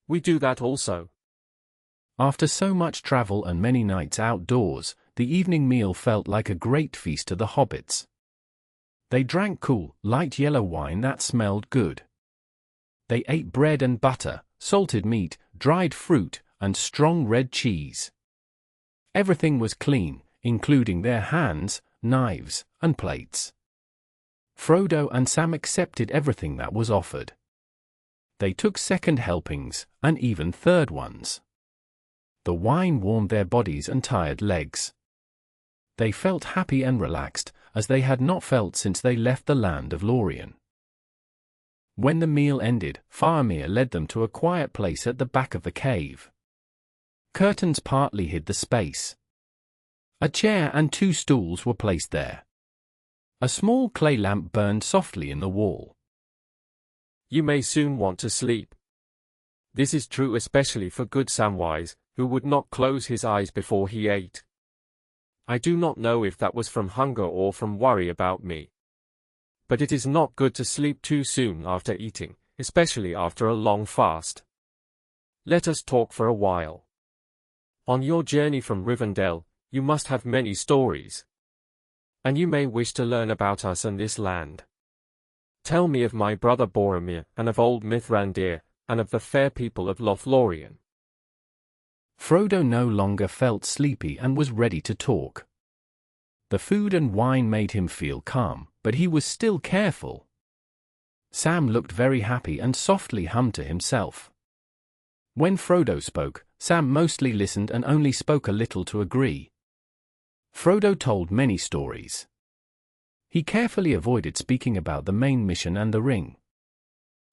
We do that also. After so much travel and many nights outdoors, the evening meal felt like a great feast to the hobbits. They drank cool, light yellow wine that smelled good. They ate bread and butter, salted meat, dried fruit, and strong red cheese. Everything was clean, including their hands, knives, and plates. Frodo and Sam accepted everything that was offered. They took second helpings, and even third ones. The wine warmed their bodies and tired legs. They felt happy and relaxed, as they had not felt since they left the land of Lorien. When the meal ended, Faramir led them to a quiet place at the back of the cave. Curtains partly hid the space. A chair and 2 stools were placed there. A small clay lamp burned softly in the wall. You may soon want to sleep. This is true especially for good Samwise, who would not close his eyes before he ate. I do not know if that was from hunger or from worry about me. But it is not good to sleep too soon after eating, especially after a long fast. Let us talk for a while. On your journey from Rivendell, you must have many stories. And you may wish to learn about us and this land. Tell me of my brother Boromir, and of old Mithrandir, and of the fair people of Lothlorien. Frodo no longer felt sleepy and was ready to talk. The food and wine made him feel calm, but he was still careful. Sam looked very happy and softly hummed to himself. When Frodo spoke, Sam mostly listened and only spoke a little to agree. Frodo told many stories. He carefully avoided speaking about the main mission and the ring.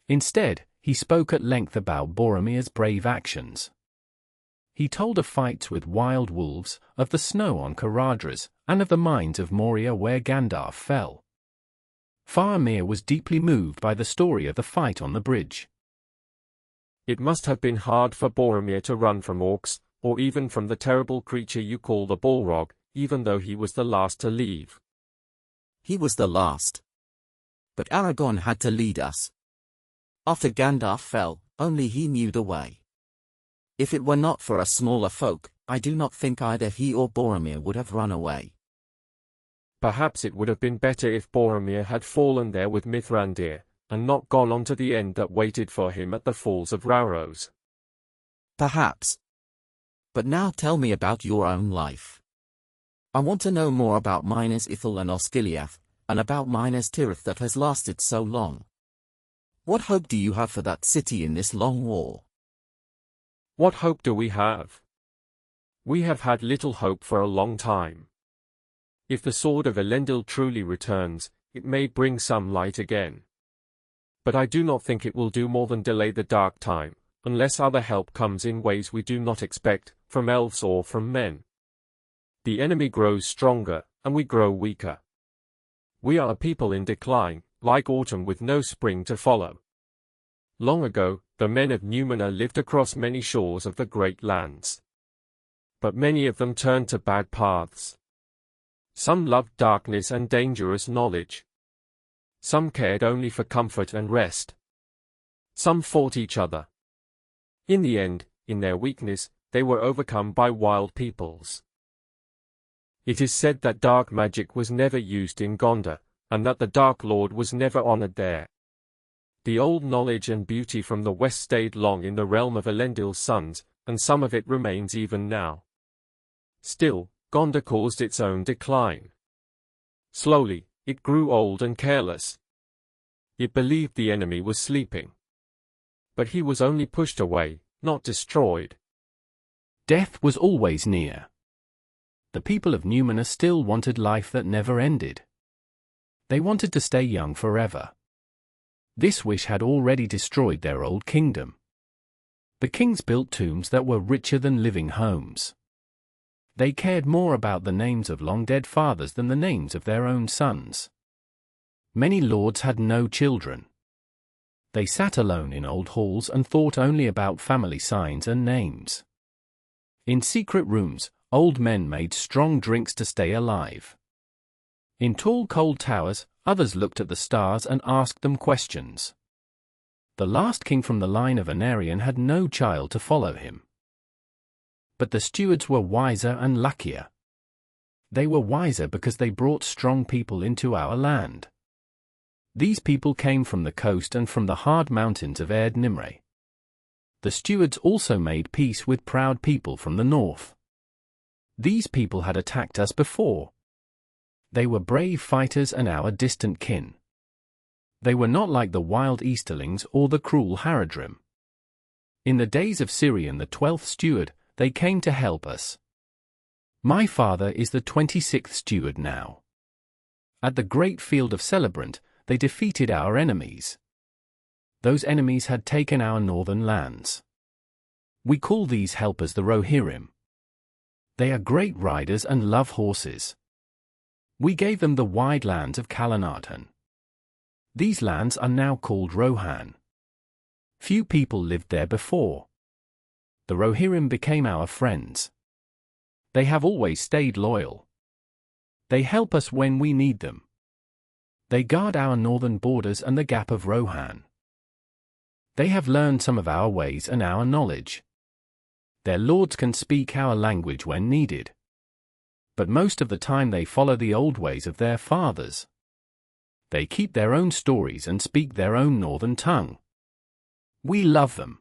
Instead, he spoke at length about Boromir's brave actions. He told of fights with wild wolves, of the snow on Caradhras, and of the mines of Moria where Gandalf fell. Faramir was deeply moved by the story of the fight on the bridge. It must have been hard for Boromir to run from orcs, or even from the terrible creature you call the Balrog, even though he was the last to leave. He was the last. But Aragorn had to lead us. After Gandalf fell, only he knew the way. If it were not for us smaller folk, I do not think either he or Boromir would have run away. Perhaps it would have been better if Boromir had fallen there with Mithrandir, and not gone on to the end that waited for him at the Falls of Rauros. Perhaps. But now tell me about your own life. I want to know more about Minas Ithil and Osgiliath, and about Minas Tirith that has lasted so long. What hope do you have for that city in this long war? What hope do we have? We have had little hope for a long time. If the sword of Elendil truly returns, it may bring some light again. But I do not think it will do more than delay the dark time, unless other help comes in ways we do not expect, from elves or from men. The enemy grows stronger, and we grow weaker. We are a people in decline, like autumn with no spring to follow. Long ago, the men of Numenor lived across many shores of the great lands. But many of them turned to bad paths. Some loved darkness and dangerous knowledge. Some cared only for comfort and rest. Some fought each other. In the end, in their weakness, they were overcome by wild peoples. It is said that dark magic was never used in Gondor, and that the Dark Lord was never honored there. The old knowledge and beauty from the west stayed long in the realm of Elendil's sons, and some of it remains even now. Still, Gondor caused its own decline. Slowly, it grew old and careless. It believed the enemy was sleeping. But he was only pushed away, not destroyed. Death was always near. The people of Numenor still wanted life that never ended. They wanted to stay young forever. This wish had already destroyed their old kingdom. The kings built tombs that were richer than living homes. They cared more about the names of long-dead fathers than the names of their own sons. Many lords had no children. They sat alone in old halls and thought only about family signs and names. In secret rooms, old men made strong drinks to stay alive. In tall cold towers, others looked at the stars and asked them questions. The last king from the line of Anarion had no child to follow him. But the stewards were wiser and luckier. They were wiser because they brought strong people into our land. These people came from the coast and from the hard mountains of Erd Nimre. The stewards also made peace with proud people from the north. These people had attacked us before. They were brave fighters and our distant kin. They were not like the wild Easterlings or the cruel Haradrim. In the days of Sirion the 12th steward, they came to help us. My father is the 26th steward now. At the great field of Celebrant, they defeated our enemies. Those enemies had taken our northern lands. We call these helpers the Rohirrim. They are great riders and love horses. We gave them the wide lands of Calanartan. These lands are now called Rohan. Few people lived there before. The Rohirrim became our friends. They have always stayed loyal. They help us when we need them. They guard our northern borders and the Gap of Rohan. They have learned some of our ways and our knowledge. Their lords can speak our language when needed. But most of the time they follow the old ways of their fathers. They keep their own stories and speak their own northern tongue. We love them.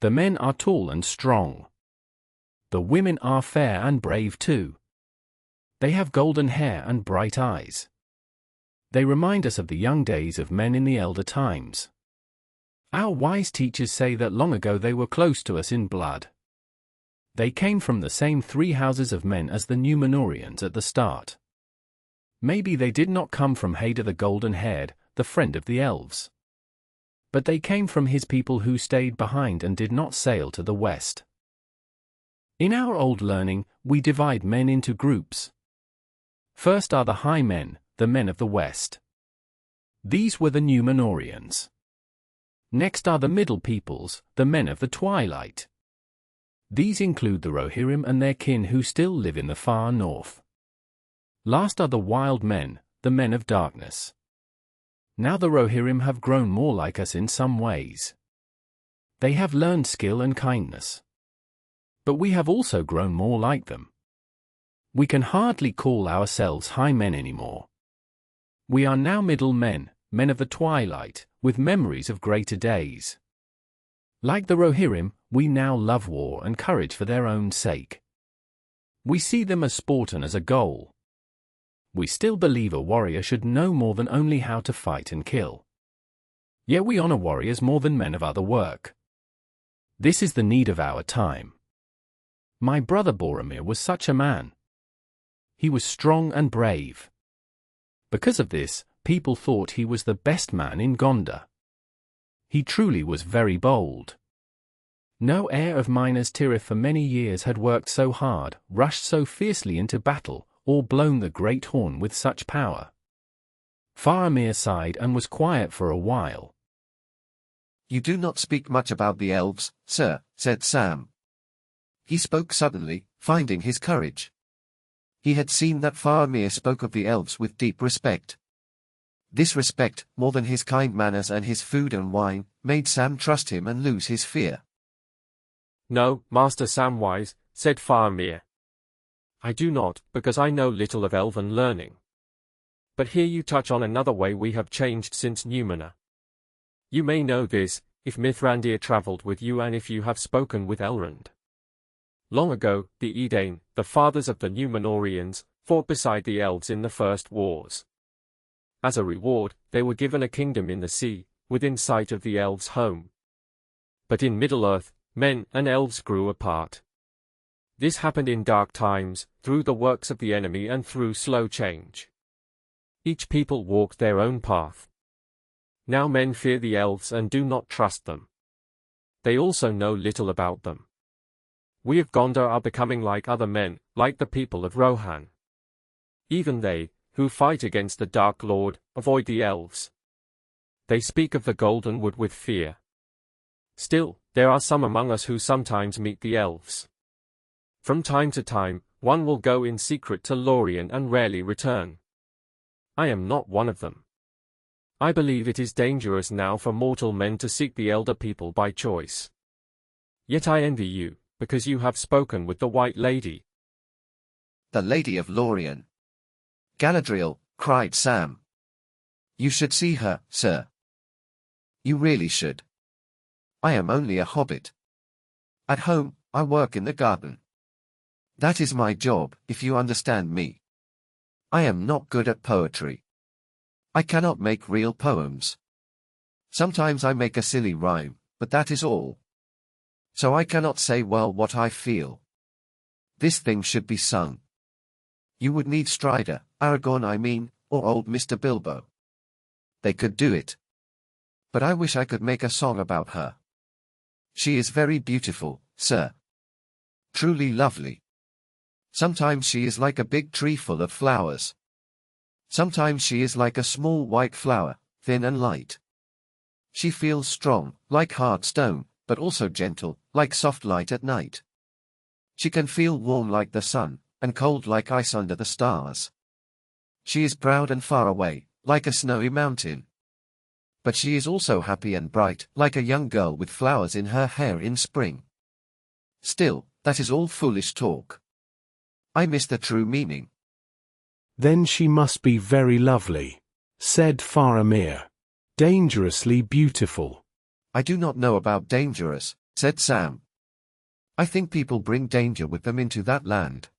The men are tall and strong. The women are fair and brave too. They have golden hair and bright eyes. They remind us of the young days of men in the elder times. Our wise teachers say that long ago they were close to us in blood. They came from the same 3 houses of men as the Númenóreans at the start. Maybe they did not come from Hader the Golden-Haired, the friend of the elves. But they came from his people who stayed behind and did not sail to the west. In our old learning, we divide men into groups. First are the high men, the men of the west. These were the Númenóreans. Next are the middle peoples, the men of the twilight. These include the Rohirrim and their kin who still live in the far north. Last are the wild men, the men of darkness. Now the Rohirrim have grown more like us in some ways. They have learned skill and kindness. But we have also grown more like them. We can hardly call ourselves high men anymore. We are now middle men, men of the twilight, with memories of greater days. Like the Rohirrim, we now love war and courage for their own sake. We see them as sport and as a goal. We still believe a warrior should know more than only how to fight and kill. Yet we honor warriors more than men of other work. This is the need of our time. My brother Boromir was such a man. He was strong and brave. Because of this, people thought he was the best man in Gondor. He truly was very bold. No heir of Minas Tirith for many years had worked so hard, rushed so fiercely into battle, or blown the great horn with such power. Faramir sighed and was quiet for a while. "You do not speak much about the elves, sir," said Sam. He spoke suddenly, finding his courage. He had seen that Faramir spoke of the elves with deep respect. This respect, more than his kind manners and his food and wine, made Sam trust him and lose his fear. "No, Master Samwise," said Faramir. "I do not, because I know little of elven learning. But here you touch on another way we have changed since Númenor. You may know this, if Mithrandir travelled with you and if you have spoken with Elrond. Long ago, the Edain, the fathers of the Númenóreans, fought beside the elves in the first wars. As a reward, they were given a kingdom in the sea, within sight of the elves' home. But in Middle-earth, men and elves grew apart. This happened in dark times, through the works of the enemy and through slow change. Each people walked their own path. Now men fear the elves and do not trust them. They also know little about them. We of Gondor are becoming like other men, like the people of Rohan. Even they, who fight against the Dark Lord, avoid the elves. They speak of the Golden Wood with fear. Still, there are some among us who sometimes meet the elves. From time to time, one will go in secret to Lorien and rarely return. I am not one of them. I believe it is dangerous now for mortal men to seek the elder people by choice. Yet I envy you, because you have spoken with the White Lady. The Lady of Lorien. Galadriel, cried Sam. You should see her, sir. You really should. I am only a hobbit. At home, I work in the garden. That is my job, if you understand me. I am not good at poetry. I cannot make real poems. Sometimes I make a silly rhyme, but that is all. So I cannot say well what I feel. This thing should be sung. You would need Strider, Aragorn I mean, or old Mr. Bilbo. They could do it. But I wish I could make a song about her. She is very beautiful, sir. Truly lovely. Sometimes she is like a big tree full of flowers. Sometimes she is like a small white flower, thin and light. She feels strong, like hard stone, but also gentle, like soft light at night. She can feel warm like the sun, and cold like ice under the stars. She is proud and far away, like a snowy mountain. But she is also happy and bright, like a young girl with flowers in her hair in spring. Still, that is all foolish talk. I miss the true meaning. Then she must be very lovely, said Faramir. Dangerously beautiful. I do not know about dangerous, said Sam. I think people bring danger with them into that land.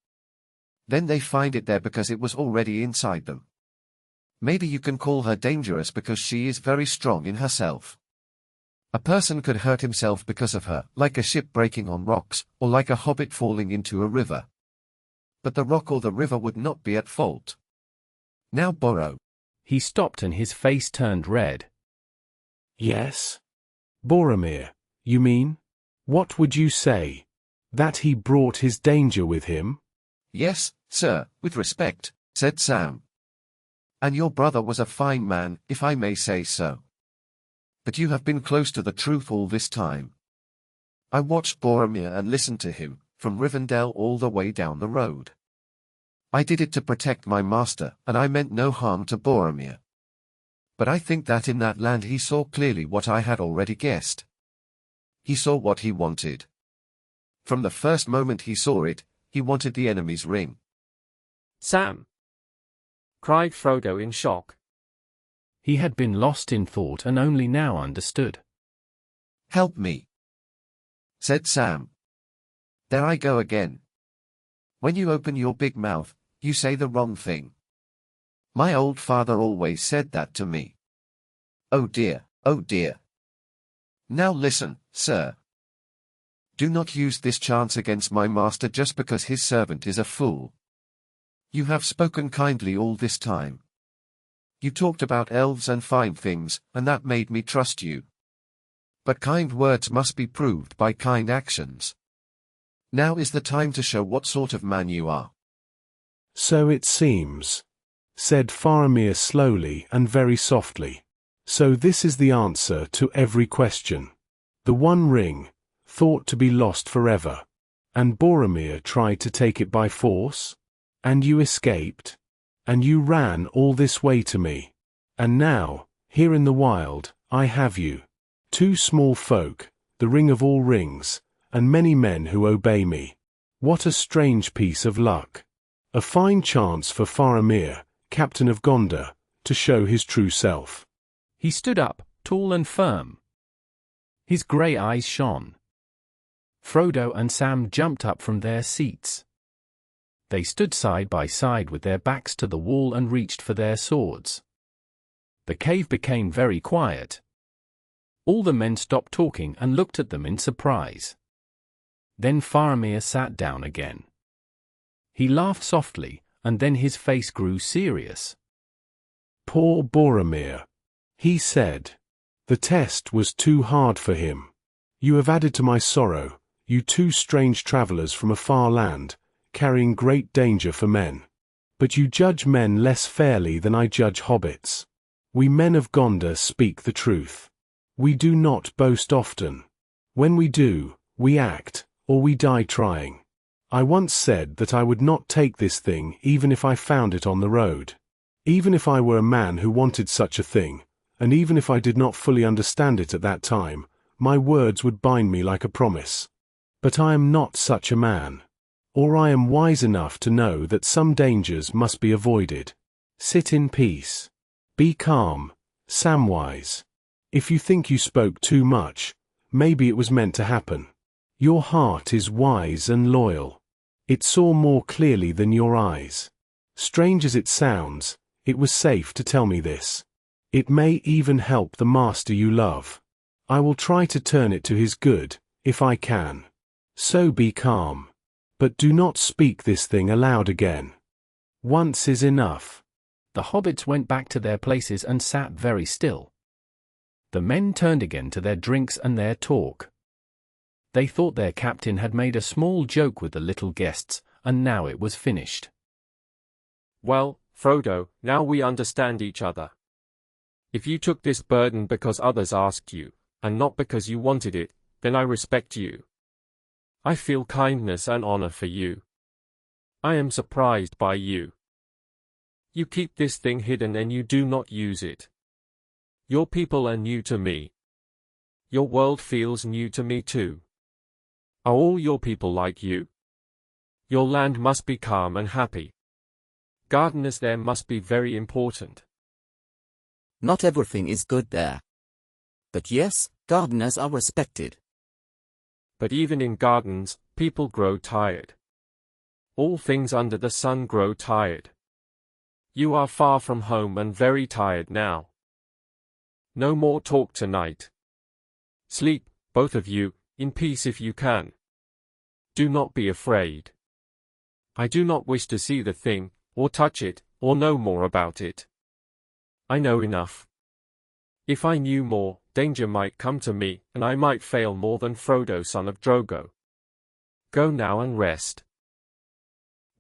Then they find it there because it was already inside them. Maybe you can call her dangerous because she is very strong in herself. A person could hurt himself because of her, like a ship breaking on rocks, or like a hobbit falling into a river. But the rock or the river would not be at fault. Now Borrow. He stopped and his face turned red. Yes? Boromir, you mean? What would you say? That he brought his danger with him? Yes, sir, with respect, said Sam. And your brother was a fine man, if I may say so. But you have been close to the truth all this time. I watched Boromir and listened to him, from Rivendell all the way down the road. I did it to protect my master, and I meant no harm to Boromir. But I think that in that land he saw clearly what I had already guessed. He saw what he wanted. From the first moment he saw it, he wanted the enemy's ring. Sam! Cried Frodo in shock. He had been lost in thought and only now understood. Help me, said Sam. There I go again. When you open your big mouth, you say the wrong thing. My old father always said that to me. Oh dear, oh dear. Now listen, sir. Do not use this chance against my master just because his servant is a fool. You have spoken kindly all this time. You talked about elves and fine things, and that made me trust you. But kind words must be proved by kind actions. Now is the time to show what sort of man you are. So it seems, said Faramir slowly and very softly. So this is the answer to every question. The One Ring, thought to be lost forever. And Boromir tried to take it by force? And you escaped? And you ran all this way to me? And now, here in the wild, I have you. Two small folk, the ring of all rings, and many men who obey me. What a strange piece of luck. A fine chance for Faramir, captain of Gondor, to show his true self. He stood up, tall and firm. His grey eyes shone. Frodo and Sam jumped up from their seats. They stood side by side with their backs to the wall and reached for their swords. The cave became very quiet. All the men stopped talking and looked at them in surprise. Then Faramir sat down again. He laughed softly, and then his face grew serious. Poor Boromir, he said. The test was too hard for him. You have added to my sorrow, you two strange travelers from a far land, carrying great danger for men. But you judge men less fairly than I judge hobbits. We men of Gondor speak the truth. We do not boast often. When we do, we act, or we die trying. I once said that I would not take this thing even if I found it on the road. Even if I were a man who wanted such a thing, and even if I did not fully understand it at that time, my words would bind me like a promise. But I am not such a man. Or I am wise enough to know that some dangers must be avoided. Sit in peace. Be calm, Samwise. If you think you spoke too much, maybe it was meant to happen. Your heart is wise and loyal. It saw more clearly than your eyes. Strange as it sounds, it was safe to tell me this. It may even help the master you love. I will try to turn it to his good, if I can. So be calm. But do not speak this thing aloud again. Once is enough. The hobbits went back to their places and sat very still. The men turned again to their drinks and their talk. They thought their captain had made a small joke with the little guests, and now it was finished. Well, Frodo, now we understand each other. If you took this burden because others asked you, and not because you wanted it, then I respect you. I feel kindness and honor for you. I am surprised by you. You keep this thing hidden and you do not use it. Your people are new to me. Your world feels new to me too. Are all your people like you? Your land must be calm and happy. Gardeners there must be very important. Not everything is good there. But yes, gardeners are respected. But even in gardens, people grow tired. All things under the sun grow tired. You are far from home and very tired now. No more talk tonight. Sleep, both of you, in peace if you can. Do not be afraid. I do not wish to see the thing, or touch it, or know more about it. I know enough. If I knew more, danger might come to me, and I might fail more than Frodo, son of Drogo. Go now and rest.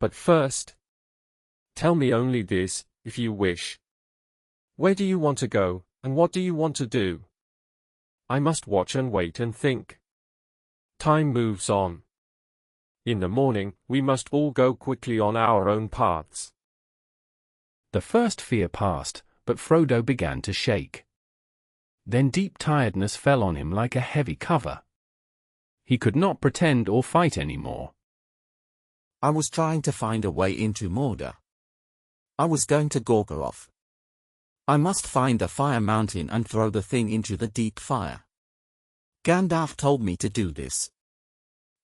But first, tell me only this, if you wish. Where do you want to go, and what do you want to do? I must watch and wait and think. Time moves on. In the morning, we must all go quickly on our own paths. The first fear passed, but Frodo began to shake. Then deep tiredness fell on him like a heavy cover. He could not pretend or fight any more. I was trying to find a way into Mordor. I was going to Gorgoroth. I must find the fire mountain and throw the thing into the deep fire. Gandalf told me to do this.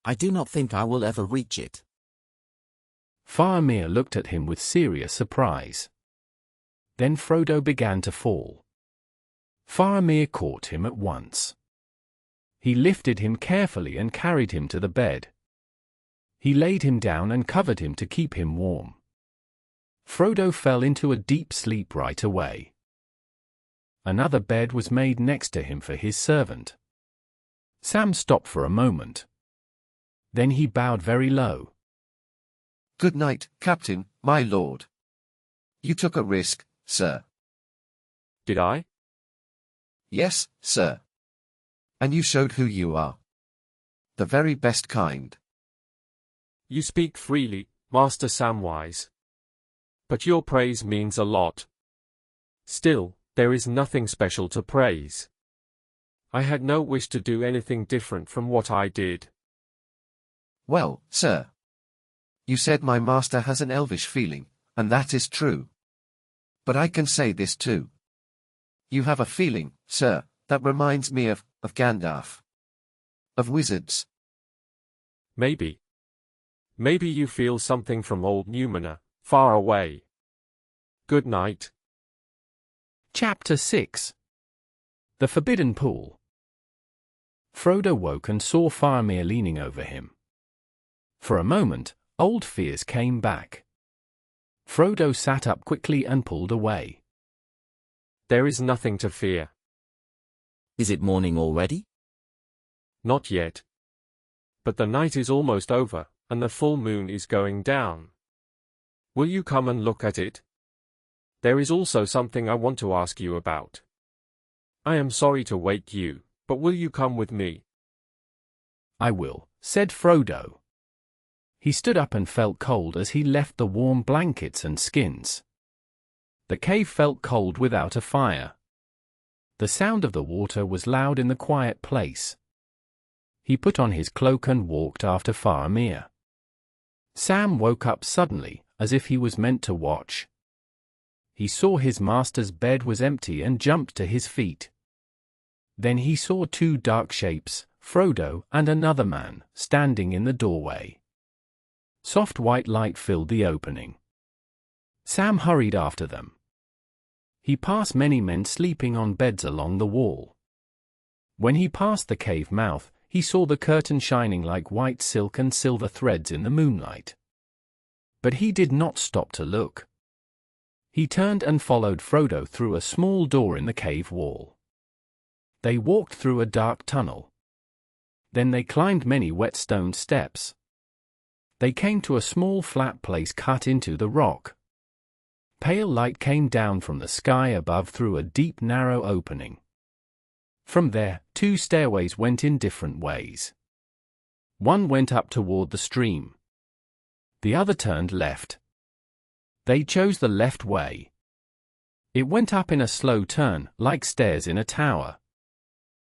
I do not think I will ever reach it. Faramir looked at him with serious surprise. Then Frodo began to fall. Faramir caught him at once. He lifted him carefully and carried him to the bed. He laid him down and covered him to keep him warm. Frodo fell into a deep sleep right away. Another bed was made next to him for his servant. Sam stopped for a moment. Then he bowed very low. Good night, Captain, my lord. You took a risk, sir. Did I? Yes, sir. And you showed who you are. The very best kind. You speak freely, Master Samwise. But your praise means a lot. Still, there is nothing special to praise. I had no wish to do anything different from what I did. Well, sir. You said my master has an elvish feeling, and that is true. But I can say this too. You have a feeling, sir, that reminds me of Gandalf. Of wizards. Maybe. Maybe you feel something from old Numenor, far away. Good night. Chapter 6. The Forbidden Pool. Frodo woke and saw Faramir leaning over him. For a moment, old fears came back. Frodo sat up quickly and pulled away. There is nothing to fear. Is it morning already? Not yet. But the night is almost over, and the full moon is going down. Will you come and look at it? There is also something I want to ask you about. I am sorry to wake you, but will you come with me? I will, said Frodo. He stood up and felt cold as he left the warm blankets and skins. The cave felt cold without a fire. The sound of the water was loud in the quiet place. He put on his cloak and walked after Faramir. Sam woke up suddenly, as if he was meant to watch. He saw his master's bed was empty and jumped to his feet. Then he saw two dark shapes, Frodo and another man, standing in the doorway. Soft white light filled the opening. Sam hurried after them. He passed many men sleeping on beds along the wall. When he passed the cave mouth, he saw the curtain shining like white silk and silver threads in the moonlight. But he did not stop to look. He turned and followed Frodo through a small door in the cave wall. They walked through a dark tunnel. Then they climbed many wet stone steps. They came to a small flat place cut into the rock. Pale light came down from the sky above through a deep narrow opening. From there, two stairways went in different ways. One went up toward the stream. The other turned left. They chose the left way. It went up in a slow turn, like stairs in a tower.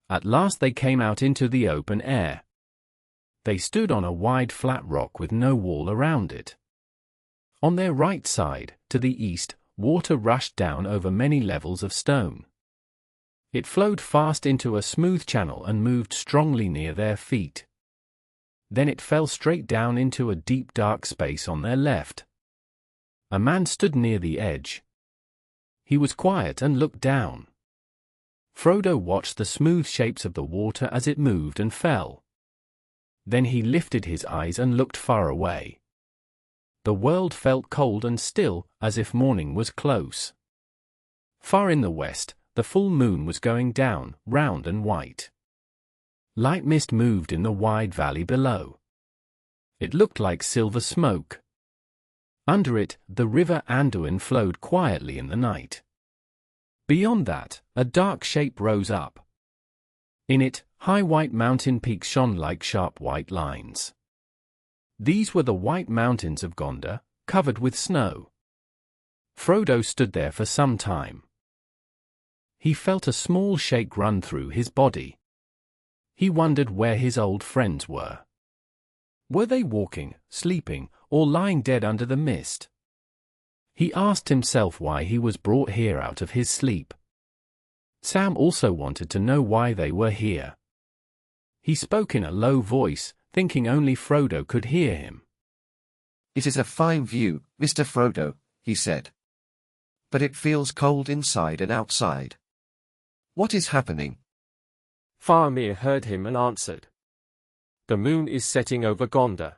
At last they came out into the open air. They stood on a wide flat rock with no wall around it. On their right side, to the east, water rushed down over many levels of stone. It flowed fast into a smooth channel and moved strongly near their feet. Then it fell straight down into a deep dark space on their left. A man stood near the edge. He was quiet and looked down. Frodo watched the smooth shapes of the water as it moved and fell. Then he lifted his eyes and looked far away. The world felt cold and still, as if morning was close. Far in the west, the full moon was going down, round and white. Light mist moved in the wide valley below. It looked like silver smoke. Under it, the river Anduin flowed quietly in the night. Beyond that, a dark shape rose up. In it, high white mountain peaks shone like sharp white lines. These were the white mountains of Gondor, covered with snow. Frodo stood there for some time. He felt a small shake run through his body. He wondered where his old friends were. Were they walking, sleeping, or lying dead under the mist? He asked himself why he was brought here out of his sleep. Sam also wanted to know why they were here. He spoke in a low voice, thinking only Frodo could hear him. "It is a fine view, Mr. Frodo," he said. "But it feels cold inside and outside. What is happening?" Faramir heard him and answered. The moon is setting over Gondor.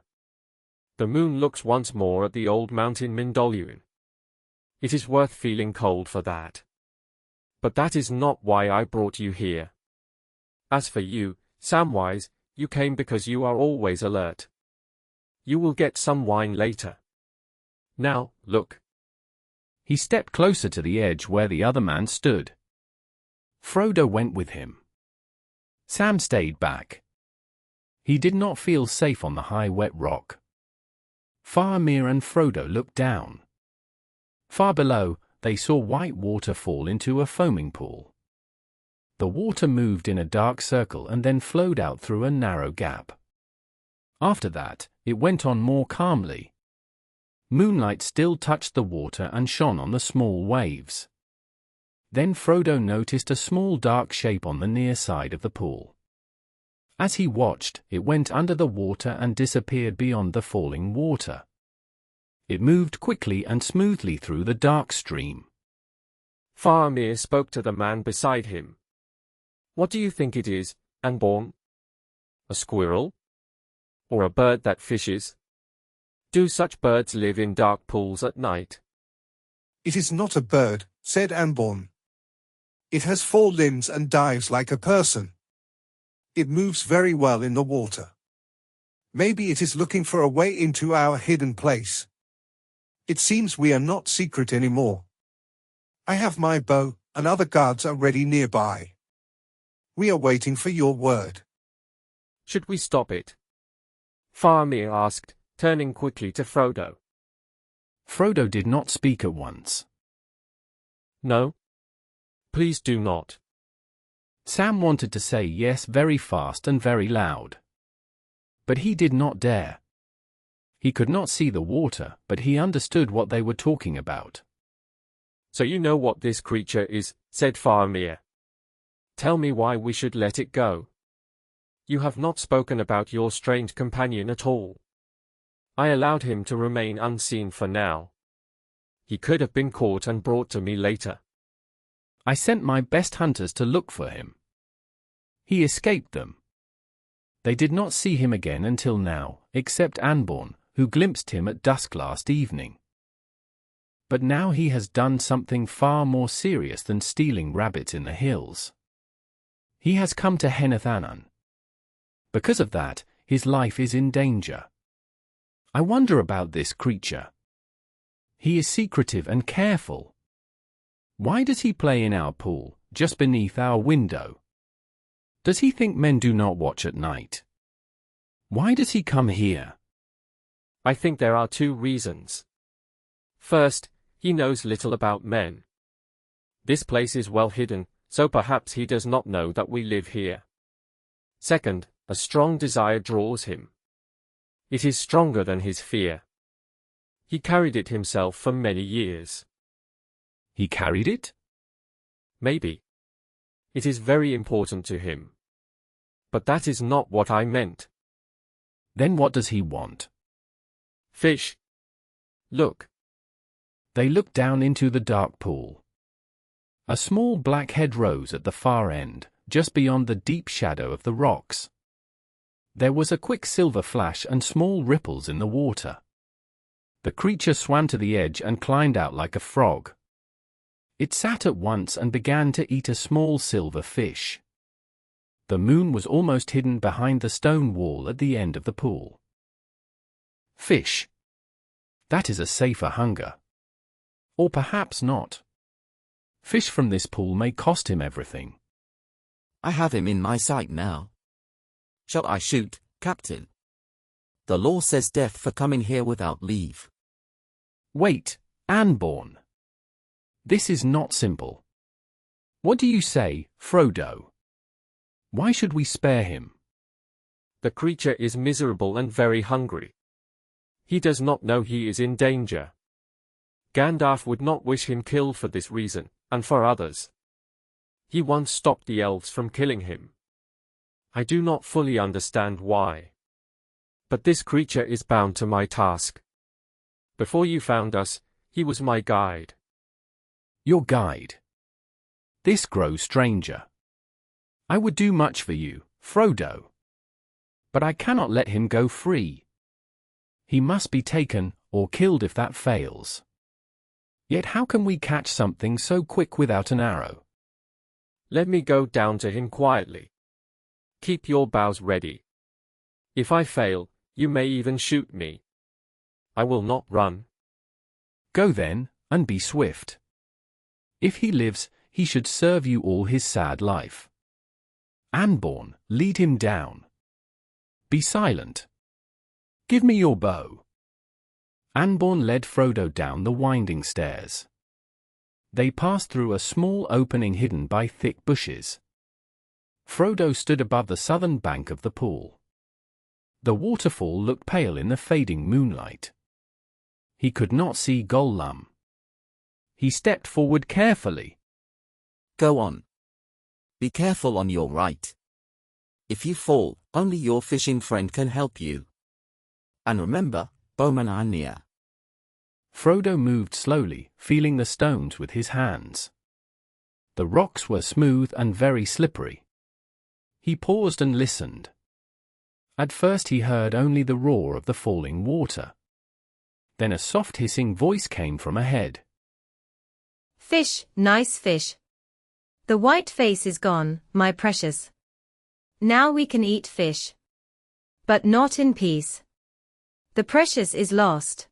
The moon looks once more at the old mountain Mindoluin. It is worth feeling cold for that. But that is not why I brought you here. As for you, Samwise, you came because you are always alert. You will get some wine later. Now, look. He stepped closer to the edge where the other man stood. Frodo went with him. Sam stayed back. He did not feel safe on the high wet rock. Faramir and Frodo looked down. Far below, they saw white water fall into a foaming pool. The water moved in a dark circle and then flowed out through a narrow gap. After that, it went on more calmly. Moonlight still touched the water and shone on the small waves. Then Frodo noticed a small dark shape on the near side of the pool. As he watched, it went under the water and disappeared beyond the falling water. It moved quickly and smoothly through the dark stream. Faramir spoke to the man beside him. What do you think it is, Aragorn? A squirrel? Or a bird that fishes? Do such birds live in dark pools at night? "It is not a bird," said Aragorn. "It has 4 limbs and dives like a person. It moves very well in the water. Maybe it is looking for a way into our hidden place. It seems we are not secret anymore. I have my bow, and other guards are ready nearby. We are waiting for your word." Should we stop it? Faramir asked, turning quickly to Frodo. Frodo did not speak at once. No. Please do not. Sam wanted to say yes very fast and very loud. But he did not dare. He could not see the water, but he understood what they were talking about. So you know what this creature is, said Faramir. Tell me why we should let it go. You have not spoken about your strange companion at all. I allowed him to remain unseen for now. He could have been caught and brought to me later. I sent my best hunters to look for him. He escaped them. They did not see him again until now, except Aragorn, who glimpsed him at dusk last evening. But now he has done something far more serious than stealing rabbits in the hills. He has come to Heneth Annan. Because of that, his life is in danger. I wonder about this creature. He is secretive and careful. Why does he play in our pool, just beneath our window? Does he think men do not watch at night? Why does he come here? I think there are two reasons. First, he knows little about men. This place is well hidden, so perhaps he does not know that we live here. Second, a strong desire draws him. It is stronger than his fear. He carried it himself for many years. He carried it? Maybe. It is very important to him. But that is not what I meant. Then what does he want? Fish. Look. They looked down into the dark pool. A small black head rose at the far end, just beyond the deep shadow of the rocks. There was a quick silver flash and small ripples in the water. The creature swam to the edge and climbed out like a frog. It sat at once and began to eat a small silver fish. The moon was almost hidden behind the stone wall at the end of the pool. Fish. That is a safer hunger. Or perhaps not. Fish from this pool may cost him everything. I have him in my sight now. Shall I shoot, Captain? The law says death for coming here without leave. Wait, Aragorn. This is not simple. What do you say, Frodo? Why should we spare him? The creature is miserable and very hungry. He does not know he is in danger. Gandalf would not wish him killed for this reason, and for others. He once stopped the elves from killing him. I do not fully understand why. But this creature is bound to my task. Before you found us, he was my guide. Your guide. This grows stranger. I would do much for you, Frodo. But I cannot let him go free. He must be taken, or killed if that fails. Yet how can we catch something so quick without an arrow? Let me go down to him quietly. Keep your bows ready. If I fail, you may even shoot me. I will not run. Go then, and be swift. If he lives, he should serve you all his sad life. Aragorn, lead him down. Be silent. Give me your bow. Aragorn led Frodo down the winding stairs. They passed through a small opening hidden by thick bushes. Frodo stood above the southern bank of the pool. The waterfall looked pale in the fading moonlight. He could not see Gollum. He stepped forward carefully. Go on. Be careful on your right. If you fall, only your fishing friend can help you. And remember, bowmen are near. Frodo moved slowly, feeling the stones with his hands. The rocks were smooth and very slippery. He paused and listened. At first he heard only the roar of the falling water. Then a soft hissing voice came from ahead. Fish, nice fish. The white face is gone, my precious. Now we can eat fish. But not in peace. The precious is lost.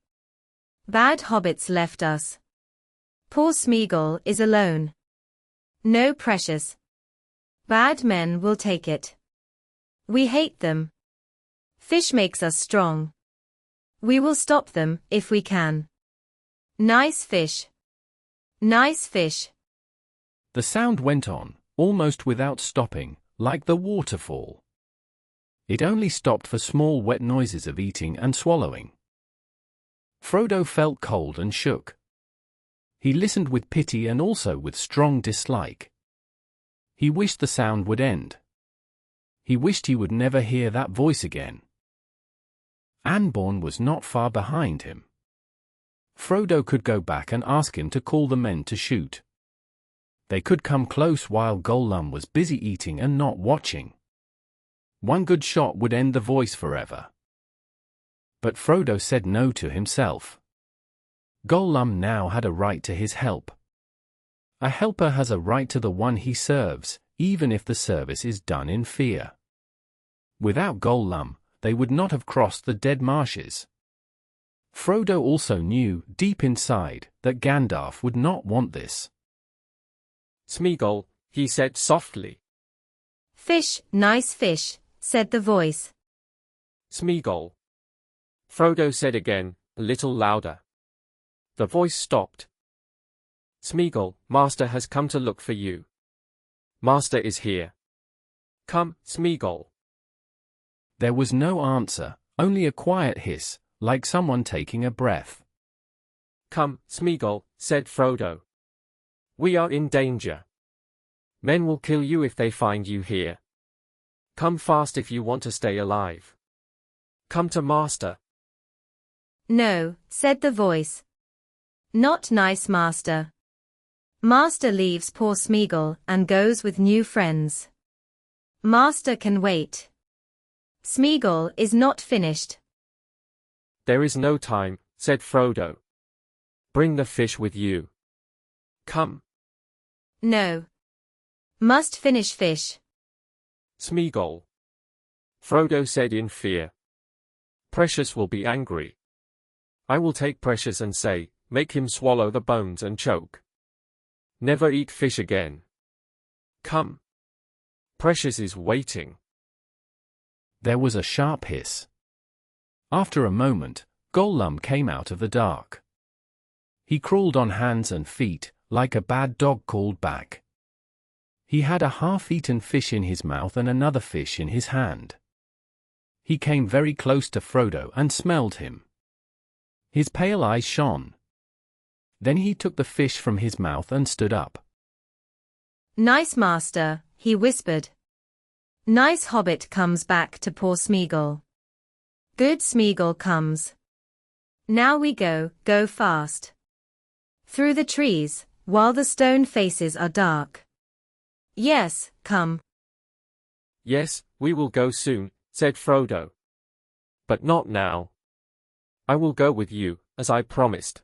Bad hobbits left us. Poor Smeagol is alone. No precious. Bad men will take it. We hate them. Fish makes us strong. We will stop them, if we can. Nice fish. Nice fish. The sound went on, almost without stopping, like the waterfall. It only stopped for small wet noises of eating and swallowing. Frodo felt cold and shook. He listened with pity and also with strong dislike. He wished the sound would end. He wished he would never hear that voice again. Aragorn was not far behind him. Frodo could go back and ask him to call the men to shoot. They could come close while Gollum was busy eating and not watching. One good shot would end the voice forever. But Frodo said no to himself. Gollum now had a right to his help. A helper has a right to the one he serves, even if the service is done in fear. Without Gollum, they would not have crossed the Dead Marshes. Frodo also knew, deep inside, that Gandalf would not want this. Smeagol, he said softly. Fish, nice fish, said the voice. Smeagol. Frodo said again, a little louder. The voice stopped. Smeagol, Master has come to look for you. Master is here. Come, Smeagol. There was no answer, only a quiet hiss, like someone taking a breath. Come, Smeagol, said Frodo. We are in danger. Men will kill you if they find you here. Come fast if you want to stay alive. Come to Master. No, said the voice. Not nice, Master. Master leaves poor Smeagol and goes with new friends. Master can wait. Smeagol is not finished. There is no time, said Frodo. Bring the fish with you. Come. No. Must finish fish. Smeagol. Frodo said in fear. Precious will be angry. I will take Precious and say, make him swallow the bones and choke. Never eat fish again. Come. Precious is waiting. There was a sharp hiss. After a moment, Gollum came out of the dark. He crawled on hands and feet, like a bad dog called back. He had a half-eaten fish in his mouth and another fish in his hand. He came very close to Frodo and smelled him. His pale eyes shone. Then he took the fish from his mouth and stood up. Nice, Master, he whispered. Nice hobbit comes back to poor Smeagol. Good Smeagol comes. Now we go fast. Through the trees, while the stone faces are dark. Yes, come. Yes, we will go soon, said Frodo. But not now. I will go with you, as I promised.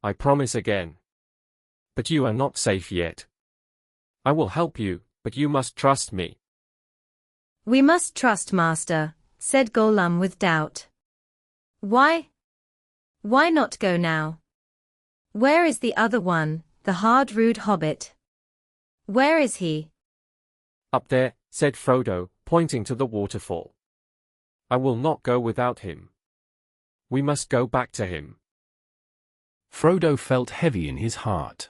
I promise again. But you are not safe yet. I will help you, but you must trust me. We must trust, Master, said Gollum with doubt. Why? Why not go now? Where is the other one, the hard rude hobbit? Where is he? Up there, said Frodo, pointing to the waterfall. I will not go without him. We must go back to him. Frodo felt heavy in his heart.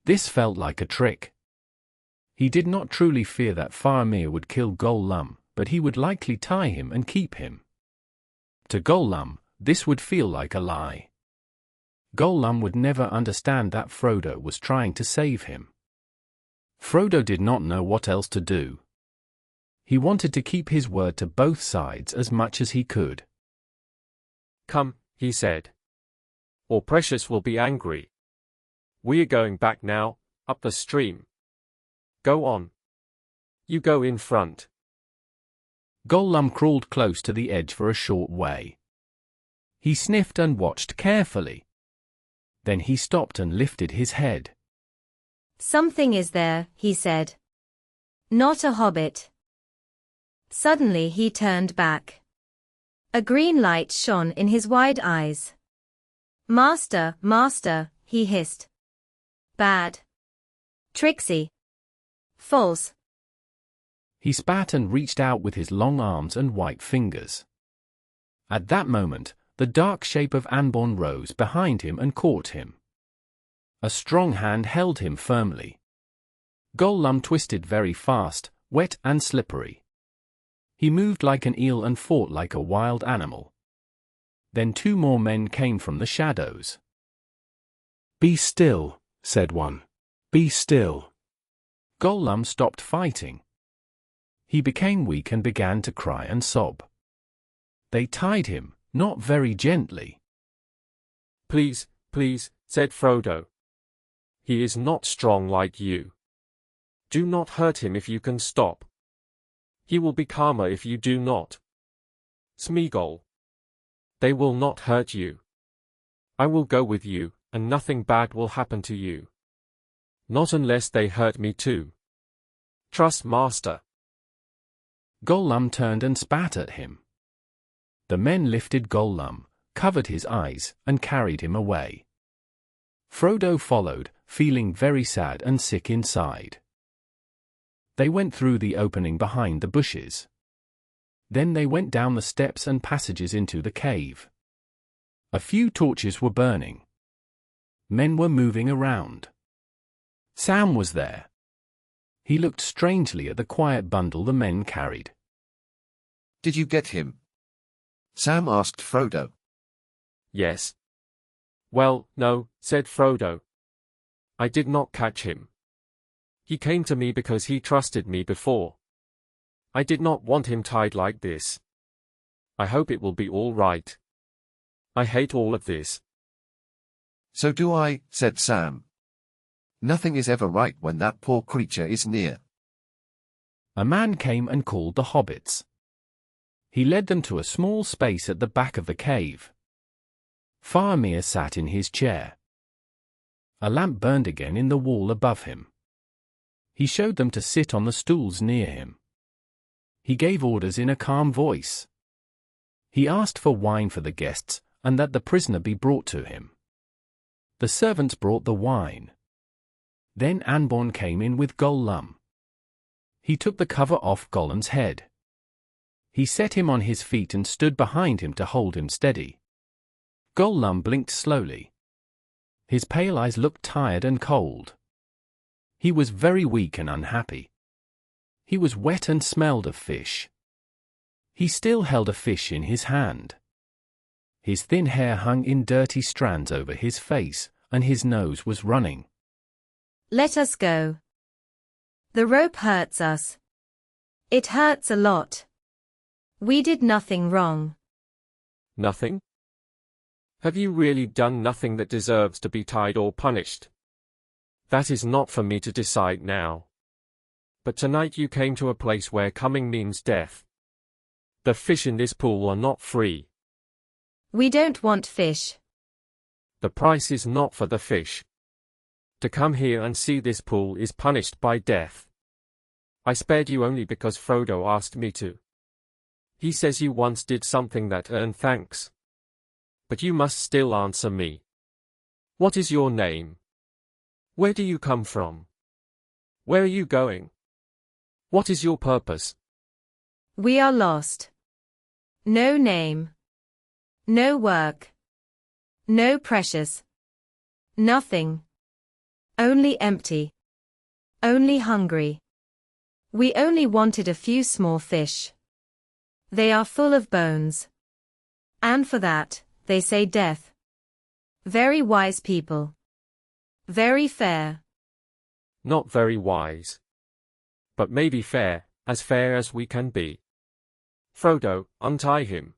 This felt like a trick. He did not truly fear that Faramir would kill Gollum, but he would likely tie him and keep him. To Gollum, this would feel like a lie. Gollum would never understand that Frodo was trying to save him. Frodo did not know what else to do. He wanted to keep his word to both sides as much as he could. Come, he said. Or Precious will be angry. We are going back now, up the stream. Go on. You go in front. Gollum crawled close to the edge for a short way. He sniffed and watched carefully. Then he stopped and lifted his head. Something is there, he said. Not a hobbit. Suddenly he turned back. A green light shone in his wide eyes. Master, Master, he hissed. Bad. Tricksy. False. He spat and reached out with his long arms and white fingers. At that moment, the dark shape of Aragorn rose behind him and caught him. A strong hand held him firmly. Gollum twisted very fast, wet and slippery. He moved like an eel and fought like a wild animal. Then 2 more men came from the shadows. "Be still," said one. "Be still." Gollum stopped fighting. He became weak and began to cry and sob. They tied him, not very gently. "Please, please," said Frodo. "He is not strong like you. Do not hurt him if you can stop. He will be calmer if you do not. Smeagol. They will not hurt you. I will go with you, and nothing bad will happen to you. Not unless they hurt me too. Trust Master." Gollum turned and spat at him. The men lifted Gollum, covered his eyes, and carried him away. Frodo followed, feeling very sad and sick inside. They went through the opening behind the bushes. Then they went down the steps and passages into the cave. A few torches were burning. Men were moving around. Sam was there. He looked strangely at the quiet bundle the men carried. "Did you get him?" Sam asked Frodo. "Yes." "Well, no," said Frodo. "I did not catch him. He came to me because he trusted me before. I did not want him tied like this. I hope it will be all right. I hate all of this." "So do I," said Sam. "Nothing is ever right when that poor creature is near." A man came and called the hobbits. He led them to a small space at the back of the cave. Faramir sat in his chair. A lamp burned again in the wall above him. He showed them to sit on the stools near him. He gave orders in a calm voice. He asked for wine for the guests, and that the prisoner be brought to him. The servants brought the wine. Then Aragorn came in with Gollum. He took the cover off Gollum's head. He set him on his feet and stood behind him to hold him steady. Gollum blinked slowly. His pale eyes looked tired and cold. He was very weak and unhappy. He was wet and smelled of fish. He still held a fish in his hand. His thin hair hung in dirty strands over his face, and his nose was running. "Let us go. The rope hurts us. It hurts a lot. We did nothing wrong." "Nothing? Have you really done nothing that deserves to be tied or punished? That is not for me to decide now. But tonight you came to a place where coming means death. The fish in this pool are not free. We don't want fish. The price is not for the fish. To come here and see this pool is punished by death. I spared you only because Frodo asked me to. He says you once did something that earned thanks. But you must still answer me. What is your name? Where do you come from? Where are you going? What is your purpose?" We are lost. No name. No work. No precious. Nothing. Only empty. Only hungry. We only wanted a few small fish. They are full of bones. And for that, they say death. Very wise people. Very fair. Not very wise. But maybe fair as we can be. Frodo, untie him.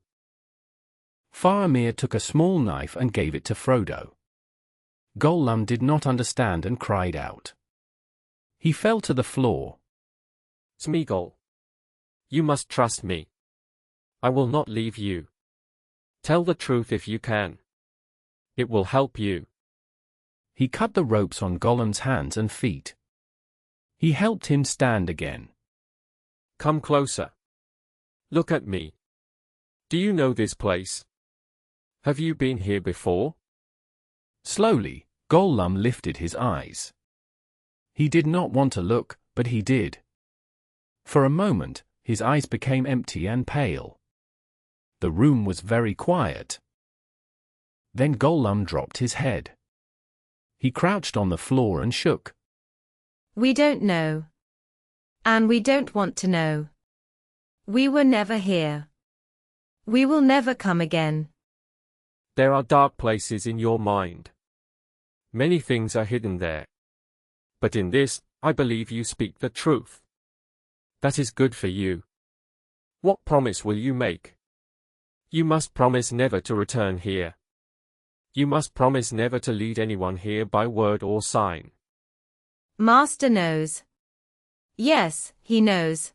Faramir took a small knife and gave it to Frodo. Gollum did not understand and cried out. He fell to the floor. "Smeagol. You must trust me. I will not leave you. Tell the truth if you can. It will help you." He cut the ropes on Gollum's hands and feet. He helped him stand again. "Come closer. Look at me. Do you know this place? Have you been here before?" Slowly, Gollum lifted his eyes. He did not want to look, but he did. For a moment, his eyes became empty and pale. The room was very quiet. Then Gollum dropped his head. He crouched on the floor and shook. We don't know. And we don't want to know. We were never here. We will never come again. There are dark places in your mind. Many things are hidden there. But in this, I believe you speak the truth. That is good for you. What promise will you make? You must promise never to return here. You must promise never to lead anyone here by word or sign. Master knows. Yes, he knows.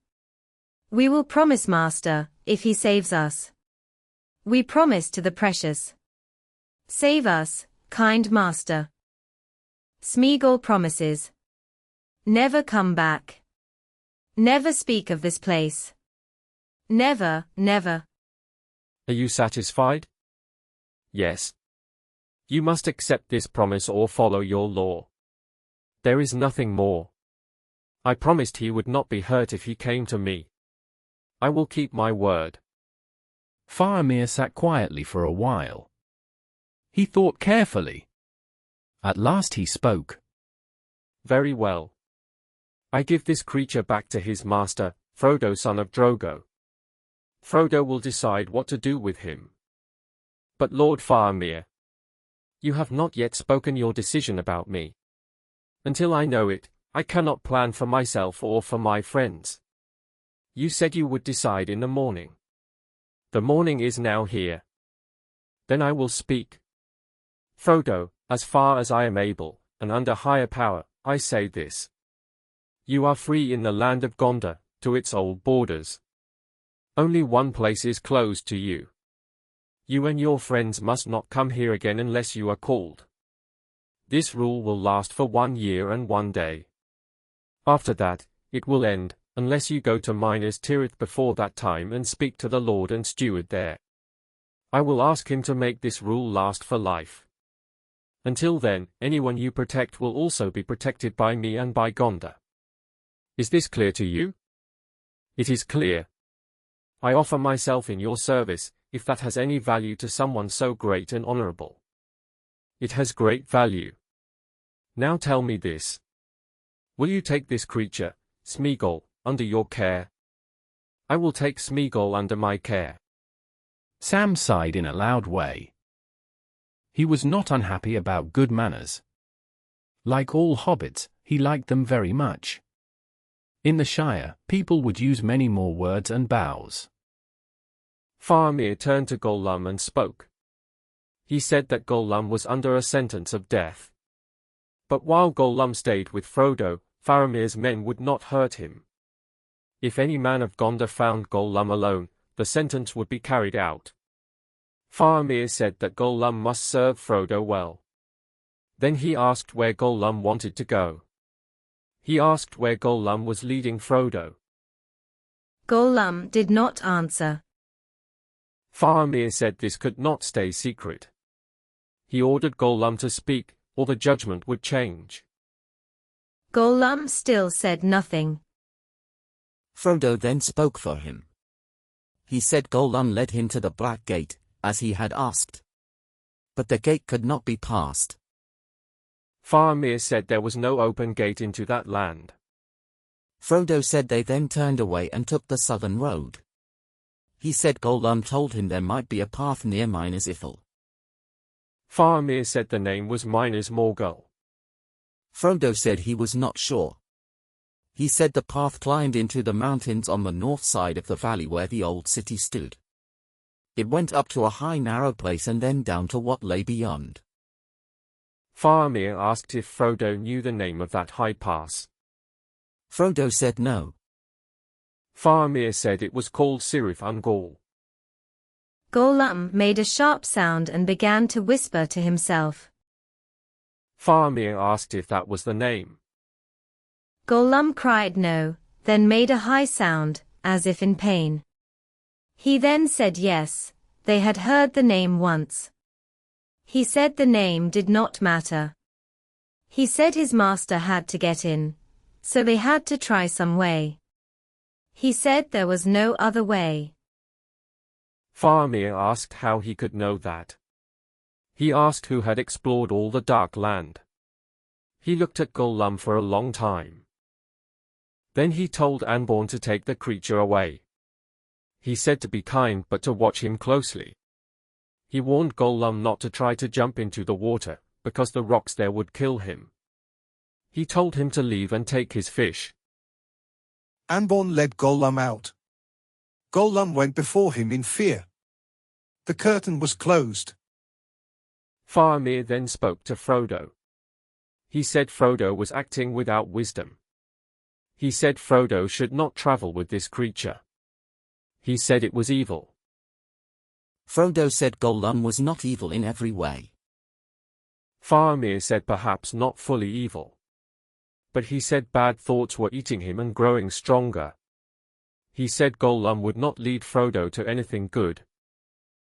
We will promise, Master, if he saves us. We promise to the precious. Save us, kind Master. Smeagol promises. Never come back. Never speak of this place. Never, never. Are you satisfied? Yes. You must accept this promise or follow your law. There is nothing more. I promised he would not be hurt if he came to me. I will keep my word. Faramir sat quietly for a while. He thought carefully. At last he spoke. Very well. I give this creature back to his master, Frodo son of Drogo. Frodo will decide what to do with him. But Lord Faramir, you have not yet spoken your decision about me. Until I know it, I cannot plan for myself or for my friends. You said you would decide in the morning. The morning is now here. Then I will speak. Frodo, as far as I am able, and under higher power, I say this. You are free in the land of Gondor, to its old borders. Only one place is closed to you. You and your friends must not come here again unless you are called. This rule will last for 1 year and 1 day. After that, it will end, unless you go to Minas Tirith before that time and speak to the Lord and Steward there. I will ask him to make this rule last for life. Until then, anyone you protect will also be protected by me and by Gondor. Is this clear to you? It is clear. I offer myself in your service, if that has any value to someone so great and honorable. It has great value. Now tell me this. Will you take this creature, Smeagol, under your care? I will take Smeagol under my care. Sam sighed in a loud way. He was not unhappy about good manners. Like all hobbits, he liked them very much. In the Shire, people would use many more words and bows. Faramir turned to Gollum and spoke. He said that Gollum was under a sentence of death. But while Gollum stayed with Frodo, Faramir's men would not hurt him. If any man of Gondor found Gollum alone, the sentence would be carried out. Faramir said that Gollum must serve Frodo well. Then he asked where Gollum wanted to go. He asked where Gollum was leading Frodo. Gollum did not answer. Faramir said this could not stay secret. He ordered Gollum to speak, or the judgment would change. Gollum still said nothing. Frodo then spoke for him. He said Gollum led him to the Black Gate, as he had asked. But the gate could not be passed. Faramir said there was no open gate into that land. Frodo said they then turned away and took the southern road. He said Gollum told him there might be a path near Minas Ithil. Faramir said the name was Minas Morgul. Frodo said he was not sure. He said the path climbed into the mountains on the north side of the valley where the old city stood. It went up to a high narrow place and then down to what lay beyond. Faramir asked if Frodo knew the name of that high pass. Frodo said no. Faramir said it was called Cirith Ungol. Gollum made a sharp sound and began to whisper to himself. Faramir asked if that was the name. Gollum cried no, then made a high sound, as if in pain. He then said yes, they had heard the name once. He said the name did not matter. He said his master had to get in, so they had to try some way. He said there was no other way. Faramir asked how he could know that. He asked who had explored all the Dark Land. He looked at Gollum for a long time. Then he told Aragorn to take the creature away. He said to be kind but to watch him closely. He warned Gollum not to try to jump into the water, because the rocks there would kill him. He told him to leave and take his fish. Aragorn led Gollum out. Gollum went before him in fear. The curtain was closed. Faramir then spoke to Frodo. He said Frodo was acting without wisdom. He said Frodo should not travel with this creature. He said it was evil. Frodo said Gollum was not evil in every way. Faramir said perhaps not fully evil. But he said bad thoughts were eating him and growing stronger. He said Gollum would not lead Frodo to anything good.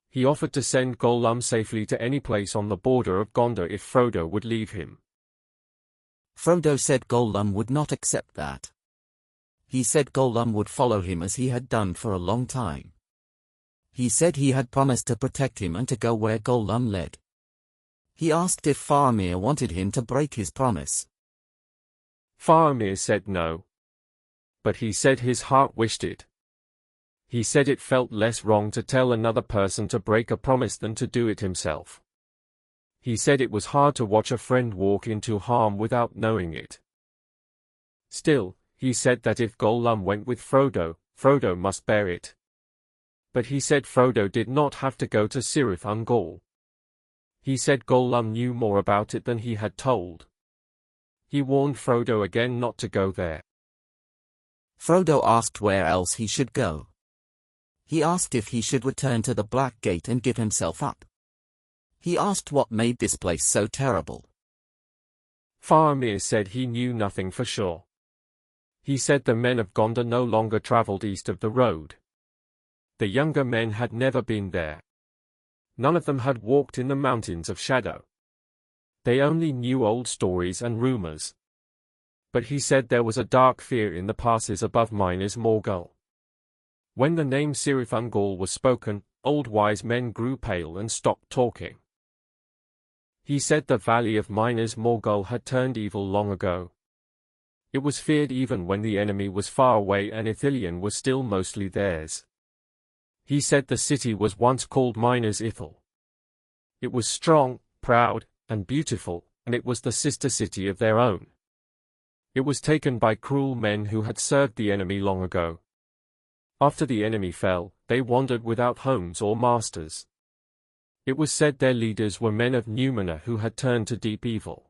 He offered to send Gollum safely to any place on the border of Gondor if Frodo would leave him. Frodo said Gollum would not accept that. He said Gollum would follow him as he had done for a long time. He said he had promised to protect him and to go where Gollum led. He asked if Faramir wanted him to break his promise. Faramir said no. But he said his heart wished it. He said it felt less wrong to tell another person to break a promise than to do it himself. He said it was hard to watch a friend walk into harm without knowing it. Still, he said that if Gollum went with Frodo, Frodo must bear it. But he said Frodo did not have to go to Cirith Ungol. He said Gollum knew more about it than he had told. He warned Frodo again not to go there. Frodo asked where else he should go. He asked if he should return to the Black Gate and give himself up. He asked what made this place so terrible. Faramir said he knew nothing for sure. He said the men of Gondor no longer traveled east of the road. The younger men had never been there. None of them had walked in the mountains of shadow. They only knew old stories and rumors. But he said there was a dark fear in the passes above Minas Morgul. When the name Cirith Ungol was spoken, old wise men grew pale and stopped talking. He said the valley of Minas Morgul had turned evil long ago. It was feared even when the enemy was far away and Ithilien was still mostly theirs. He said the city was once called Minas Ithil. It was strong, proud, and beautiful, and it was the sister city of their own. It was taken by cruel men who had served the enemy long ago. After the enemy fell, they wandered without homes or masters. It was said their leaders were men of Numenor who had turned to deep evil.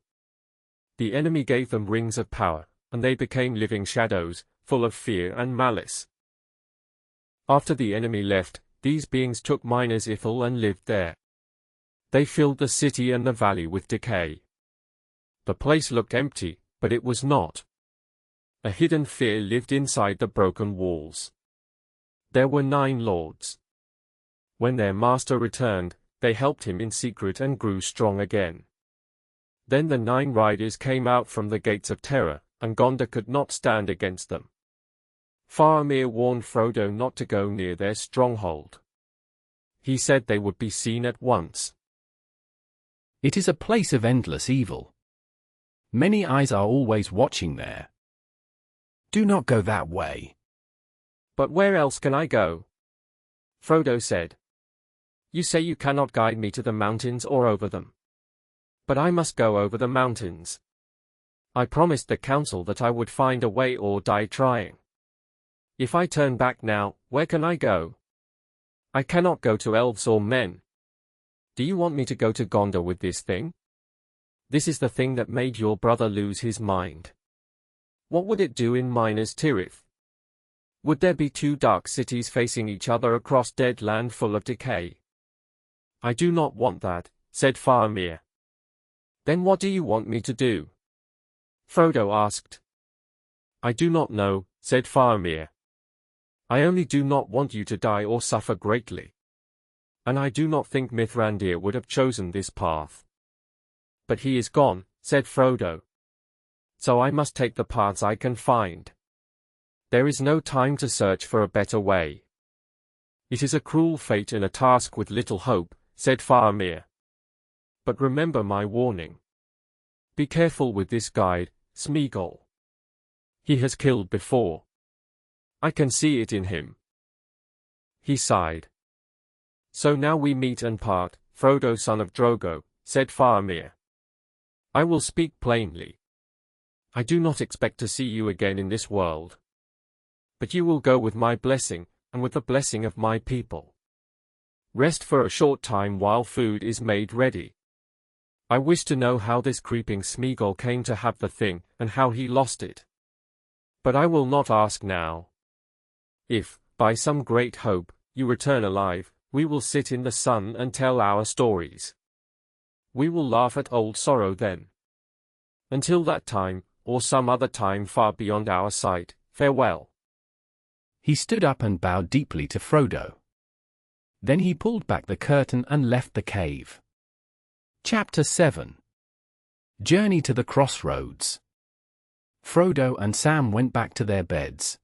The enemy gave them rings of power, and they became living shadows, full of fear and malice. After the enemy left, these beings took Minas Ithil and lived there. They filled the city and the valley with decay. The place looked empty, but it was not. A hidden fear lived inside the broken walls. There were 9 lords. When their master returned, they helped him in secret and grew strong again. Then the 9 riders came out from the gates of terror, and Gondor could not stand against them. Faramir warned Frodo not to go near their stronghold. He said they would be seen at once. It is a place of endless evil. Many eyes are always watching there. Do not go that way. But where else can I go? Frodo said. You say you cannot guide me to the mountains or over them. But I must go over the mountains. I promised the council that I would find a way or die trying. If I turn back now, where can I go? I cannot go to elves or men. Do you want me to go to Gondor with this thing? This is the thing that made your brother lose his mind. What would it do in Minas Tirith? Would there be 2 dark cities facing each other across dead land full of decay? I do not want that, said Faramir. Then what do you want me to do? Frodo asked. I do not know, said Faramir. I only do not want you to die or suffer greatly. And I do not think Mithrandir would have chosen this path. But he is gone, said Frodo. So I must take the paths I can find. There is no time to search for a better way. It is a cruel fate and a task with little hope, said Faramir. But remember my warning. Be careful with this guide, Smeagol. He has killed before. I can see it in him. He sighed. So now we meet and part, Frodo son of Drogo, said Faramir. I will speak plainly. I do not expect to see you again in this world. But you will go with my blessing, and with the blessing of my people. Rest for a short time while food is made ready. I wish to know how this creeping Smeagol came to have the thing, and how he lost it. But I will not ask now. If, by some great hope, you return alive, we will sit in the sun and tell our stories. We will laugh at old sorrow then. Until that time, or some other time far beyond our sight, farewell. He stood up and bowed deeply to Frodo. Then he pulled back the curtain and left the cave. Chapter 7. Journey to the Crossroads. Frodo and Sam went back to their beds.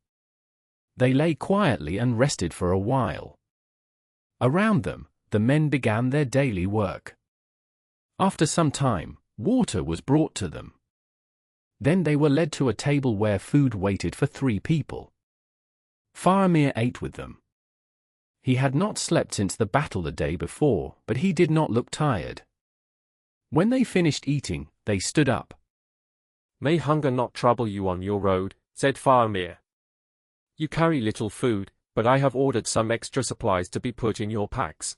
They lay quietly and rested for a while. Around them, the men began their daily work. After some time, water was brought to them. Then they were led to a table where food waited for 3 people. Faramir ate with them. He had not slept since the battle the day before, but he did not look tired. When they finished eating, they stood up. May hunger not trouble you on your road, said Faramir. You carry little food, but I have ordered some extra supplies to be put in your packs.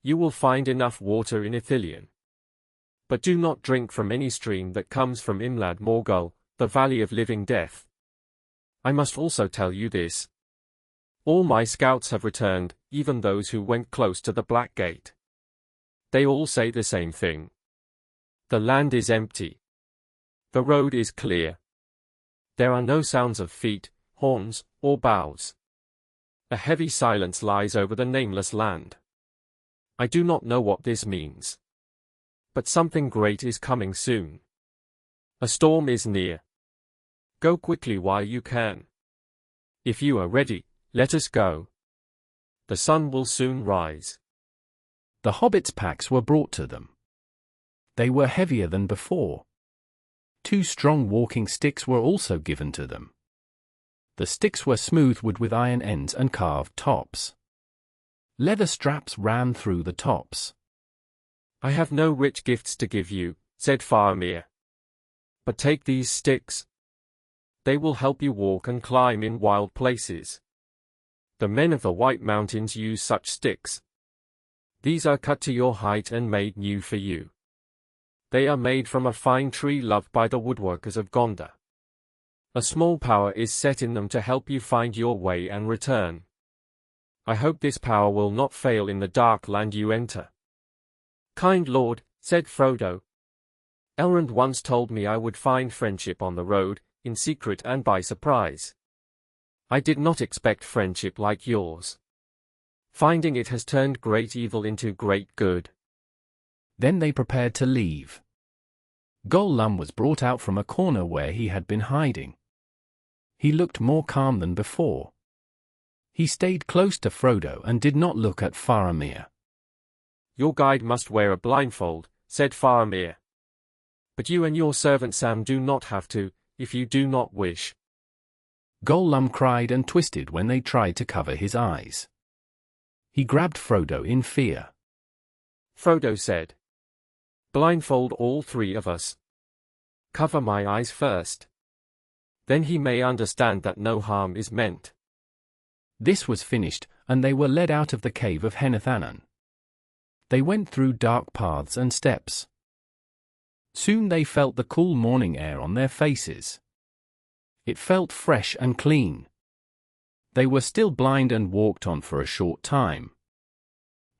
You will find enough water in Ithilien. But do not drink from any stream that comes from Imlad Morgul, the Valley of Living Death. I must also tell you this. All my scouts have returned, even those who went close to the Black Gate. They all say the same thing. The land is empty. The road is clear. There are no sounds of feet, horns, or bows. A heavy silence lies over the nameless land. I do not know what this means. But something great is coming soon. A storm is near. Go quickly while you can. If you are ready, let us go. The sun will soon rise. The hobbits' packs were brought to them. They were heavier than before. 2 strong walking sticks were also given to them. The sticks were smooth wood with iron ends and carved tops. Leather straps ran through the tops. I have no rich gifts to give you, said Faramir. But take these sticks. They will help you walk and climb in wild places. The men of the White Mountains use such sticks. These are cut to your height and made new for you. They are made from a fine tree loved by the woodworkers of Gondor. A small power is set in them to help you find your way and return. I hope this power will not fail in the dark land you enter. Kind Lord, said Frodo. Elrond once told me I would find friendship on the road, in secret and by surprise. I did not expect friendship like yours. Finding it has turned great evil into great good. Then they prepared to leave. Gollum was brought out from a corner where he had been hiding. He looked more calm than before. He stayed close to Frodo and did not look at Faramir. Your guide must wear a blindfold, said Faramir. But you and your servant Sam do not have to, if you do not wish. Gollum cried and twisted when they tried to cover his eyes. He grabbed Frodo in fear. Frodo said, blindfold all 3 of us. Cover my eyes first. Then he may understand that no harm is meant. This was finished, and they were led out of the cave of Henethanan. They went through dark paths and steps. Soon they felt the cool morning air on their faces. It felt fresh and clean. They were still blind and walked on for a short time.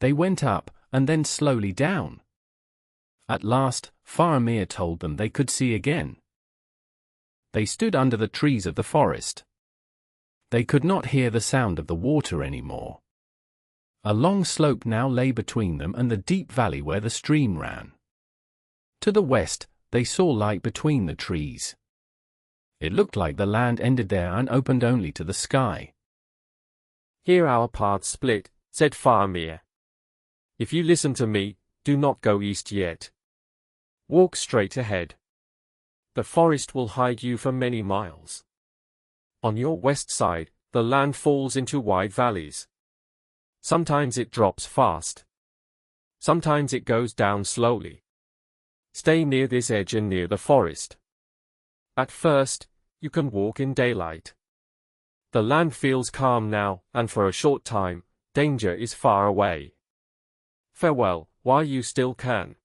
They went up, and then slowly down. At last, Faramir told them they could see again. They stood under the trees of the forest. They could not hear the sound of the water anymore. A long slope now lay between them and the deep valley where the stream ran. To the west, they saw light between the trees. It looked like the land ended there and opened only to the sky. Here our paths split, said Faramir. If you listen to me, do not go east yet. Walk straight ahead. the forest will hide you for many miles. On your west side, the land falls into wide valleys. Sometimes it drops fast. Sometimes it goes down slowly. Stay near this edge and near the forest. At first, you can walk in daylight. The land feels calm now, and for a short time, danger is far away. Farewell, while you still can.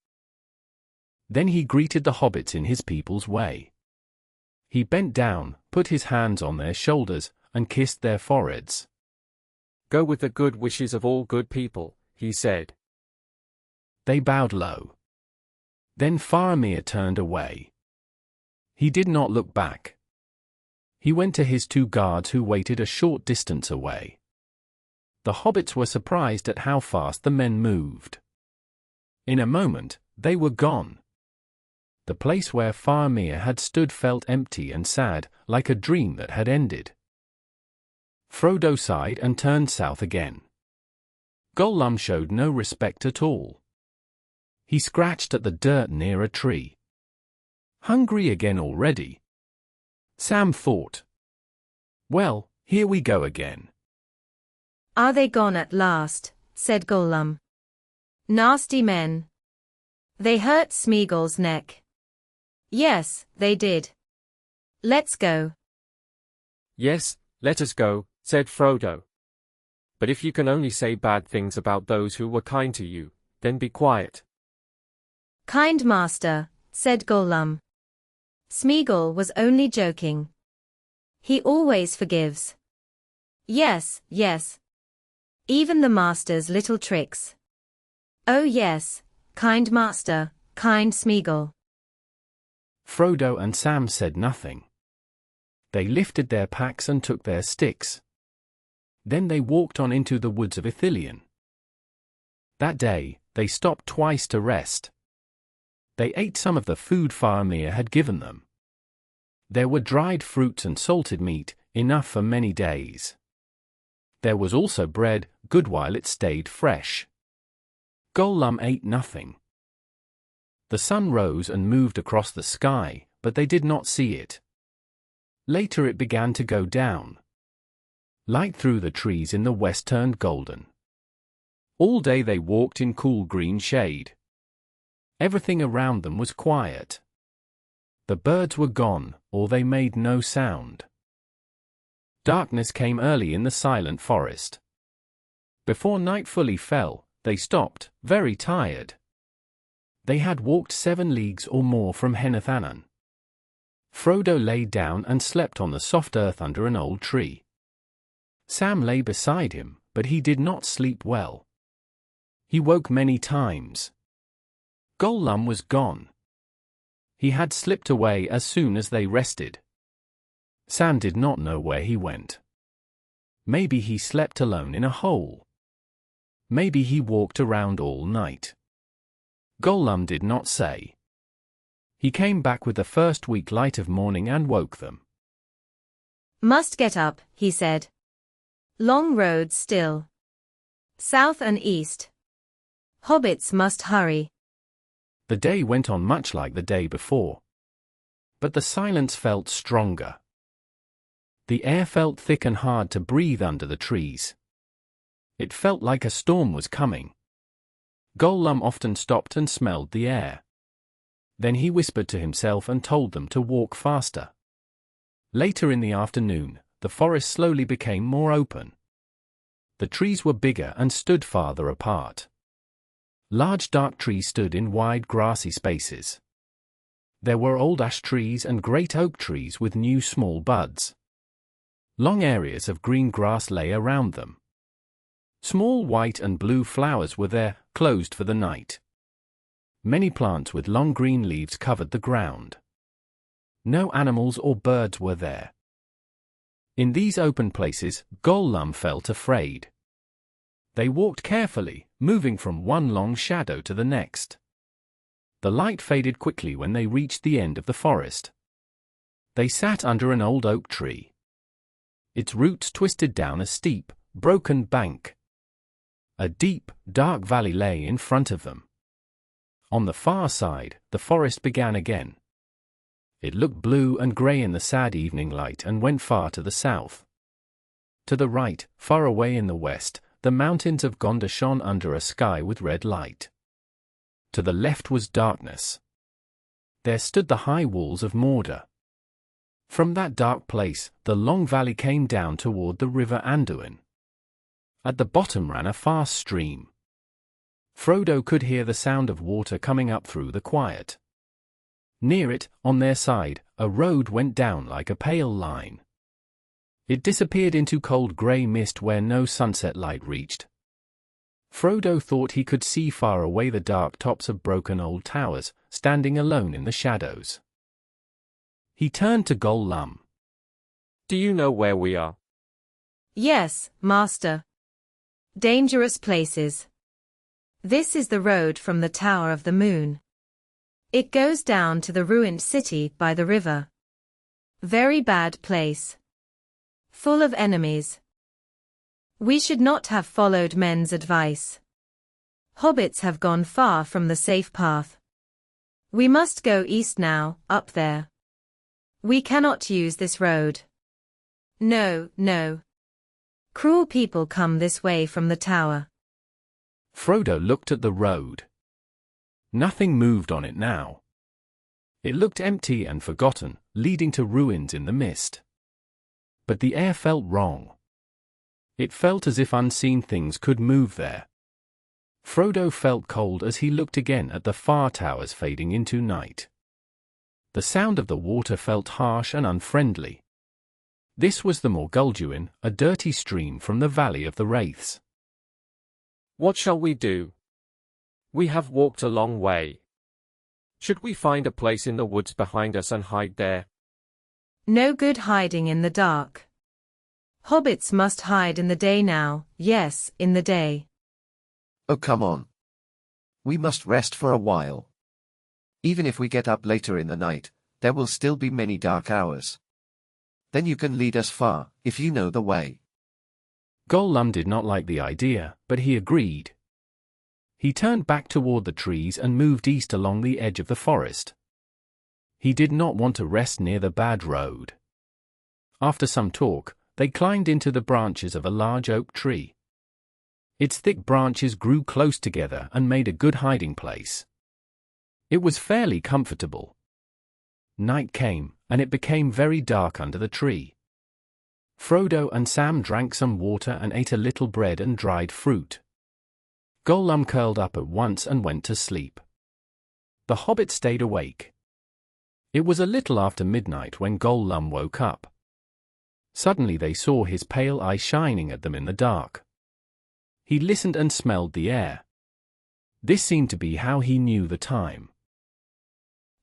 Then he greeted the hobbits in his people's way. He bent down, put his hands on their shoulders, and kissed their foreheads. Go with the good wishes of all good people, he said. They bowed low. Then Faramir turned away. He did not look back. He went to his 2 guards who waited a short distance away. The hobbits were surprised at how fast the men moved. In a moment, they were gone. The place where Faramir had stood felt empty and sad, like a dream that had ended. Frodo sighed and turned south again. Gollum showed no respect at all. He scratched at the dirt near a tree. Hungry again already? Sam thought. Well, here we go again. Are they gone at last? Said Gollum. Nasty men. They hurt Smeagol's neck. Yes, they did. Let's go. Yes, let us go, said Frodo. But if you can only say bad things about those who were kind to you, then be quiet. Kind master, said Gollum. Smeagol was only joking. He always forgives. Yes, yes. Even the master's little tricks. Oh yes, kind master, kind Smeagol. Frodo and Sam said nothing. They lifted their packs and took their sticks. Then they walked on into the woods of Ithilien. That day, they stopped twice to rest. They ate some of the food Faramir had given them. There were dried fruits and salted meat, enough for many days. There was also bread, good while it stayed fresh. Gollum ate nothing. The sun rose and moved across the sky, but they did not see it. Later it began to go down. Light through the trees in the west turned golden. All day they walked in cool green shade. Everything around them was quiet. The birds were gone, or they made no sound. Darkness came early in the silent forest. Before night fully fell, they stopped, very tired. They had walked 7 leagues or more from Henethanan. Frodo lay down and slept on the soft earth under an old tree. Sam lay beside him, but he did not sleep well. He woke many times. Gollum was gone. He had slipped away as soon as they rested. Sam did not know where he went. Maybe he slept alone in a hole. Maybe he walked around all night. Gollum did not say. He came back with the first weak light of morning and woke them. Must get up, he said. Long road still. South and east. Hobbits must hurry. The day went on much like the day before. But the silence felt stronger. The air felt thick and hard to breathe under the trees. It felt like a storm was coming. Gollum often stopped and smelled the air. Then he whispered to himself and told them to walk faster. Later in the afternoon, the forest slowly became more open. The trees were bigger and stood farther apart. Large dark trees stood in wide grassy spaces. There were old ash trees and great oak trees with new small buds. Long areas of green grass lay around them. Small white and blue flowers were there, closed for the night. Many plants with long green leaves covered the ground. No animals or birds were there. In these open places, Gollum felt afraid. They walked carefully, moving from one long shadow to the next. The light faded quickly when they reached the end of the forest. They sat under an old oak tree. Its roots twisted down a steep, broken bank. A deep, dark valley lay in front of them. On the far side, the forest began again. It looked blue and grey in the sad evening light and went far to the south. To the right, far away in the west, the mountains of Gondor shone under a sky with red light. To the left was darkness. There stood the high walls of Mordor. From that dark place, the long valley came down toward the river Anduin. At the bottom ran a fast stream. Frodo could hear the sound of water coming up through the quiet. Near it, on their side, a road went down like a pale line. It disappeared into cold grey mist where no sunset light reached. Frodo thought he could see far away the dark tops of broken old towers, standing alone in the shadows. He turned to Gollum. Do you know where we are? Yes, Master. Dangerous places. This is the road from the Tower of the Moon. It goes down to the ruined city by the river. Very bad place. Full of enemies. We should not have followed men's advice. Hobbits have gone far from the safe path. We must go east now, up there. We cannot use this road. No, no. Cruel people come this way from the tower. Frodo looked at the road. Nothing moved on it now. It looked empty and forgotten, leading to ruins in the mist. But the air felt wrong. It felt as if unseen things could move there. Frodo felt cold as he looked again at the far towers fading into night. The sound of the water felt harsh and unfriendly. This was the Morgulduin, a dirty stream from the Valley of the Wraiths. What shall we do? We have walked a long way. Should we find a place in the woods behind us and hide there? No good hiding in the dark. Hobbits must hide in the day now, yes, in the day. Oh, come on. We must rest for a while. Even if we get up later in the night, there will still be many dark hours. Then you can lead us far, if you know the way. Gollum did not like the idea, but he agreed. He turned back toward the trees and moved east along the edge of the forest. He did not want to rest near the bad road. After some talk, they climbed into the branches of a large oak tree. Its thick branches grew close together and made a good hiding place. It was fairly comfortable. Night came, and it became very dark under the tree. Frodo and Sam drank some water and ate a little bread and dried fruit. Gollum curled up at once and went to sleep. The hobbit stayed awake. It was a little after midnight when Gollum woke up. Suddenly they saw his pale eye shining at them in the dark. He listened and smelled the air. This seemed to be how he knew the time.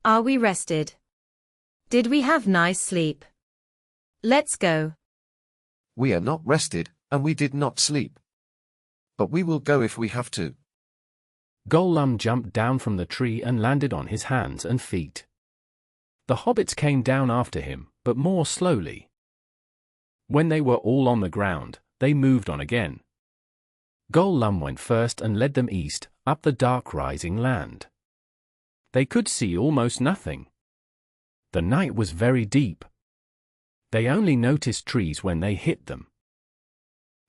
Are we rested? Did we have nice sleep? Let's go. We are not rested, and we did not sleep. But we will go if we have to. Gollum jumped down from the tree and landed on his hands and feet. The hobbits came down after him, but more slowly. When they were all on the ground, they moved on again. Gollum went first and led them east, up the dark rising land. They could see almost nothing. The night was very deep. They only noticed trees when they hit them.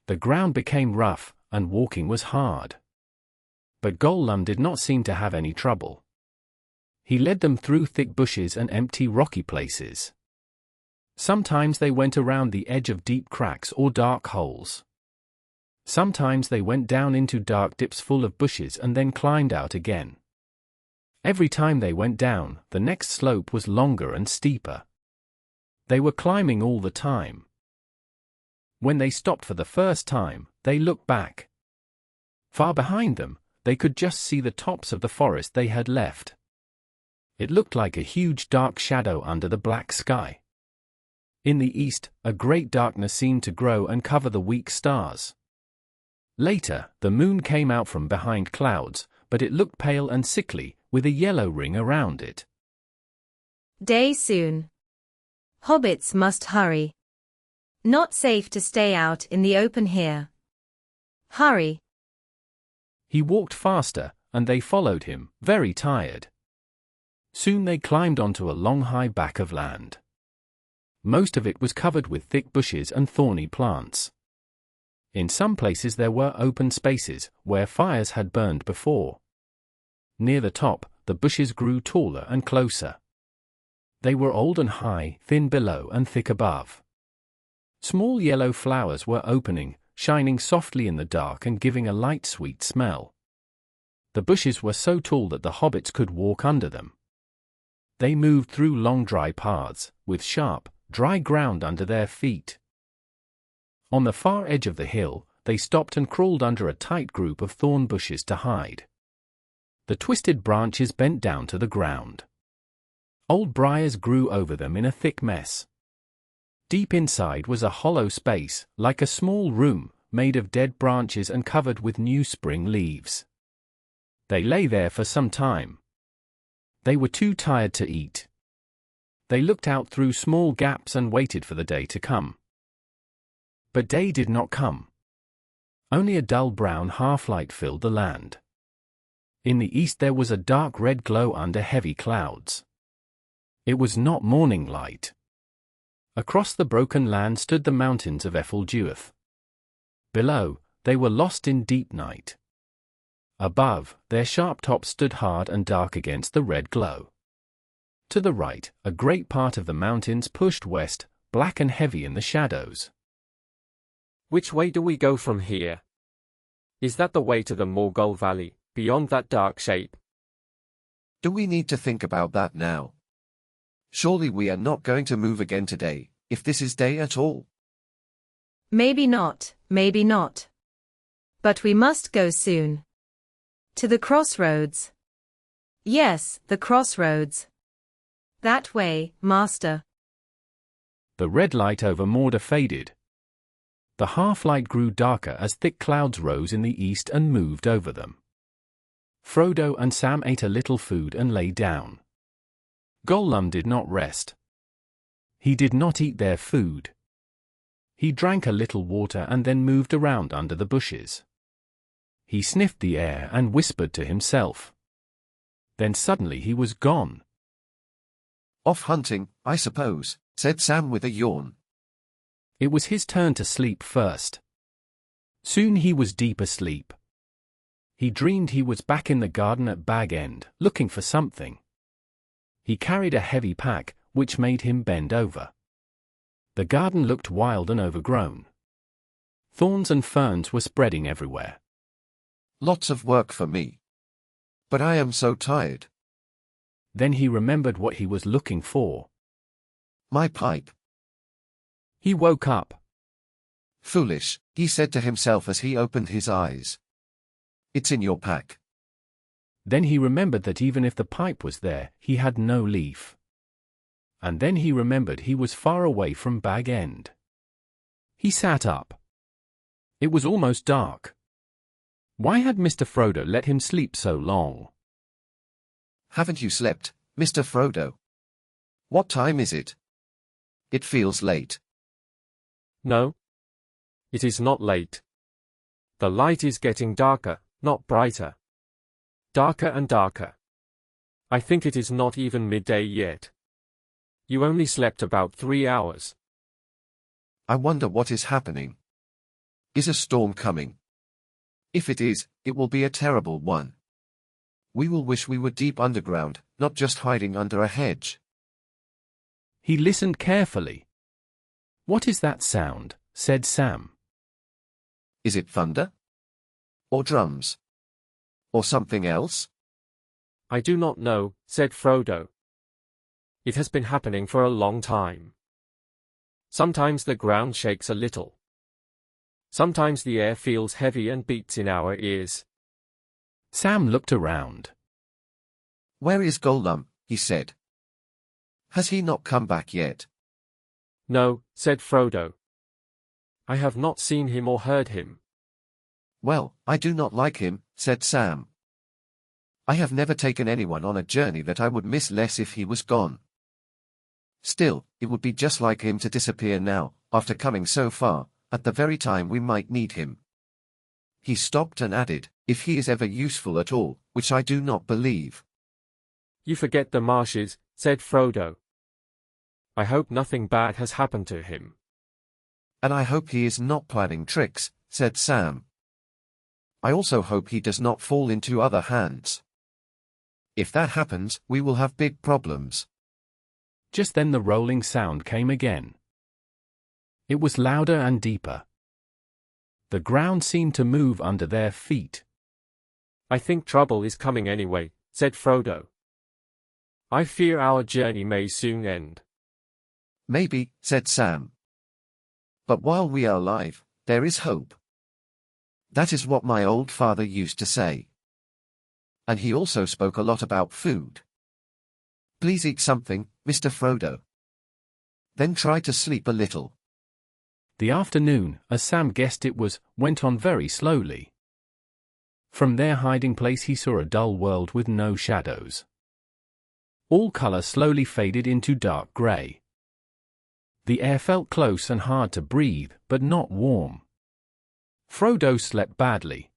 The ground became rough, and walking was hard. But Gollum did not seem to have any trouble. He led them through thick bushes and empty rocky places. Sometimes they went around the edge of deep cracks or dark holes. Sometimes they went down into dark dips full of bushes and then climbed out again. Every time they went down, the next slope was longer and steeper. They were climbing all the time. When they stopped for the first time, they looked back. Far behind them, they could just see the tops of the forest they had left. It looked like a huge dark shadow under the black sky. In the east, a great darkness seemed to grow and cover the weak stars. Later, the moon came out from behind clouds, but it looked pale and sickly, with a yellow ring around it. Day soon. Hobbits must hurry. Not safe to stay out in the open here. Hurry. He walked faster, and they followed him, very tired. Soon they climbed onto a long high back of land. Most of it was covered with thick bushes and thorny plants. In some places there were open spaces, where fires had burned before. Near the top, the bushes grew taller and closer. They were old and high, thin below and thick above. Small yellow flowers were opening, shining softly in the dark and giving a light sweet smell. The bushes were so tall that the hobbits could walk under them. They moved through long dry paths, with sharp, dry ground under their feet. On the far edge of the hill, they stopped and crawled under a tight group of thorn bushes to hide. The twisted branches bent down to the ground. Old briars grew over them in a thick mess. Deep inside was a hollow space, like a small room, made of dead branches and covered with new spring leaves. They lay there for some time. They were too tired to eat. They looked out through small gaps and waited for the day to come. But day did not come. Only a dull brown half-light filled the land. In the east there was a dark red glow under heavy clouds. It was not morning light. Across the broken land stood the mountains of Ephel-Duath. Below, they were lost in deep night. Above, their sharp tops stood hard and dark against the red glow. To the right, a great part of the mountains pushed west, black and heavy in the shadows. Which way do we go from here? Is that the way to the Morgul Valley, beyond that dark shape? Do we need to think about that now? Surely we are not going to move again today, if this is day at all. Maybe not, maybe not. But we must go soon. To the crossroads. Yes, the crossroads. That way, master. The red light over Mordor faded. The half-light grew darker as thick clouds rose in the east and moved over them. Frodo and Sam ate a little food and lay down. Gollum did not rest. He did not eat their food. He drank a little water and then moved around under the bushes. He sniffed the air and whispered to himself. Then suddenly he was gone. Off hunting, I suppose, said Sam with a yawn. It was his turn to sleep first. Soon he was deep asleep. He dreamed he was back in the garden at Bag End, looking for something. He carried a heavy pack, which made him bend over. The garden looked wild and overgrown. Thorns and ferns were spreading everywhere. Lots of work for me. But I am so tired. Then he remembered what he was looking for. My pipe. He woke up. Foolish, he said to himself as he opened his eyes. It's in your pack. Then he remembered that even if the pipe was there, he had no leaf. And then he remembered he was far away from Bag End. He sat up. It was almost dark. Why had Mr. Frodo let him sleep so long? Haven't you slept, Mr. Frodo? What time is it? It feels late. No. It is not late. The light is getting darker, not brighter. Darker and darker. I think it is not even midday yet. You only slept about 3 hours. I wonder what is happening. Is a storm coming? If it is, it will be a terrible one. We will wish we were deep underground, not just hiding under a hedge. He listened carefully. What is that sound? Said Sam. Is it thunder? Or drums? Or something else? I do not know, said Frodo. It has been happening for a long time. Sometimes the ground shakes a little. Sometimes the air feels heavy and beats in our ears. Sam looked around. Where is Gollum? He said. Has he not come back yet? No, said Frodo. I have not seen him or heard him. Well, I do not like him, said Sam. I have never taken anyone on a journey that I would miss less if he was gone. Still, it would be just like him to disappear now, after coming so far, at the very time we might need him. He stopped and added, if he is ever useful at all, which I do not believe. You forget the marshes, said Frodo. I hope nothing bad has happened to him. And I hope he is not planning tricks, said Sam. I also hope he does not fall into other hands. If that happens, we will have big problems. Just then the rolling sound came again. It was louder and deeper. The ground seemed to move under their feet. I think trouble is coming anyway, said Frodo. I fear our journey may soon end. Maybe, said Sam. But while we are alive, there is hope. That is what my old father used to say. And he also spoke a lot about food. Please eat something, Mr. Frodo. Then try to sleep a little. The afternoon, as Sam guessed it was, went on very slowly. From their hiding place he saw a dull world with no shadows. All color slowly faded into dark gray. The air felt close and hard to breathe, but not warm. Frodo slept badly.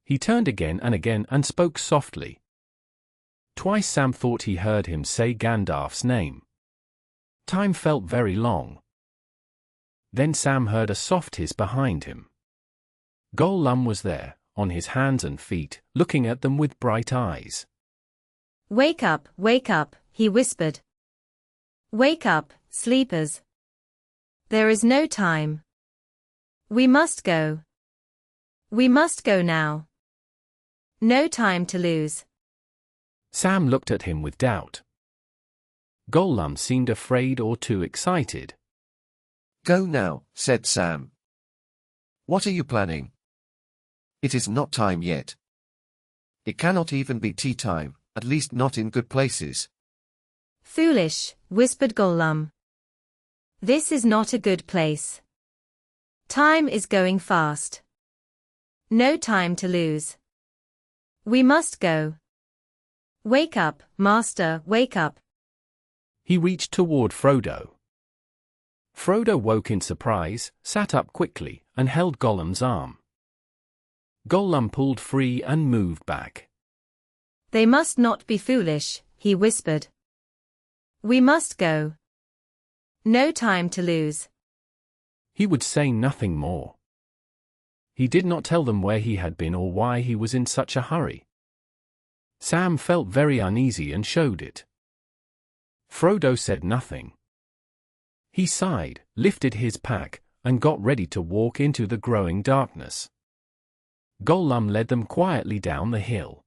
He turned again and spoke softly. Twice Sam thought he heard him say Gandalf's name. Time felt very long. Then Sam heard a soft hiss behind him. Gollum was there, on his hands and feet, looking at them with bright eyes. Wake up, he whispered. Wake up, sleepers. There is no time. We must go. We must go now. No time to lose. Sam looked at him with doubt. Gollum seemed afraid or too excited. Go now, said Sam. What are you planning? It is not time yet. It cannot even be tea time, at least not in good places. Foolish, whispered Gollum. This is not a good place. Time is going fast. No time to lose. We must go. Wake up, master, wake up. He reached toward Frodo. Frodo woke in surprise, sat up quickly, and held Gollum's arm. Gollum pulled free and moved back. They must not be foolish, he whispered. We must go. No time to lose. He would say nothing more. He did not tell them where he had been or why he was in such a hurry. Sam felt very uneasy and showed it. Frodo said nothing. He sighed, lifted his pack, and got ready to walk into the growing darkness. Gollum led them quietly down the hill.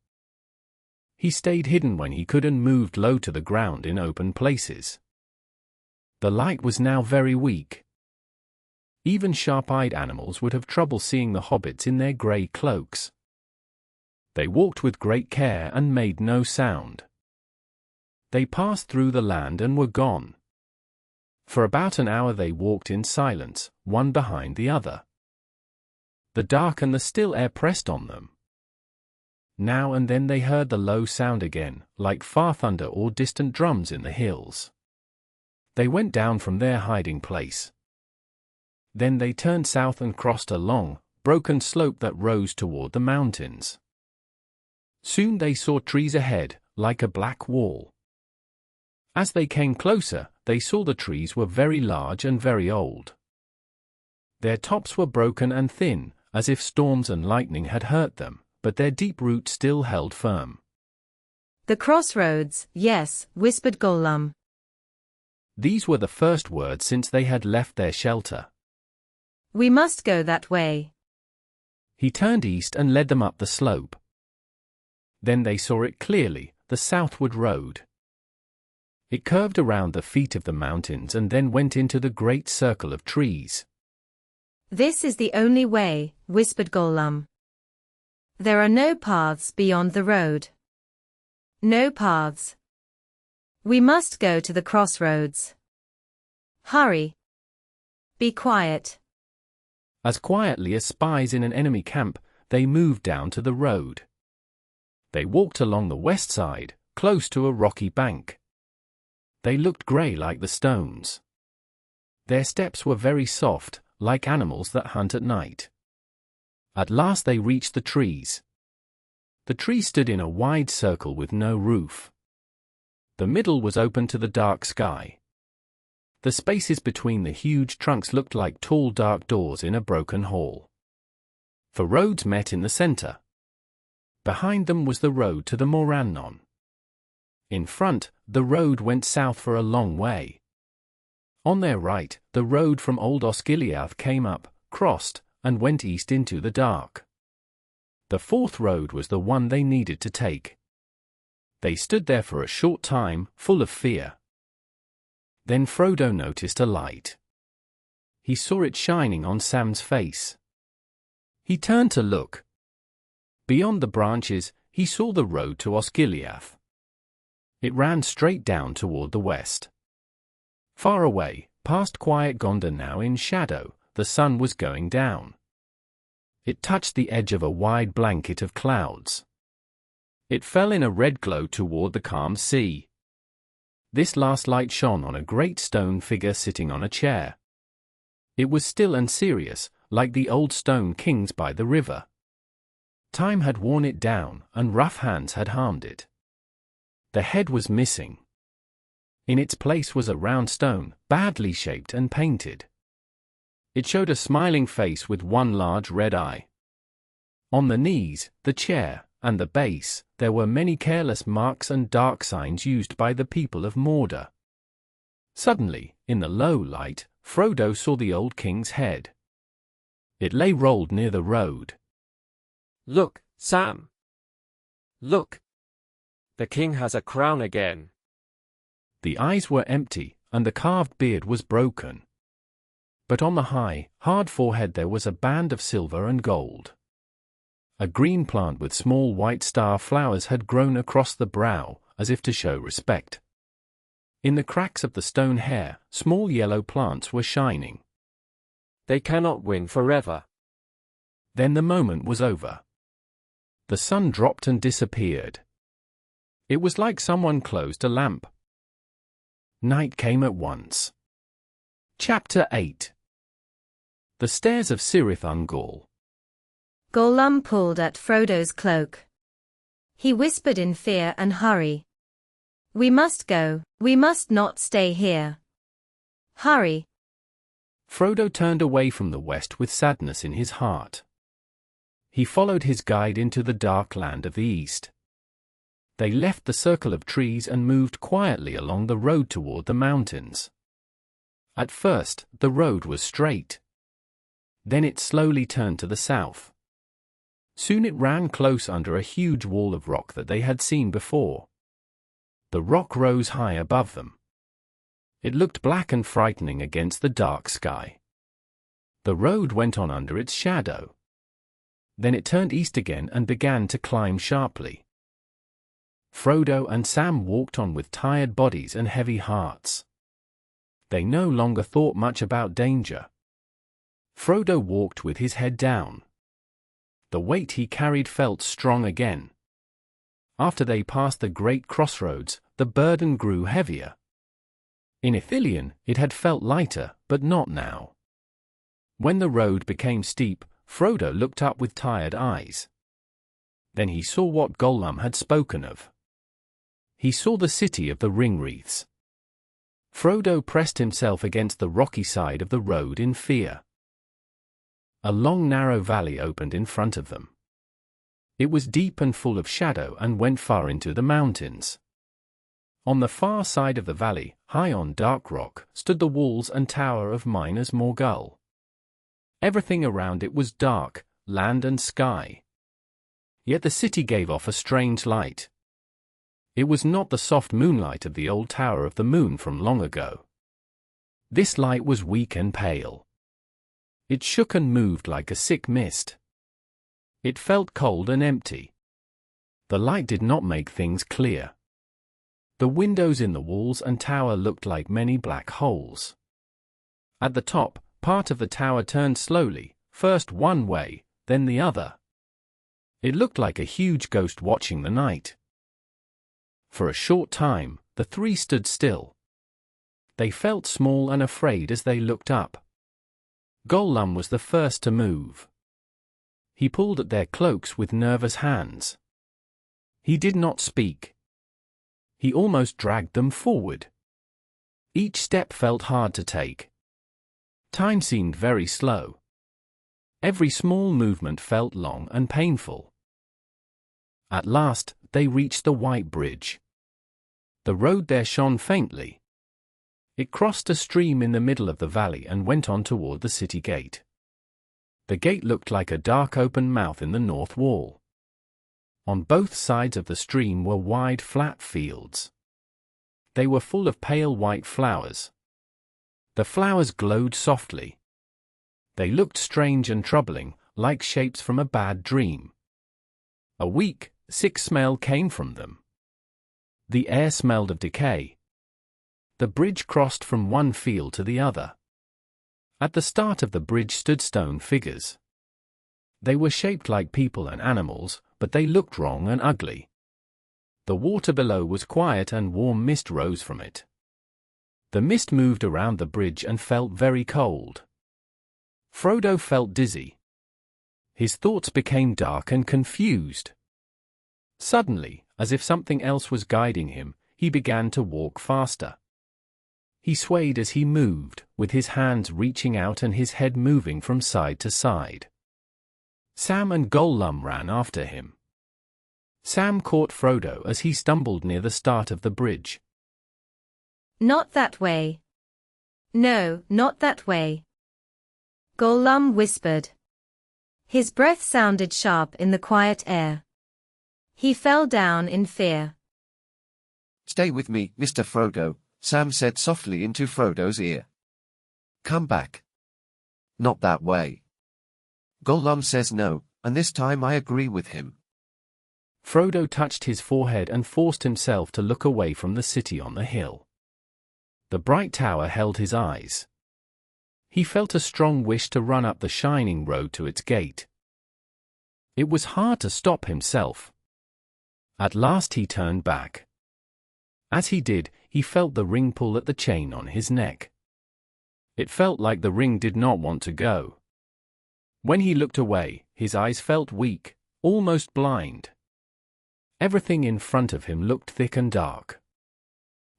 He stayed hidden when he could and moved low to the ground in open places. The light was now very weak. Even sharp-eyed animals would have trouble seeing the hobbits in their grey cloaks. They walked with great care and made no sound. They passed through the land and were gone. For about an hour they walked in silence, one behind the other. The dark and the still air pressed on them. Now and then they heard the low sound again, like far thunder or distant drums in the hills. They went down from their hiding place. Then they turned south and crossed a long, broken slope that rose toward the mountains. Soon they saw trees ahead, like a black wall. As they came closer, they saw the trees were very large and very old. Their tops were broken and thin, as if storms and lightning had hurt them, but their deep roots still held firm. The crossroads, yes, whispered Gollum. These were the first words since they had left their shelter. We must go that way. He turned east and led them up the slope. Then they saw it clearly, the southward road. It curved around the feet of the mountains and then went into the great circle of trees. This is the only way, whispered Gollum. There are no paths beyond the road. No paths. We must go to the crossroads. Hurry. Be quiet. As quietly as spies in an enemy camp, they moved down to the road. They walked along the west side, close to a rocky bank. They looked grey like the stones. Their steps were very soft, like animals that hunt at night. At last they reached the trees. The trees stood in a wide circle with no roof. The middle was open to the dark sky. The spaces between the huge trunks looked like tall dark doors in a broken hall. 4 roads met in the center. Behind them was the road to the Morannon. In front, the road went south for a long way. On their right, the road from Old Osgiliath came up, crossed, and went east into the dark. The 4th road was the one they needed to take. They stood there for a short time, full of fear. Then Frodo noticed a light. He saw it shining on Sam's face. He turned to look. Beyond the branches, he saw the road to Osgiliath. It ran straight down toward the west. Far away, past quiet Gondor now in shadow, the sun was going down. It touched the edge of a wide blanket of clouds. It fell in a red glow toward the calm sea. This last light shone on a great stone figure sitting on a chair. It was still and serious, like the old stone kings by the river. Time had worn it down, and rough hands had harmed it. The head was missing. In its place was a round stone, badly shaped and painted. It showed a smiling face with one large red eye. On the knees, the chair, and the base, there were many careless marks and dark signs used by the people of Mordor. Suddenly, in the low light, Frodo saw the old king's head. It lay rolled near the road. Look, Sam. Look. The king has a crown again. The eyes were empty, and the carved beard was broken. But on the high, hard forehead there was a band of silver and gold. A green plant with small white star flowers had grown across the brow, as if to show respect. In the cracks of the stone hair, small yellow plants were shining. They cannot win forever. Then the moment was over. The sun dropped and disappeared. It was like someone closed a lamp. Night came at once. Chapter 8. The Stairs of Cirith Ungol. Gollum pulled at Frodo's cloak. He whispered in fear and hurry. We must go, we must not stay here. Hurry. Frodo turned away from the west with sadness in his heart. He followed his guide into the dark land of the east. They left the circle of trees and moved quietly along the road toward the mountains. At first, the road was straight. Then it slowly turned to the south. Soon it ran close under a huge wall of rock that they had seen before. The rock rose high above them. It looked black and frightening against the dark sky. The road went on under its shadow. Then it turned east again and began to climb sharply. Frodo and Sam walked on with tired bodies and heavy hearts. They no longer thought much about danger. Frodo walked with his head down. The weight he carried felt strong again. After they passed the great crossroads, the burden grew heavier. In Ithilien, it had felt lighter, but not now. When the road became steep, Frodo looked up with tired eyes. Then he saw what Gollum had spoken of. He saw the city of the ring-wreaths. Frodo pressed himself against the rocky side of the road in fear. A long narrow valley opened in front of them. It was deep and full of shadow and went far into the mountains. On the far side of the valley, high on dark rock, stood the walls and tower of Minas Morgul. Everything around it was dark, land and sky. Yet the city gave off a strange light. It was not the soft moonlight of the old Tower of the Moon from long ago. This light was weak and pale. It shook and moved like a sick mist. It felt cold and empty. The light did not make things clear. The windows in the walls and tower looked like many black holes. At the top, part of the tower turned slowly, first one way, then the other. It looked like a huge ghost watching the night. For a short time, the three stood still. They felt small and afraid as they looked up. Gollum was the first to move. He pulled at their cloaks with nervous hands. He did not speak. He almost dragged them forward. Each step felt hard to take. Time seemed very slow. Every small movement felt long and painful. At last, they reached the white bridge. The road there shone faintly. It crossed a stream in the middle of the valley and went on toward the city gate. The gate looked like a dark open mouth in the north wall. On both sides of the stream were wide flat fields. They were full of pale white flowers. The flowers glowed softly. They looked strange and troubling, like shapes from a bad dream. A weak, sick smell came from them. The air smelled of decay. The bridge crossed from one field to the other. At the start of the bridge stood stone figures. They were shaped like people and animals, but they looked wrong and ugly. The water below was quiet and warm mist rose from it. The mist moved around the bridge and felt very cold. Frodo felt dizzy. His thoughts became dark and confused. Suddenly, as if something else was guiding him, he began to walk faster. He swayed as he moved, with his hands reaching out and his head moving from side to side. Sam and Gollum ran after him. Sam caught Frodo as he stumbled near the start of the bridge. Not that way. No, not that way. Gollum whispered. His breath sounded sharp in the quiet air. He fell down in fear. Stay with me, Mr. Frodo, Sam said softly into Frodo's ear. Come back. Not that way. Gollum says no, and this time I agree with him. Frodo touched his forehead and forced himself to look away from the city on the hill. The bright tower held his eyes. He felt a strong wish to run up the shining road to its gate. It was hard to stop himself. At last he turned back. As he did, he felt the ring pull at the chain on his neck. It felt like the ring did not want to go. When he looked away, his eyes felt weak, almost blind. Everything in front of him looked thick and dark.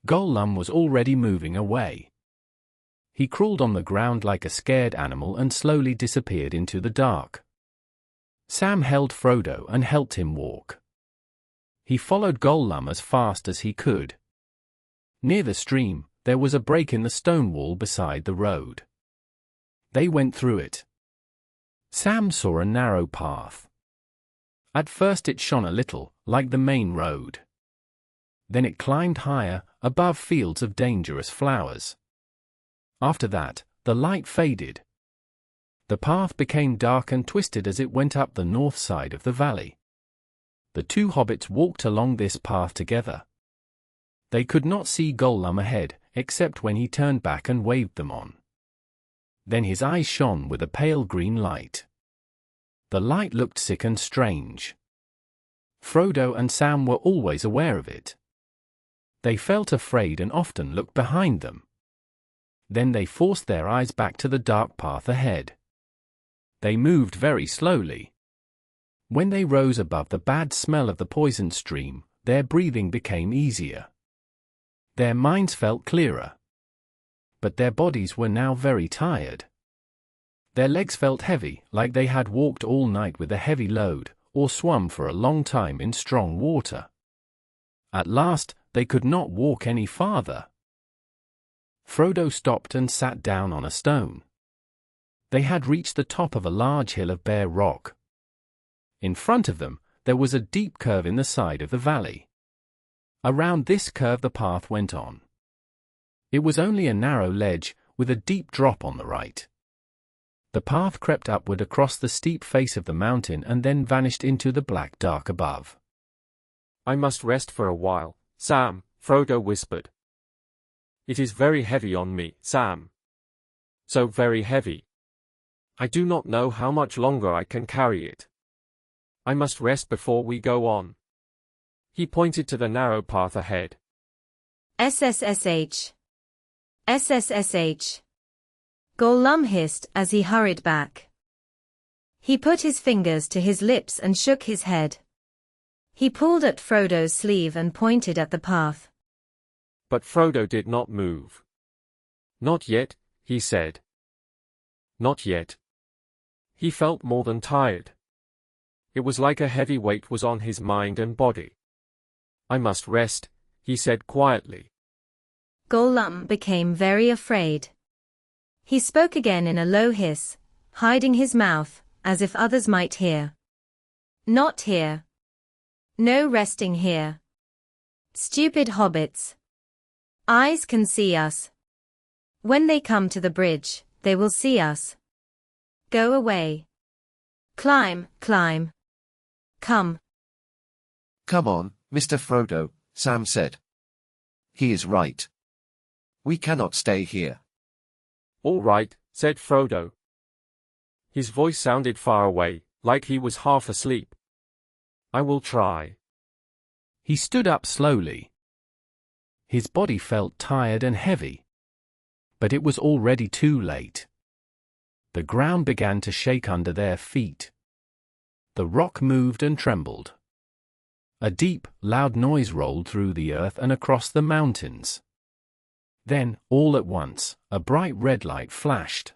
Gollum was already moving away. He crawled on the ground like a scared animal and slowly disappeared into the dark. Sam held Frodo and helped him walk. He followed Gollum as fast as he could. Near the stream, there was a break in the stone wall beside the road. They went through it. Sam saw a narrow path. At first it shone a little, like the main road. Then it climbed higher, above fields of dangerous flowers. After that, the light faded. The path became dark and twisted as it went up the north side of the valley. The two hobbits walked along this path together. They could not see Gollum ahead, except when he turned back and waved them on. Then his eyes shone with a pale green light. The light looked sick and strange. Frodo and Sam were always aware of it. They felt afraid and often looked behind them. Then they forced their eyes back to the dark path ahead. They moved very slowly. When they rose above the bad smell of the poisoned stream, their breathing became easier. Their minds felt clearer. But their bodies were now very tired. Their legs felt heavy, like they had walked all night with a heavy load, or swum for a long time in strong water. At last, they could not walk any farther. Frodo stopped and sat down on a stone. They had reached the top of a large hill of bare rock. In front of them, there was a deep curve in the side of the valley. Around this curve the path went on. It was only a narrow ledge, with a deep drop on the right. The path crept upward across the steep face of the mountain and then vanished into the black dark above. I must rest for a while, Sam, Frodo whispered. It is very heavy on me, Sam. So very heavy. I do not know how much longer I can carry it. I must rest before we go on. He pointed to the narrow path ahead. SSSH. SSSH. Gollum hissed as he hurried back. He put his fingers to his lips and shook his head. He pulled at Frodo's sleeve and pointed at the path. But Frodo did not move. "Not yet," he said. "Not yet." He felt more than tired. It was like a heavy weight was on his mind and body. "I must rest," he said quietly. Gollum became very afraid. He spoke again in a low hiss, hiding his mouth, as if others might hear. "Not here. No resting here. Stupid hobbits. Eyes can see us. When they come to the bridge, they will see us. Go away. Climb, climb. Come." "Come on, Mr. Frodo," Sam said. "He is right. We cannot stay here." "All right," said Frodo. His voice sounded far away, like he was half asleep. "I will try." He stood up slowly. His body felt tired and heavy. But it was already too late. The ground began to shake under their feet. The rock moved and trembled. A deep, loud noise rolled through the earth and across the mountains. Then, all at once, a bright red light flashed.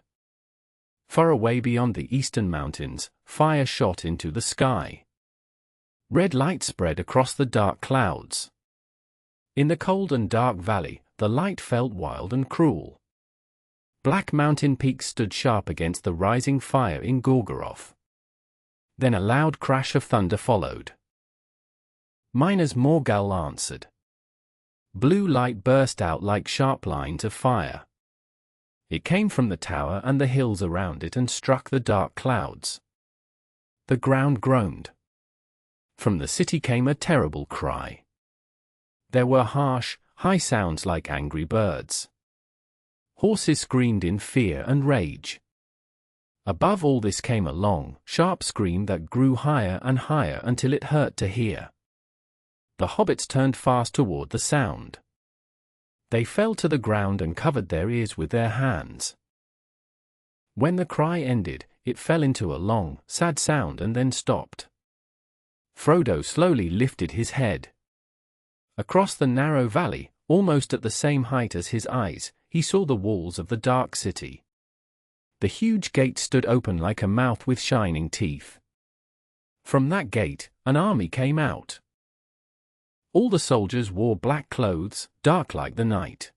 Far away beyond the eastern mountains, fire shot into the sky. Red light spread across the dark clouds. In the cold and dark valley, the light felt wild and cruel. Black mountain peaks stood sharp against the rising fire in Gorgoroth. Then a loud crash of thunder followed. Minas Morgul answered. Blue light burst out like sharp lines of fire. It came from the tower and the hills around it and struck the dark clouds. The ground groaned. From the city came a terrible cry. There were harsh, high sounds like angry birds. Horses screamed in fear and rage. Above all this came a long, sharp scream that grew higher and higher until it hurt to hear. The hobbits turned fast toward the sound. They fell to the ground and covered their ears with their hands. When the cry ended, it fell into a long, sad sound and then stopped. Frodo slowly lifted his head. Across the narrow valley, almost at the same height as his eyes, he saw the walls of the dark city. The huge gate stood open like a mouth with shining teeth. From that gate, an army came out. All the soldiers wore black clothes, dark like the night.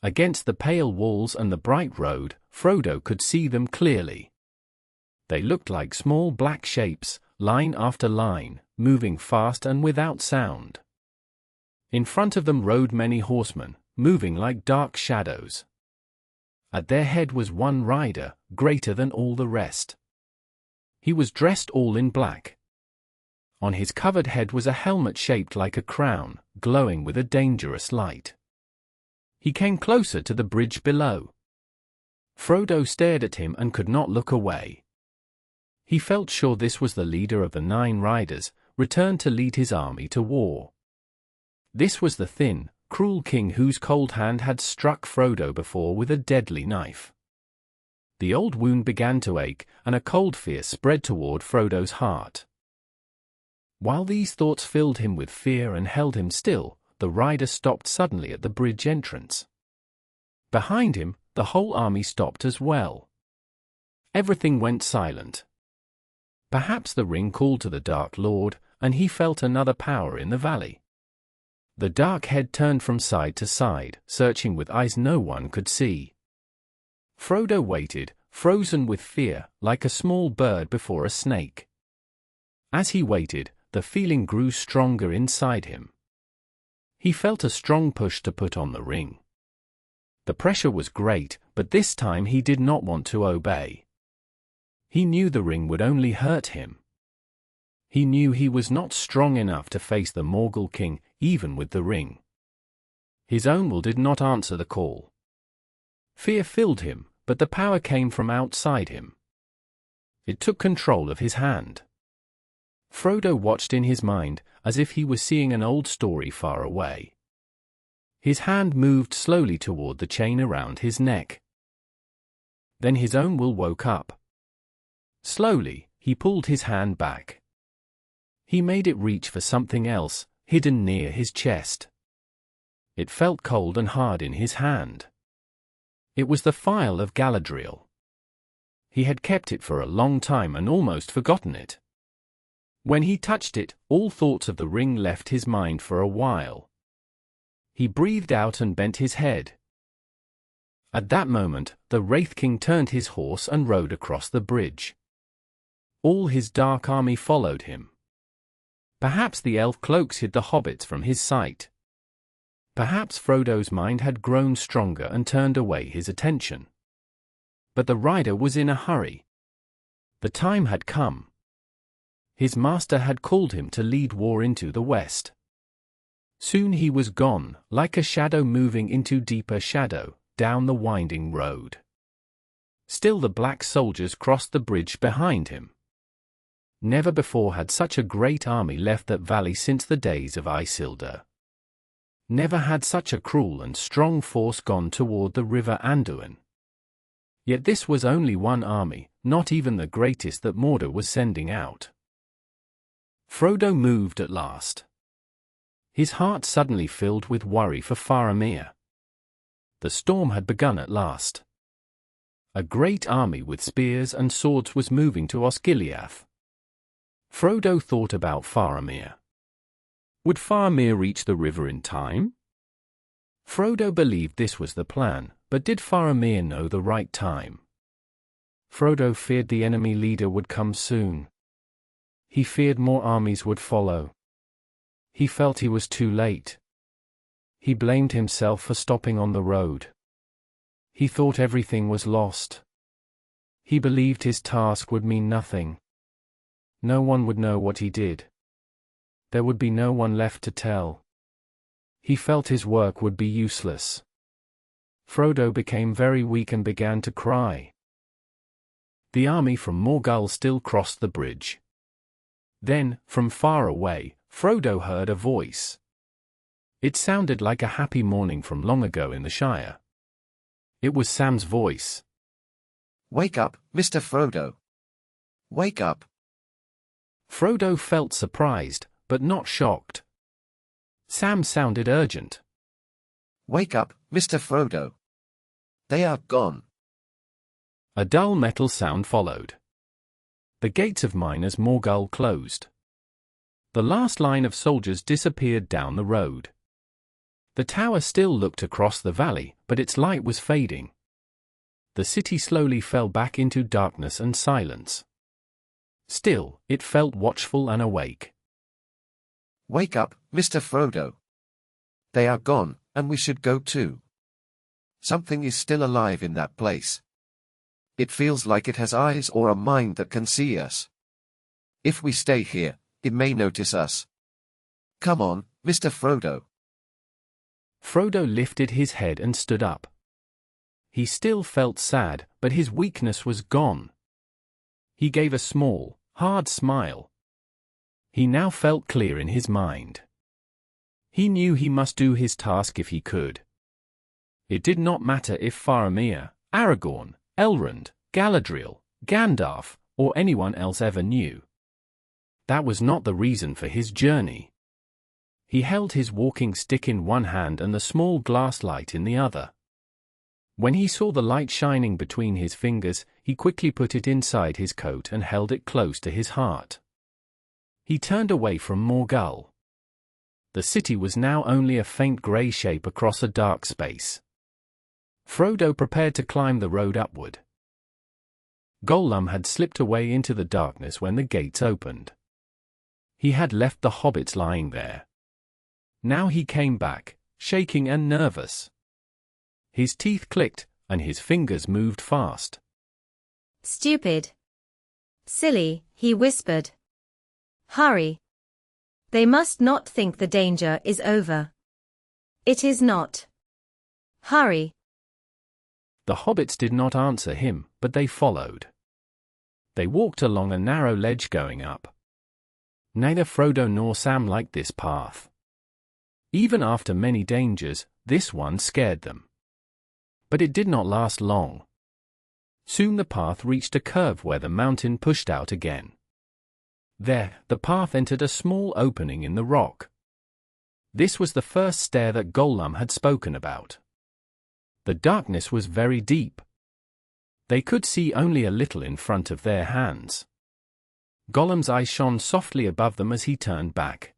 Against the pale walls and the bright road, Frodo could see them clearly. They looked like small black shapes, line after line, moving fast and without sound. In front of them rode many horsemen, moving like dark shadows. At their head was one rider, greater than all the rest. He was dressed all in black. On his covered head was a helmet shaped like a crown, glowing with a dangerous light. He came closer to the bridge below. Frodo stared at him and could not look away. He felt sure this was the leader of the 9 riders, returned to lead his army to war. This was the thin, cruel king whose cold hand had struck Frodo before with a deadly knife. The old wound began to ache, and a cold fear spread toward Frodo's heart. While these thoughts filled him with fear and held him still, the rider stopped suddenly at the bridge entrance. Behind him, the whole army stopped as well. Everything went silent. Perhaps the ring called to the Dark Lord, and he felt another power in the valley. The dark head turned from side to side, searching with eyes no one could see. Frodo waited, frozen with fear, like a small bird before a snake. As he waited, the feeling grew stronger inside him. He felt a strong push to put on the ring. The pressure was great, but this time he did not want to obey. He knew the ring would only hurt him. He knew he was not strong enough to face the Morgul king, even with the ring. His own will did not answer the call. Fear filled him, but the power came from outside him. It took control of his hand. Frodo watched in his mind, as if he was seeing an old story far away. His hand moved slowly toward the chain around his neck. Then his own will woke up. Slowly, he pulled his hand back. He made it reach for something else, hidden near his chest. It felt cold and hard in his hand. It was the phial of Galadriel. He had kept it for a long time and almost forgotten it. When he touched it, all thoughts of the ring left his mind for a while. He breathed out and bent his head. At that moment, the Wraith King turned his horse and rode across the bridge. All his dark army followed him. Perhaps the elf cloaks hid the hobbits from his sight. Perhaps Frodo's mind had grown stronger and turned away his attention. But the rider was in a hurry. The time had come. His master had called him to lead war into the west. Soon he was gone, like a shadow moving into deeper shadow, down the winding road. Still the black soldiers crossed the bridge behind him. Never before had such a great army left that valley since the days of Isildur. Never had such a cruel and strong force gone toward the river Anduin. Yet this was only one army, not even the greatest that Mordor was sending out. Frodo moved at last. His heart suddenly filled with worry for Faramir. The storm had begun at last. A great army with spears and swords was moving to Osgiliath. Frodo thought about Faramir. Would Faramir reach the river in time? Frodo believed this was the plan, but did Faramir know the right time? Frodo feared the enemy leader would come soon. He feared more armies would follow. He felt he was too late. He blamed himself for stopping on the road. He thought everything was lost. He believed his task would mean nothing. No one would know what he did. There would be no one left to tell. He felt his work would be useless. Frodo became very weak and began to cry. The army from Morgul still crossed the bridge. Then, from far away, Frodo heard a voice. It sounded like a happy morning from long ago in the Shire. It was Sam's voice. Wake up, Mr. Frodo. Wake up. Frodo felt surprised, but not shocked. Sam sounded urgent. Wake up, Mr. Frodo. They are gone. A dull metal sound followed. The gates of Minas Morgul closed. The last line of soldiers disappeared down the road. The tower still looked across the valley, but its light was fading. The city slowly fell back into darkness and silence. Still, it felt watchful and awake. Wake up, Mr. Frodo. They are gone, and we should go too. Something is still alive in that place. It feels like it has eyes or a mind that can see us. If we stay here, it may notice us. Come on, Mr. Frodo. Frodo lifted his head and stood up. He still felt sad, but his weakness was gone. He gave a small, hard smile. He now felt clear in his mind. He knew he must do his task if he could. It did not matter if Faramir, Aragorn, Elrond, Galadriel, Gandalf, or anyone else ever knew. That was not the reason for his journey. He held his walking stick in one hand and the small glass light in the other. When he saw the light shining between his fingers, he quickly put it inside his coat and held it close to his heart. He turned away from Morgul. The city was now only a faint grey shape across a dark space. Frodo prepared to climb the road upward. Gollum had slipped away into the darkness when the gates opened. He had left the hobbits lying there. Now he came back, shaking and nervous. His teeth clicked, and his fingers moved fast. Stupid. Silly, he whispered. Hurry. They must not think the danger is over. It is not. Hurry. The hobbits did not answer him, but they followed. They walked along a narrow ledge going up. Neither Frodo nor Sam liked this path. Even after many dangers, this one scared them. But it did not last long. Soon the path reached a curve where the mountain pushed out again. There, the path entered a small opening in the rock. This was the first stair that Gollum had spoken about. The darkness was very deep. They could see only a little in front of their hands. Gollum's eyes shone softly above them as he turned back.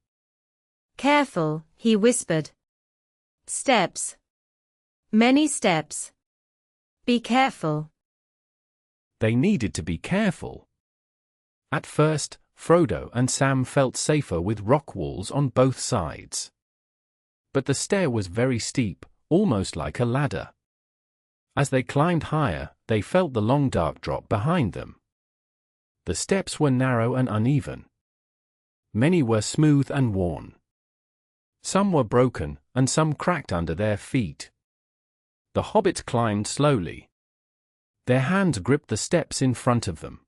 Careful, he whispered. Steps. Many steps. Be careful. They needed to be careful. At first, Frodo and Sam felt safer with rock walls on both sides. But the stair was very steep, almost like a ladder. As they climbed higher, they felt the long dark drop behind them. The steps were narrow and uneven. Many were smooth and worn. Some were broken, and some cracked under their feet. The hobbits climbed slowly. Their hands gripped the steps in front of them.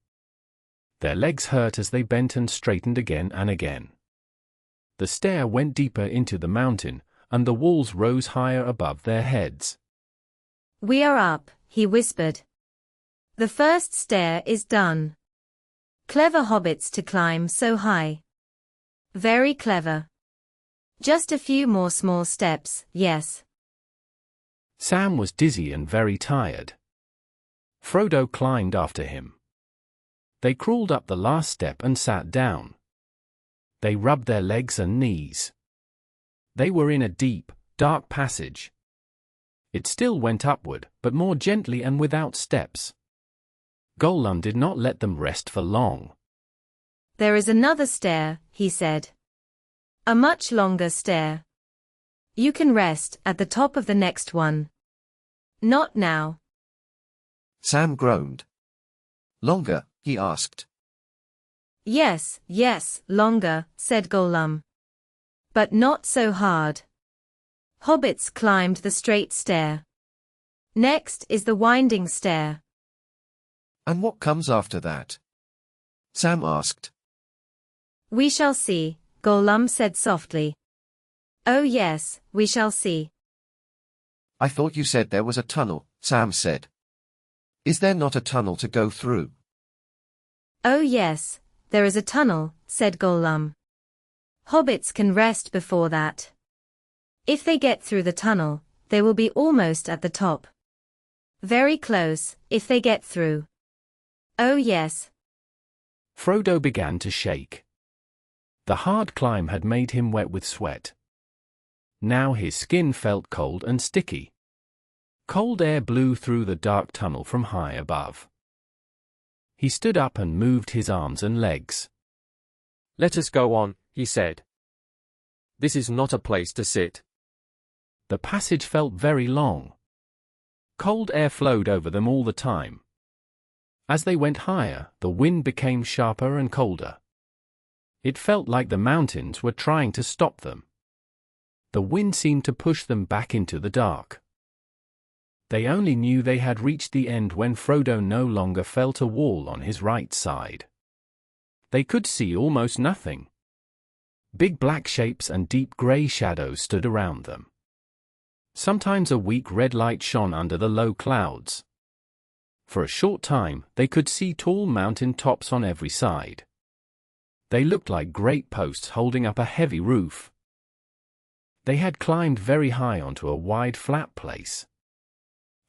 Their legs hurt as they bent and straightened again and again. The stair went deeper into the mountain, and the walls rose higher above their heads. We are up, he whispered. The first stair is done. Clever hobbits to climb so high. Very clever. Just a few more small steps, yes. Sam was dizzy and very tired. Frodo climbed after him. They crawled up the last step and sat down. They rubbed their legs and knees. They were in a deep, dark passage. It still went upward, but more gently and without steps. Gollum did not let them rest for long. There is another stair, he said. A much longer stair. You can rest at the top of the next one. Not now. Sam groaned. Longer, he asked. Yes, yes, longer, said Gollum. But not so hard. Hobbits climbed the straight stair. Next is the winding stair. And what comes after that? Sam asked. We shall see, Gollum said softly. Oh yes, we shall see. I thought you said there was a tunnel, Sam said. Is there not a tunnel to go through? Oh yes, there is a tunnel, said Gollum. Hobbits can rest before that. If they get through the tunnel, they will be almost at the top. Very close, if they get through. Oh yes. Frodo began to shake. The hard climb had made him wet with sweat. Now his skin felt cold and sticky. Cold air blew through the dark tunnel from high above. He stood up and moved his arms and legs. Let us go on, he said. This is not a place to sit. The passage felt very long. Cold air flowed over them all the time. As they went higher, the wind became sharper and colder. It felt like the mountains were trying to stop them. The wind seemed to push them back into the dark. They only knew they had reached the end when Frodo no longer felt a wall on his right side. They could see almost nothing. Big black shapes and deep grey shadows stood around them. Sometimes a weak red light shone under the low clouds. For a short time, they could see tall mountain tops on every side. They looked like great posts holding up a heavy roof. They had climbed very high onto a wide flat place.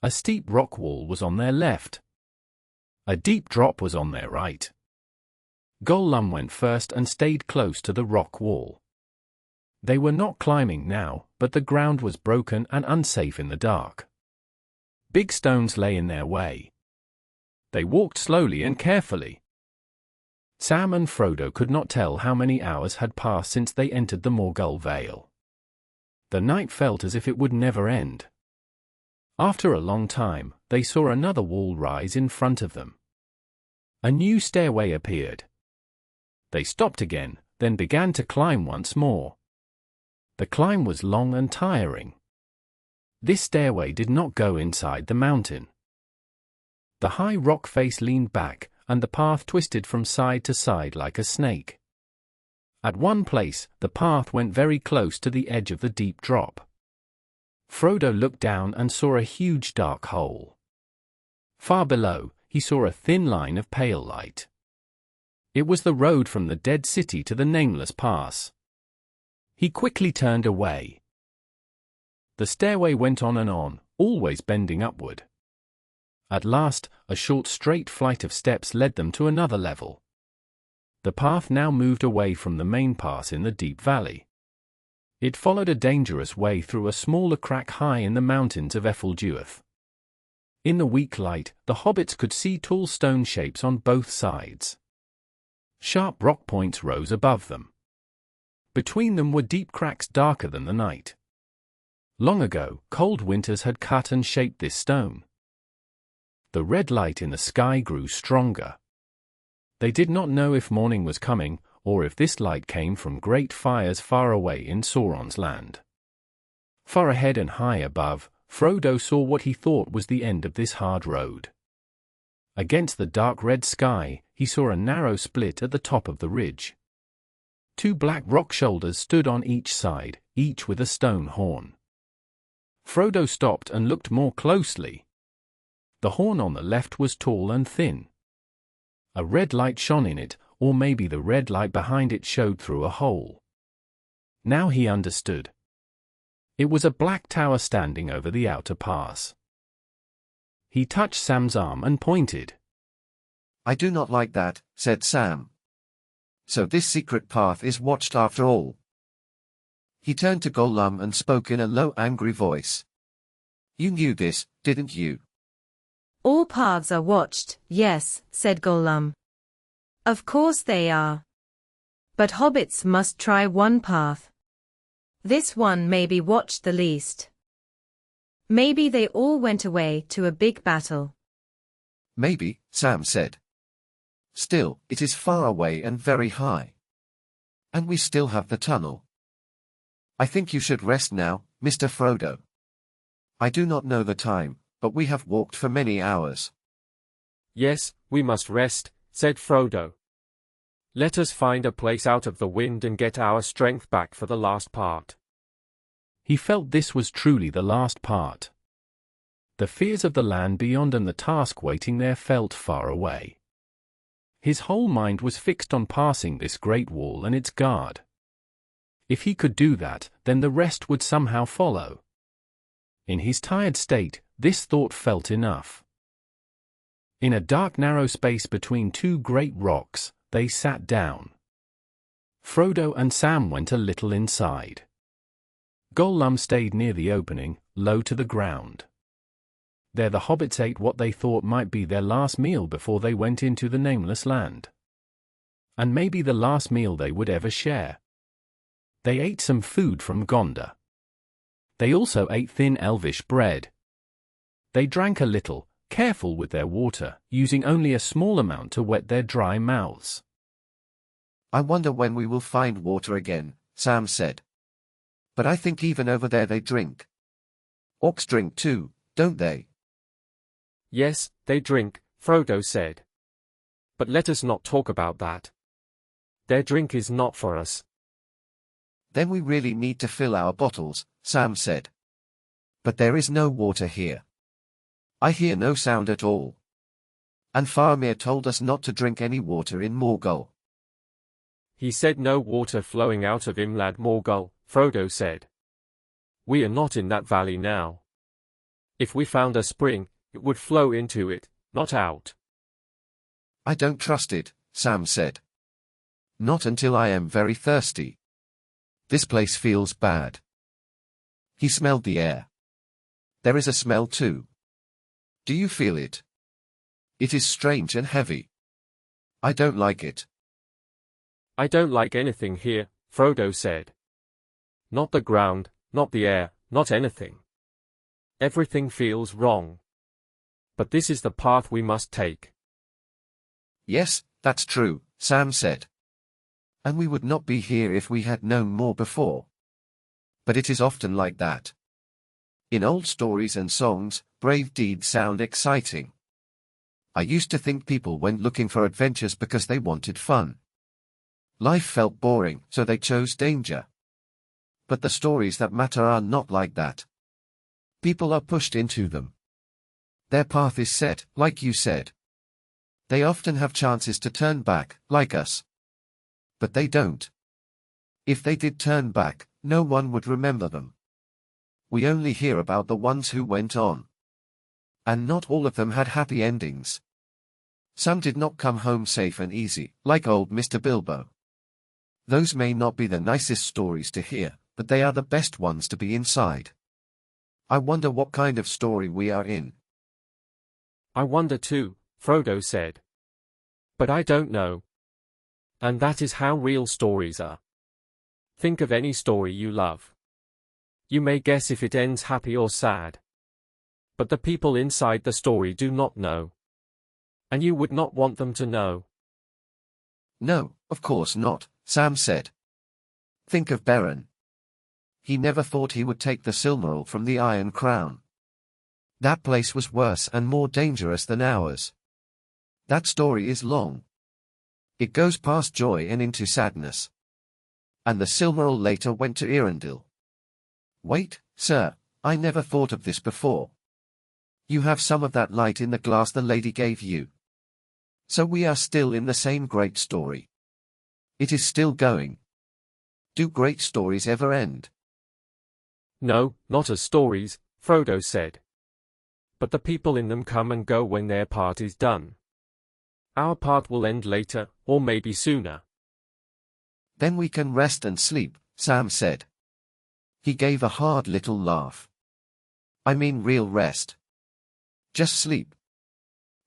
A steep rock wall was on their left. A deep drop was on their right. Gollum went first and stayed close to the rock wall. They were not climbing now, but the ground was broken and unsafe in the dark. Big stones lay in their way. They walked slowly and carefully. Sam and Frodo could not tell how many hours had passed since they entered the Morgul Vale. The night felt as if it would never end. After a long time, they saw another wall rise in front of them. A new stairway appeared. They stopped again, then began to climb once more. The climb was long and tiring. This stairway did not go inside the mountain. The high rock face leaned back, and the path twisted from side to side like a snake. At one place, the path went very close to the edge of the deep drop. Frodo looked down and saw a huge dark hole. Far below, he saw a thin line of pale light. It was the road from the Dead City to the Nameless Pass. He quickly turned away. The stairway went on and on, always bending upward. At last, a short straight flight of steps led them to another level. The path now moved away from the main pass in the deep valley. It followed a dangerous way through a smaller crack high in the mountains of Effeldueth. In the weak light, the hobbits could see tall stone shapes on both sides. Sharp rock points rose above them. Between them were deep cracks darker than the night. Long ago, cold winters had cut and shaped this stone. The red light in the sky grew stronger. They did not know if morning was coming, or if this light came from great fires far away in Sauron's land. Far ahead and high above, Frodo saw what he thought was the end of this hard road. Against the dark red sky, he saw a narrow split at the top of the ridge. Two black rock shoulders stood on each side, each with a stone horn. Frodo stopped and looked more closely. The horn on the left was tall and thin. A red light shone in it, or maybe the red light behind it showed through a hole. Now he understood. It was a black tower standing over the outer pass. He touched Sam's arm and pointed. I do not like that, said Sam. So this secret path is watched after all. He turned to Gollum and spoke in a low, angry voice. You knew this, didn't you? All paths are watched, yes, said Gollum. Of course they are. But hobbits must try one path. This one may be watched the least. Maybe they all went away to a big battle. Maybe, Sam said. Still, it is far away and very high. And we still have the tunnel. I think you should rest now, Mr. Frodo. I do not know the time, but we have walked for many hours. Yes, we must rest, said Frodo. Let us find a place out of the wind and get our strength back for the last part. He felt this was truly the last part. The fears of the land beyond and the task waiting there felt far away. His whole mind was fixed on passing this great wall and its guard. If he could do that, then the rest would somehow follow. In his tired state, this thought felt enough. In a dark narrow space between two great rocks, they sat down. Frodo and Sam went a little inside. Gollum stayed near the opening, low to the ground. There the hobbits ate what they thought might be their last meal before they went into the nameless land. And maybe the last meal they would ever share. They ate some food from Gondor. They also ate thin elvish bread. They drank a little, careful with their water, using only a small amount to wet their dry mouths. I wonder when we will find water again, Sam said. But I think even over there they drink. Orcs drink too, don't they? Yes, they drink, Frodo said. But let us not talk about that. Their drink is not for us. Then we really need to fill our bottles, Sam said. But there is no water here. I hear no sound at all. And Faramir told us not to drink any water in Morgul. He said no water flowing out of Imlad Morgul, Frodo said. We are not in that valley now. If we found a spring, it would flow into it, not out. I don't trust it, Sam said. Not until I am very thirsty. This place feels bad. He smelled the air. There is a smell too. Do you feel it? It is strange and heavy. I don't like it. I don't like anything here, Frodo said. Not the ground, not the air, not anything. Everything feels wrong. But this is the path we must take. Yes, that's true, Sam said. And we would not be here if we had known more before. But it is often like that. In old stories and songs, brave deeds sound exciting. I used to think people went looking for adventures because they wanted fun. Life felt boring, so they chose danger. But the stories that matter are not like that. People are pushed into them. Their path is set, like you said. They often have chances to turn back, like us. But they don't. If they did turn back, no one would remember them. We only hear about the ones who went on. And not all of them had happy endings. Some did not come home safe and easy, like old Mr. Bilbo. Those may not be the nicest stories to hear, but they are the best ones to be inside. I wonder what kind of story we are in. I wonder too, Frodo said. But I don't know. And that is how real stories are. Think of any story you love. You may guess if it ends happy or sad. But the people inside the story do not know. And you would not want them to know. No, of course not, Sam said. Think of Beren. He never thought he would take the Silmaril from the Iron Crown. That place was worse and more dangerous than ours. That story is long. It goes past joy and into sadness. And the Silmaril later went to Eärendil. Wait, sir, I never thought of this before. You have some of that light in the glass the lady gave you. So we are still in the same great story. It is still going. Do great stories ever end? No, not as stories, Frodo said. But the people in them come and go when their part is done. Our part will end later, or maybe sooner. Then we can rest and sleep, Sam said. He gave a hard little laugh. I mean real rest. Just sleep.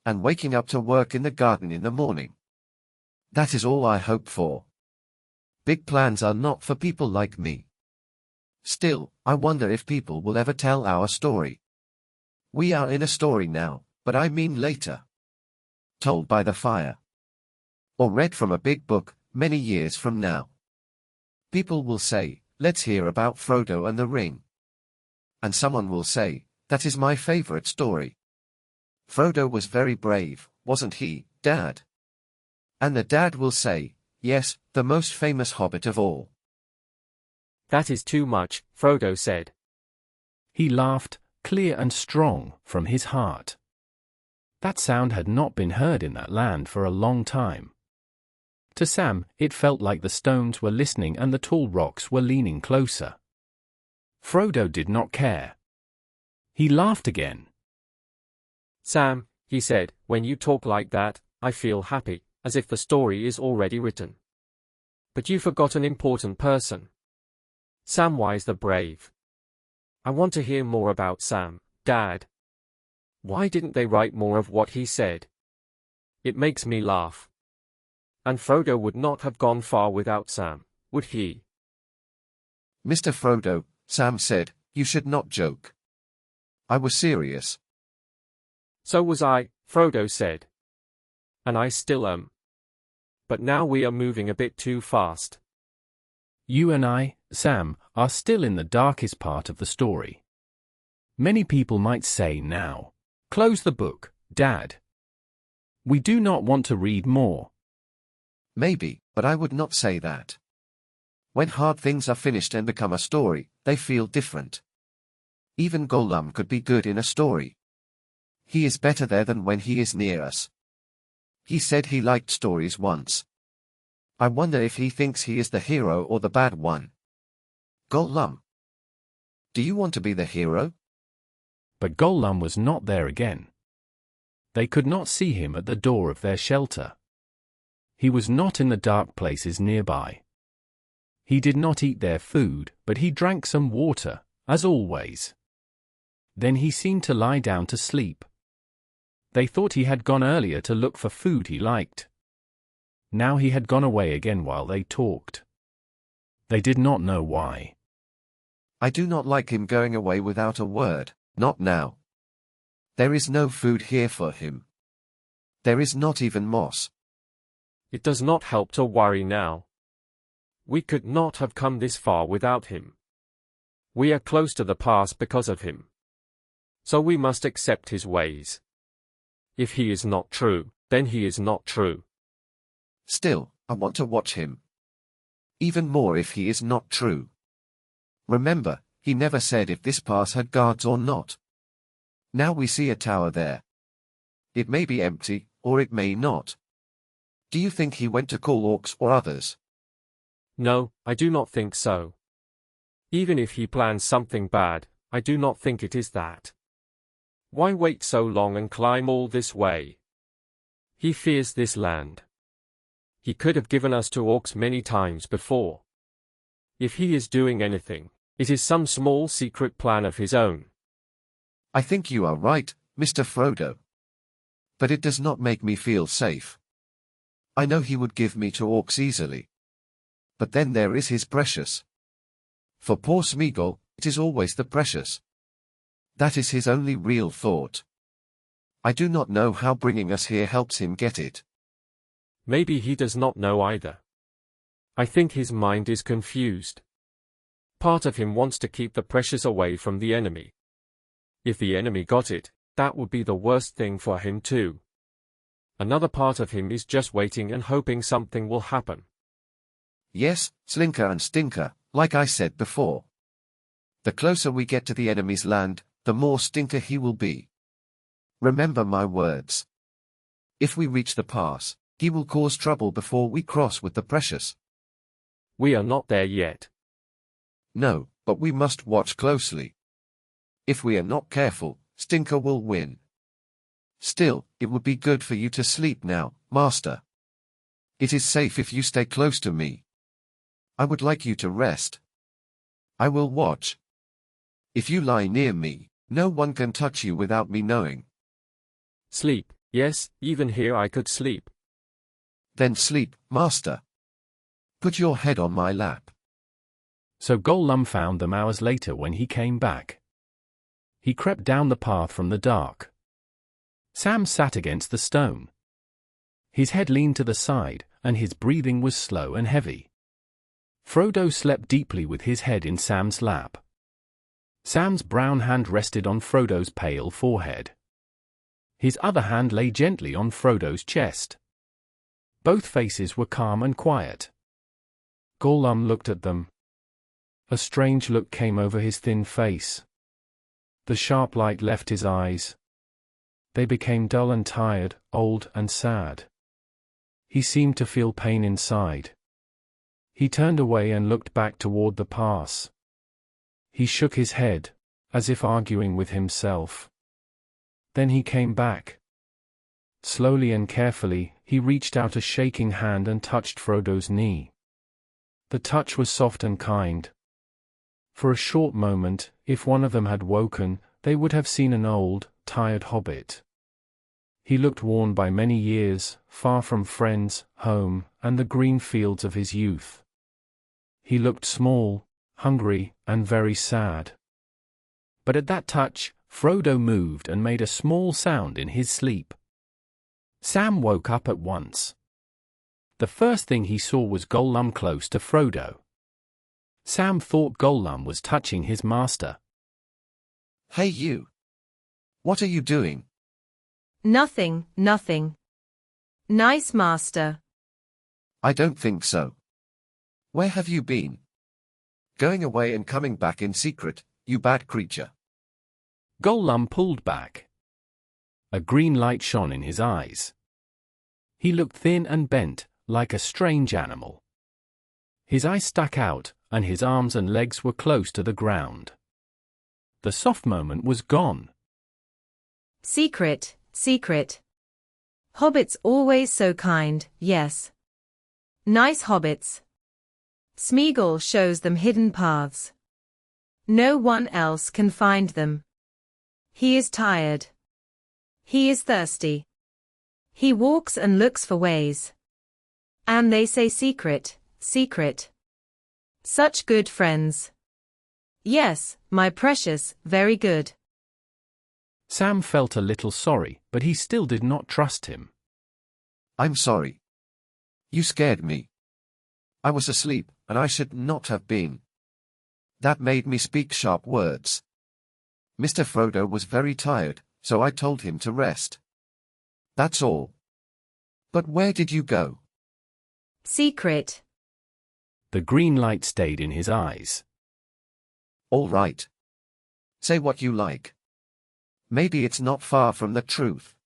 And waking up to work in the garden in the morning. That is all I hope for. Big plans are not for people like me. Still, I wonder if people will ever tell our story. We are in a story now, but I mean later. Told by the fire. Or read from a big book, many years from now. People will say, let's hear about Frodo and the Ring. And someone will say, that is my favorite story. Frodo was very brave, wasn't he, Dad? And the dad will say, yes, the most famous hobbit of all. That is too much, Frodo said. He laughed, clear and strong, from his heart. That sound had not been heard in that land for a long time. To Sam, it felt like the stones were listening and the tall rocks were leaning closer. Frodo did not care. He laughed again. Sam, he said, when you talk like that, I feel happy, as if the story is already written. But you forgot an important person. Samwise the Brave. I want to hear more about Sam, Dad. Why didn't they write more of what he said? It makes me laugh. And Frodo would not have gone far without Sam, would he? Mr. Frodo, Sam said, you should not joke. I was serious. So was I, Frodo said. And I still am. But now we are moving a bit too fast. You and I, Sam, are still in the darkest part of the story. Many people might say now, close the book, Dad. We do not want to read more. Maybe, but I would not say that. When hard things are finished and become a story, they feel different. Even Gollum could be good in a story. He is better there than when he is near us. He said he liked stories once. I wonder if he thinks he is the hero or the bad one. Gollum. Do you want to be the hero? But Gollum was not there again. They could not see him at the door of their shelter. He was not in the dark places nearby. He did not eat their food, but he drank some water, as always. Then he seemed to lie down to sleep. They thought he had gone earlier to look for food he liked. Now he had gone away again while they talked. They did not know why. I do not like him going away without a word, not now. There is no food here for him. There is not even moss. It does not help to worry now. We could not have come this far without him. We are close to the past because of him. So we must accept his ways. If he is not true, then he is not true. Still, I want to watch him. Even more if he is not true. Remember, he never said if this pass had guards or not. Now we see a tower there. It may be empty, or it may not. Do you think he went to call orcs or others? No, I do not think so. Even if he plans something bad, I do not think it is that. Why wait so long and climb all this way? He fears this land. He could have given us to orcs many times before. If he is doing anything, it is some small secret plan of his own. I think you are right, Mr. Frodo. But it does not make me feel safe. I know he would give me to orcs easily. But then there is his precious. For poor Smeagol, it is always the precious. That is his only real thought. I do not know how bringing us here helps him get it. Maybe he does not know either. I think his mind is confused. Part of him wants to keep the precious away from the enemy. If the enemy got it, that would be the worst thing for him too. Another part of him is just waiting and hoping something will happen. Yes, Slinker and Stinker, like I said before. The closer we get to the enemy's land, the more Stinker he will be. Remember my words. If we reach the pass, he will cause trouble before we cross with the precious. We are not there yet. No, but we must watch closely. If we are not careful, Stinker will win. Still, it would be good for you to sleep now, Master. It is safe if you stay close to me. I would like you to rest. I will watch. If you lie near me, no one can touch you without me knowing. Sleep, yes, even here I could sleep. Then sleep, Master. Put your head on my lap. So Gollum found them hours later when he came back. He crept down the path from the dark. Sam sat against the stone. His head leaned to the side, and his breathing was slow and heavy. Frodo slept deeply with his head in Sam's lap. Sam's brown hand rested on Frodo's pale forehead. His other hand lay gently on Frodo's chest. Both faces were calm and quiet. Gollum looked at them. A strange look came over his thin face. The sharp light left his eyes. They became dull and tired, old and sad. He seemed to feel pain inside. He turned away and looked back toward the pass. He shook his head, as if arguing with himself. Then he came back. Slowly and carefully, he reached out a shaking hand and touched Frodo's knee. The touch was soft and kind. For a short moment, if one of them had woken, they would have seen an old, tired hobbit. He looked worn by many years, far from friends, home, and the green fields of his youth. He looked small, hungry, and very sad. But at that touch, Frodo moved and made a small sound in his sleep. Sam woke up at once. The first thing he saw was Gollum close to Frodo. Sam thought Gollum was touching his master. Hey you! What are you doing? Nothing, nothing. Nice, master. I don't think so. Where have you been? Going away and coming back in secret, you bad creature. Gollum pulled back. A green light shone in his eyes. He looked thin and bent, like a strange animal. His eyes stuck out, and his arms and legs were close to the ground. The soft moment was gone. Secret, secret. Hobbits always so kind, yes. Nice hobbits. Smeagol shows them hidden paths. No one else can find them. He is tired. He is thirsty. He walks and looks for ways. And they say secret, secret. Such good friends. Yes, my precious, very good. Sam felt a little sorry, but he still did not trust him. I'm sorry. You scared me. I was asleep, and I should not have been. That made me speak sharp words. Mr. Frodo was very tired, so I told him to rest. That's all. But where did you go? Secret. The green light stayed in his eyes. All right. Say what you like. Maybe it's not far from the truth.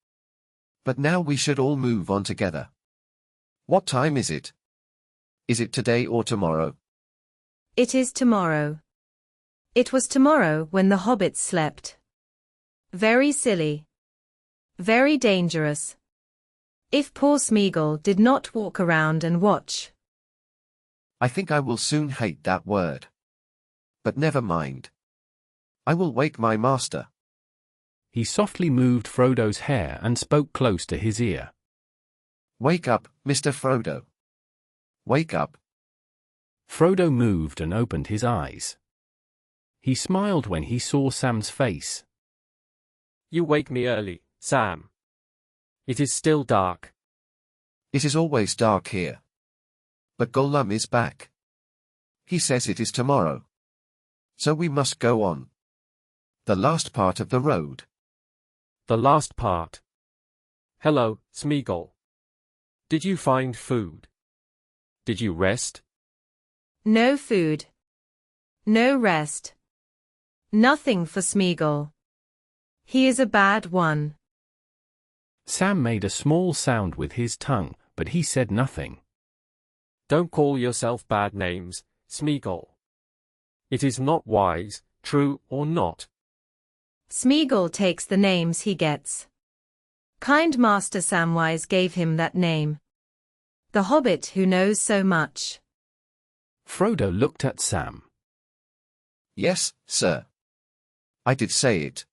But now we should all move on together. What time is it? Is it today or tomorrow? It is tomorrow. It was tomorrow when the hobbits slept. Very silly. Very dangerous. If poor Smeagol did not walk around and watch. I think I will soon hate that word. But never mind. I will wake my master. He softly moved Frodo's hair and spoke close to his ear. Wake up, Mr. Frodo. Wake up. Frodo moved and opened his eyes. He smiled when he saw Sam's face. You wake me early, Sam. It is still dark. It is always dark here. But Gollum is back. He says it is tomorrow. So we must go on. The last part of the road. The last part. Hello, Smeagol. Did you find food? Did you rest? No food. No rest. Nothing for Smeagol. He is a bad one. Sam made a small sound with his tongue, but he said nothing. Don't call yourself bad names, Smeagol. It is not wise, true or not. Smeagol takes the names he gets. Kind Master Samwise gave him that name. The hobbit who knows so much. Frodo looked at Sam. Yes, sir. I did say it.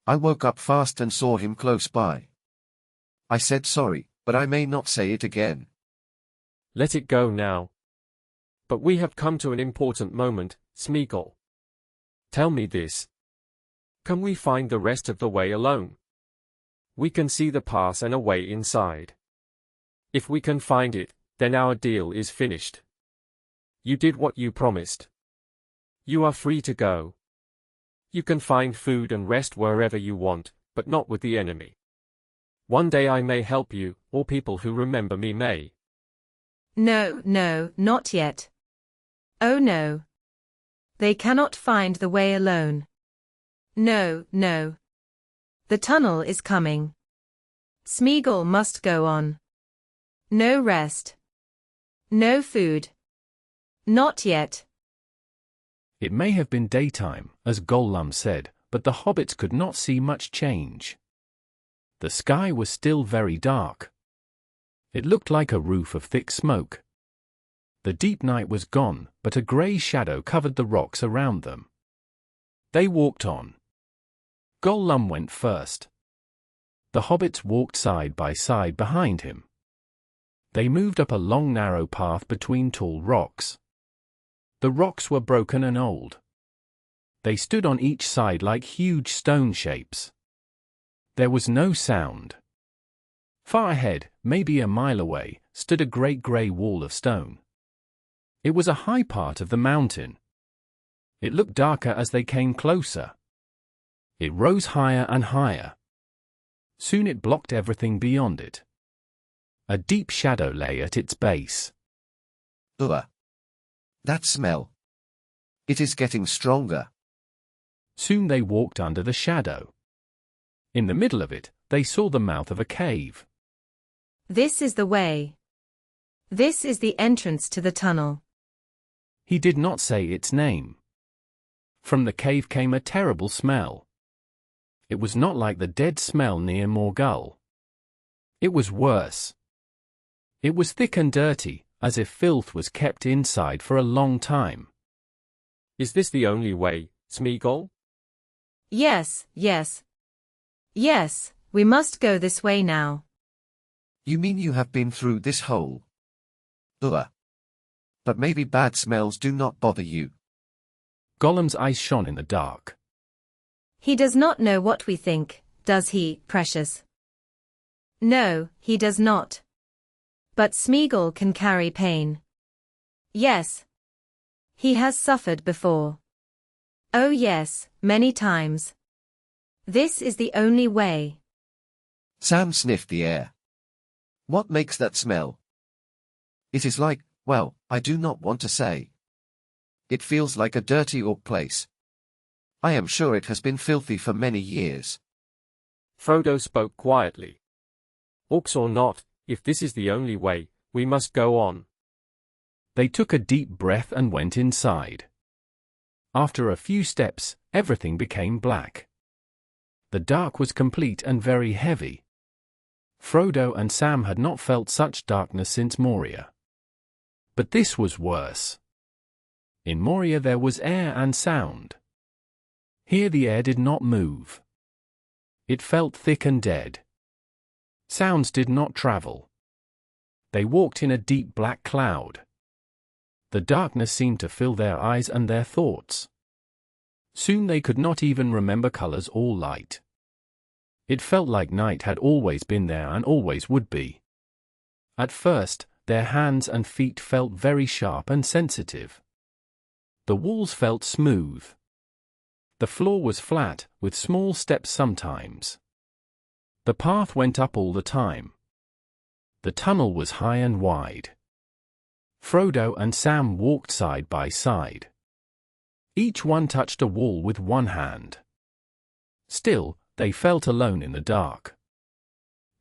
I woke up fast and saw him close by. I said sorry, but I may not say it again. Let it go now. But we have come to an important moment, Smeagol. Tell me this. Can we find the rest of the way alone? We can see the pass and a way inside. If we can find it, then our deal is finished. You did what you promised. You are free to go. You can find food and rest wherever you want, but not with the enemy. One day I may help you, or people who remember me may. No, no, not yet. Oh no. They cannot find the way alone. No, no. The tunnel is coming. Smeagol must go on. No rest. No food. Not yet. It may have been daytime, as Gollum said, but the hobbits could not see much change. The sky was still very dark. It looked like a roof of thick smoke. The deep night was gone, but a grey shadow covered the rocks around them. They walked on. Gollum went first. The hobbits walked side by side behind him. They moved up a long narrow path between tall rocks. The rocks were broken and old. They stood on each side like huge stone shapes. There was no sound. Far ahead, maybe a mile away, stood a great grey wall of stone. It was a high part of the mountain. It looked darker as they came closer. It rose higher and higher. Soon it blocked everything beyond it. A deep shadow lay at its base. Ugh. That smell. It is getting stronger. Soon they walked under the shadow. In the middle of it, they saw the mouth of a cave. This is the way. This is the entrance to the tunnel. He did not say its name. From the cave came a terrible smell. It was not like the dead smell near Morgul. It was worse. It was thick and dirty, as if filth was kept inside for a long time. Is this the only way, Smeagol? Yes, yes. Yes, we must go this way now. You mean you have been through this hole? Ugh. But maybe bad smells do not bother you. Gollum's eyes shone in the dark. He does not know what we think, does he, precious? No, he does not. But Smeagol can carry pain. Yes. He has suffered before. Oh yes, many times. This is the only way. Sam sniffed the air. What makes that smell? It is like, well, I do not want to say. It feels like a dirty orc place. I am sure it has been filthy for many years. Frodo spoke quietly. Orcs or not, if this is the only way, we must go on. They took a deep breath and went inside. After a few steps, everything became black. The dark was complete and very heavy. Frodo and Sam had not felt such darkness since Moria. But this was worse. In Moria there was air and sound. Here the air did not move. It felt thick and dead. Sounds did not travel. They walked in a deep black cloud. The darkness seemed to fill their eyes and their thoughts. Soon they could not even remember colors or light. It felt like night had always been there and always would be. At first, their hands and feet felt very sharp and sensitive. The walls felt smooth. The floor was flat, with small steps sometimes. The path went up all the time. The tunnel was high and wide. Frodo and Sam walked side by side. Each one touched a wall with one hand. Still, they felt alone in the dark.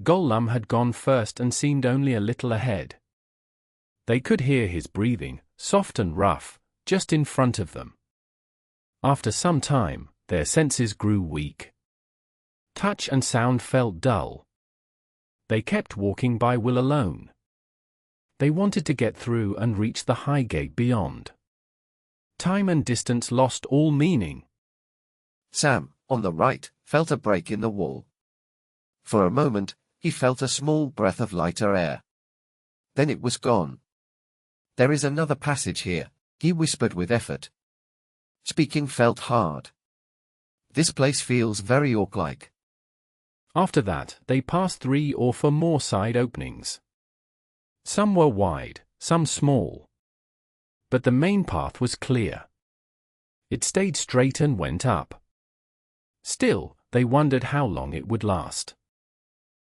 Gollum had gone first and seemed only a little ahead. They could hear his breathing, soft and rough, just in front of them. After some time, their senses grew weak. Touch and sound felt dull. They kept walking by will alone. They wanted to get through and reach the high gate beyond. Time and distance lost all meaning. Sam, on the right, felt a break in the wall. For a moment, he felt a small breath of lighter air. Then it was gone. There is another passage here, he whispered with effort. Speaking felt hard. This place feels very orc-like. After that, they passed 3 or 4 more side openings. Some were wide, some small. But the main path was clear. It stayed straight and went up. Still, they wondered how long it would last.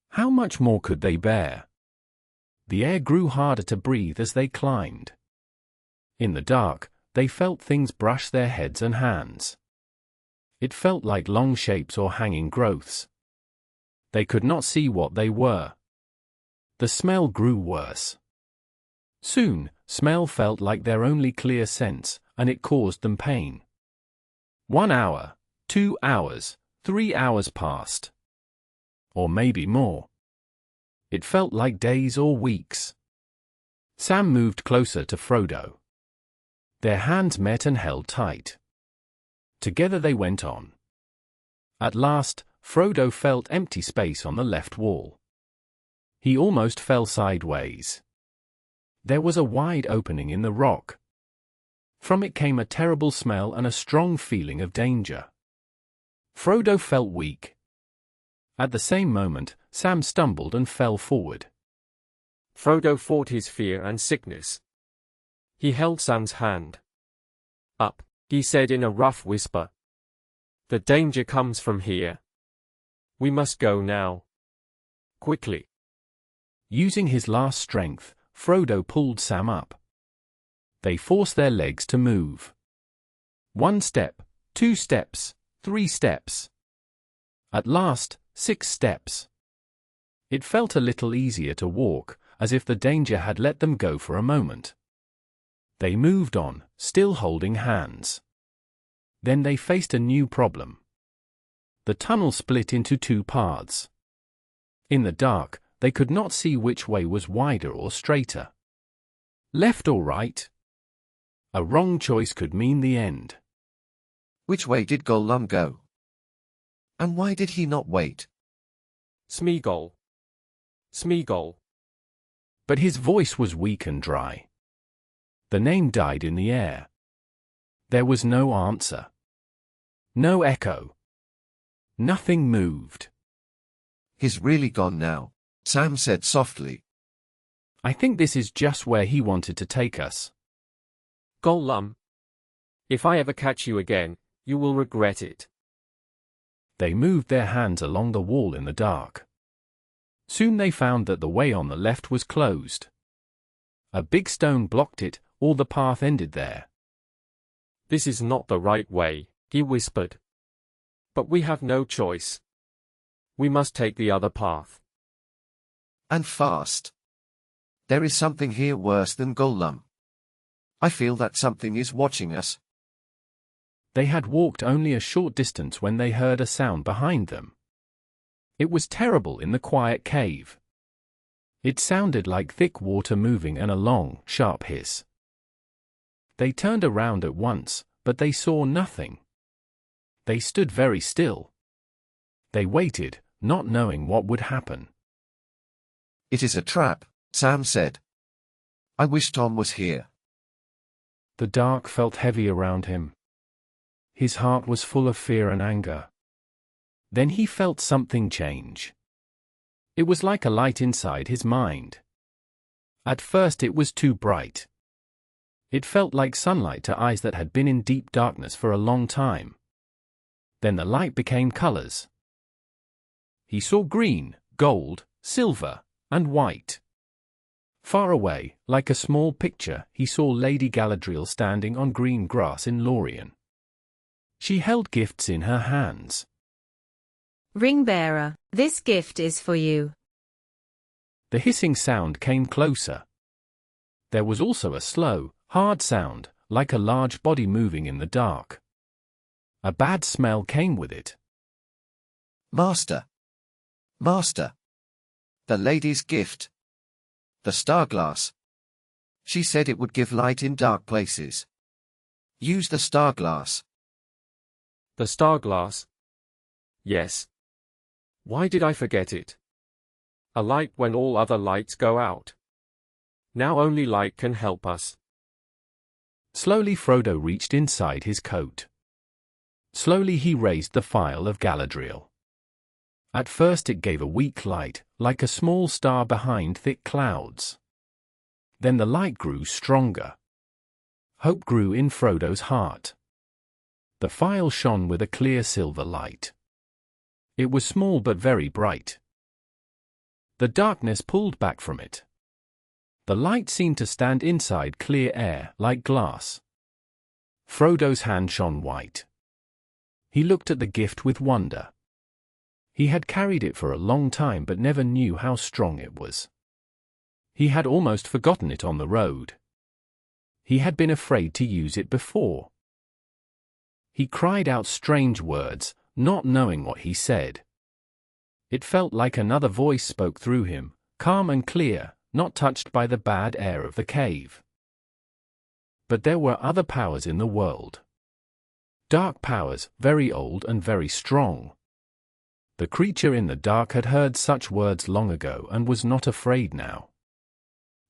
How much more could they bear? The air grew harder to breathe as they climbed. In the dark, they felt things brush their heads and hands. It felt like long shapes or hanging growths. They could not see what they were. The smell grew worse. Soon, smell felt like their only clear sense, and it caused them pain. 1 hour, 2 hours, 3 hours passed. Or maybe more. It felt like days or weeks. Sam moved closer to Frodo. Their hands met and held tight. Together they went on. At last, Frodo felt empty space on the left wall. He almost fell sideways. There was a wide opening in the rock. From it came a terrible smell and a strong feeling of danger. Frodo felt weak. At the same moment, Sam stumbled and fell forward. Frodo fought his fear and sickness. He held Sam's hand. Up, he said in a rough whisper. The danger comes from here. We must go now. Quickly. Using his last strength, Frodo pulled Sam up. They forced their legs to move. 1 step, 2 steps, 3 steps. At last, 6 steps. It felt a little easier to walk, as if the danger had let them go for a moment. They moved on, still holding hands. Then they faced a new problem. The tunnel split into 2 paths. In the dark, they could not see which way was wider or straighter. Left or right? A wrong choice could mean the end. Which way did Gollum go? And why did he not wait? Smeagol. Smeagol. But his voice was weak and dry. The name died in the air. There was no answer. No echo. Nothing moved. He's really gone now, Sam said softly. I think this is just where he wanted to take us. Gollum. If I ever catch you again, you will regret it. They moved their hands along the wall in the dark. Soon they found that the way on the left was closed. A big stone blocked it, or the path ended there. This is not the right way, he whispered. But we have no choice. We must take the other path. And fast. There is something here worse than Gollum. I feel that something is watching us. They had walked only a short distance when they heard a sound behind them. It was terrible in the quiet cave. It sounded like thick water moving and a long, sharp hiss. They turned around at once, but they saw nothing. They stood very still. They waited, not knowing what would happen. It is a trap, Sam said. I wish Tom was here. The dark felt heavy around him. His heart was full of fear and anger. Then he felt something change. It was like a light inside his mind. At first it was too bright. It felt like sunlight to eyes that had been in deep darkness for a long time. Then the light became colors. He saw green, gold, silver, and white. Far away, like a small picture, he saw Lady Galadriel standing on green grass in Lorien. She held gifts in her hands. Ring-bearer, this gift is for you. The hissing sound came closer. There was also a slow, hard sound, like a large body moving in the dark. A bad smell came with it. Master. Master. The lady's gift. The starglass. She said it would give light in dark places. Use the starglass. The starglass? Yes. Why did I forget it? A light when all other lights go out. Now only light can help us. Slowly Frodo reached inside his coat. Slowly he raised the phial of Galadriel. At first it gave a weak light, like a small star behind thick clouds. Then the light grew stronger. Hope grew in Frodo's heart. The phial shone with a clear silver light. It was small but very bright. The darkness pulled back from it. The light seemed to stand inside clear air, like glass. Frodo's hand shone white. He looked at the gift with wonder. He had carried it for a long time but never knew how strong it was. He had almost forgotten it on the road. He had been afraid to use it before. He cried out strange words, not knowing what he said. It felt like another voice spoke through him, calm and clear, not touched by the bad air of the cave. But there were other powers in the world. Dark powers, very old and very strong. The creature in the dark had heard such words long ago and was not afraid now.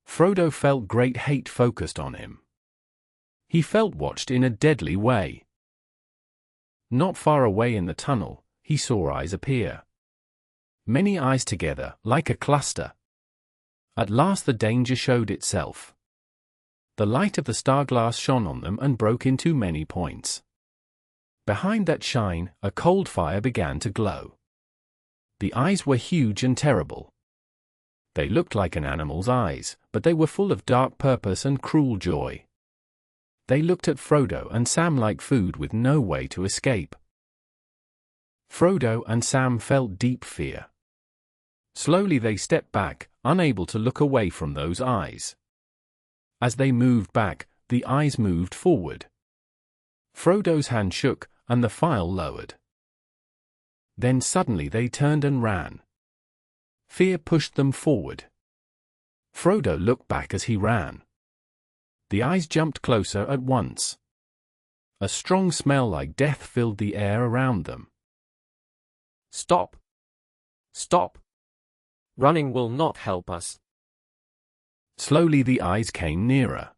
Frodo felt great hate focused on him. He felt watched in a deadly way. Not far away in the tunnel, he saw eyes appear. Many eyes together, like a cluster. At last the danger showed itself. The light of the starglass shone on them and broke into many points. Behind that shine, a cold fire began to glow. The eyes were huge and terrible. They looked like an animal's eyes, but they were full of dark purpose and cruel joy. They looked at Frodo and Sam like food with no way to escape. Frodo and Sam felt deep fear. Slowly they stepped back, unable to look away from those eyes. As they moved back, the eyes moved forward. Frodo's hand shook, and the phial lowered. Then suddenly they turned and ran. Fear pushed them forward. Frodo looked back as he ran. The eyes jumped closer at once. A strong smell like death filled the air around them. Stop! Stop! Running will not help us. Slowly the eyes came nearer.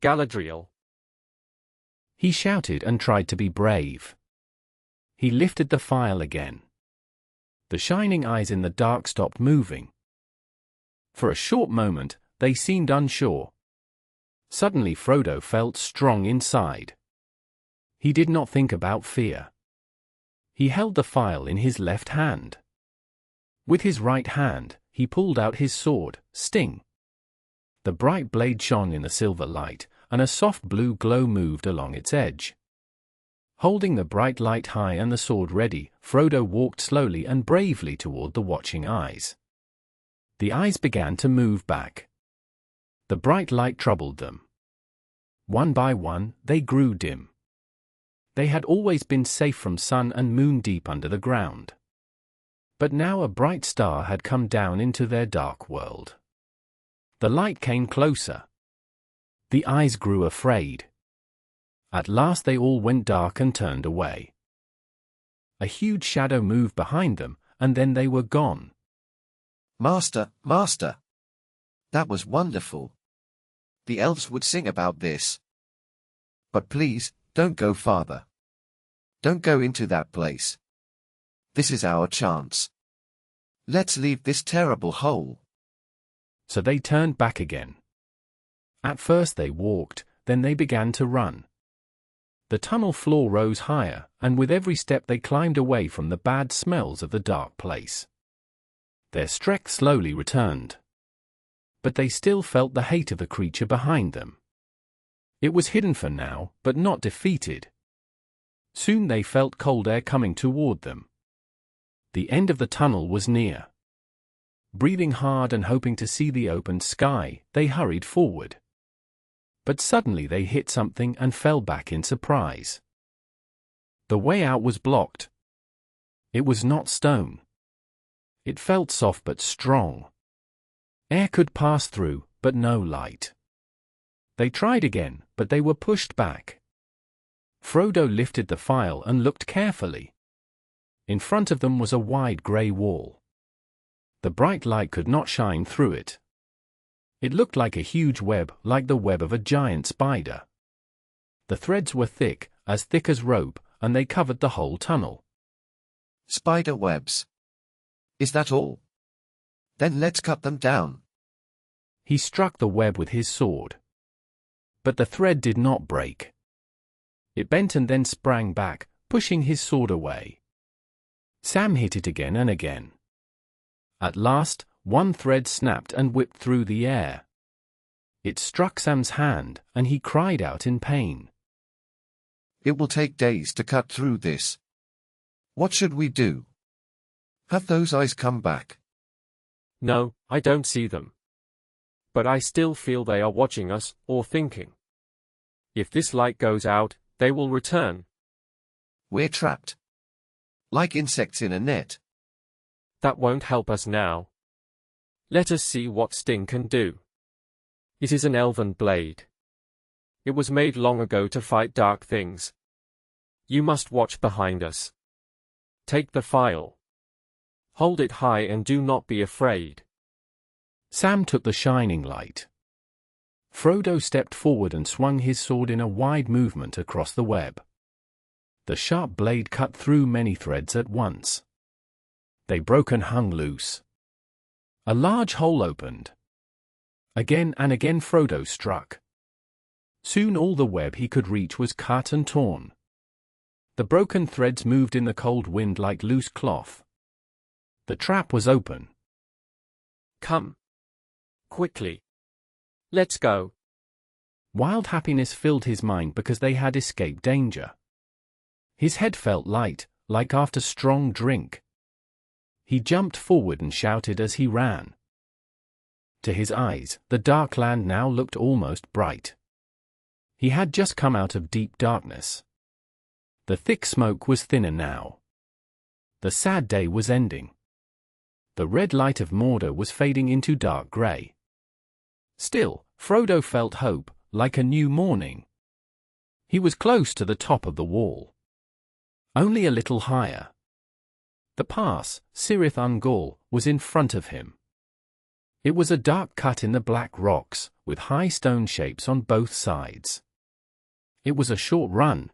Galadriel! He shouted and tried to be brave. He lifted the phial again. The shining eyes in the dark stopped moving. For a short moment, they seemed unsure. Suddenly Frodo felt strong inside. He did not think about fear. He held the phial in his left hand. With his right hand, he pulled out his sword, Sting. The bright blade shone in the silver light, and a soft blue glow moved along its edge. Holding the bright light high and the sword ready, Frodo walked slowly and bravely toward the watching eyes. The eyes began to move back. The bright light troubled them. One by one, they grew dim. They had always been safe from sun and moon deep under the ground. But now a bright star had come down into their dark world. The light came closer. The eyes grew afraid. At last they all went dark and turned away. A huge shadow moved behind them, and then they were gone. Master, Master! That was wonderful. The elves would sing about this. But please, don't go farther. Don't go into that place. This is our chance. Let's leave this terrible hole. So they turned back again. At first they walked, then they began to run. The tunnel floor rose higher, and with every step they climbed away from the bad smells of the dark place. Their strength slowly returned. But they still felt the hate of the creature behind them. It was hidden for now, but not defeated. Soon they felt cold air coming toward them. The end of the tunnel was near. Breathing hard and hoping to see the open sky, they hurried forward. But suddenly they hit something and fell back in surprise. The way out was blocked. It was not stone. It felt soft but strong. Air could pass through, but no light. They tried again, but they were pushed back. Frodo lifted the file and looked carefully. In front of them was a wide grey wall. The bright light could not shine through it. It looked like a huge web, like the web of a giant spider. The threads were thick as rope, and they covered the whole tunnel. Spider webs. Is that all? Then let's cut them down. He struck the web with his sword. But the thread did not break. It bent and then sprang back, pushing his sword away. Sam hit it again and again. At last, one thread snapped and whipped through the air. It struck Sam's hand, and he cried out in pain. It will take days to cut through this. What should we do? Have those eyes come back? No, I don't see them. But I still feel they are watching us, or thinking. If this light goes out, they will return. We're trapped. Like insects in a net. That won't help us now. Let us see what Sting can do. It is an elven blade. It was made long ago to fight dark things. You must watch behind us. Take the file. Hold it high and do not be afraid. Sam took the shining light. Frodo stepped forward and swung his sword in a wide movement across the web. The sharp blade cut through many threads at once. They broke and hung loose. A large hole opened. Again and again Frodo struck. Soon all the web he could reach was cut and torn. The broken threads moved in the cold wind like loose cloth. The trap was open. Come. Quickly. Let's go. Wild happiness filled his mind because they had escaped danger. His head felt light, like after strong drink. He jumped forward and shouted as he ran. To his eyes, the dark land now looked almost bright. He had just come out of deep darkness. The thick smoke was thinner now. The sad day was ending. The red light of Mordor was fading into dark grey. Still, Frodo felt hope, like a new morning. He was close to the top of the wall. Only a little higher. The pass, Cirith Ungol, was in front of him. It was a dark cut in the black rocks, with high stone shapes on both sides. It was a short run.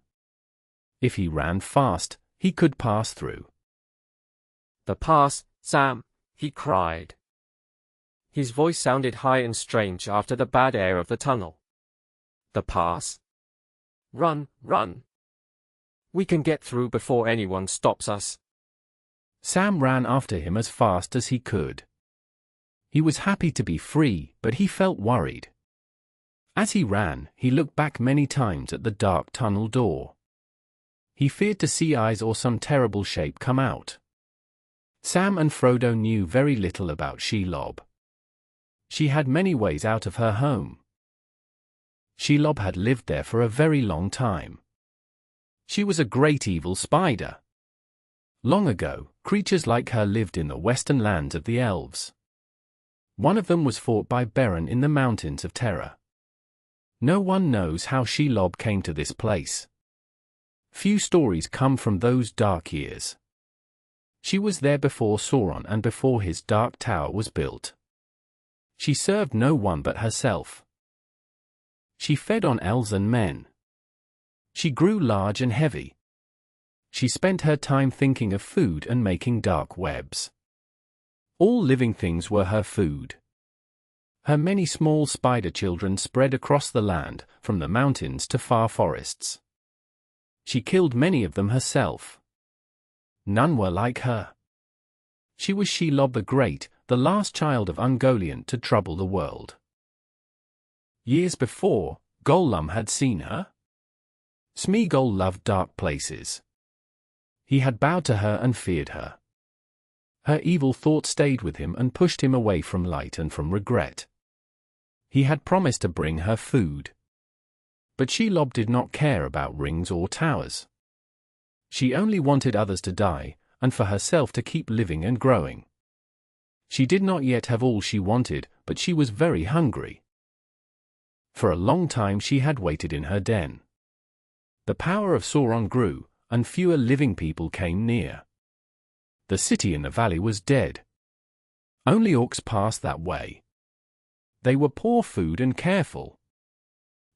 If he ran fast, he could pass through. The pass, Sam, he cried. His voice sounded high and strange after the bad air of the tunnel. The pass? Run, run. We can get through before anyone stops us. Sam ran after him as fast as he could. He was happy to be free, but he felt worried. As he ran, he looked back many times at the dark tunnel door. He feared to see eyes or some terrible shape come out. Sam and Frodo knew very little about Shelob. She had many ways out of her home. Shelob had lived there for a very long time. She was a great evil spider. Long ago, creatures like her lived in the western lands of the elves. One of them was fought by Beren in the Mountains of Terror. No one knows how Shelob came to this place. Few stories come from those dark years. She was there before Sauron and before his dark tower was built. She served no one but herself. She fed on elves and men. She grew large and heavy. She spent her time thinking of food and making dark webs. All living things were her food. Her many small spider children spread across the land, from the mountains to far forests. She killed many of them herself. None were like her. She was Shelob the Great, the last child of Ungoliant to trouble the world. Years before, Gollum had seen her. Smeagol loved dark places. He had bowed to her and feared her. Her evil thought stayed with him and pushed him away from light and from regret. He had promised to bring her food. But Shelob did not care about rings or towers. She only wanted others to die, and for herself to keep living and growing. She did not yet have all she wanted, but she was very hungry. For a long time she had waited in her den. The power of Sauron grew, and fewer living people came near. The city in the valley was dead. Only orcs passed that way. They were poor food and careful.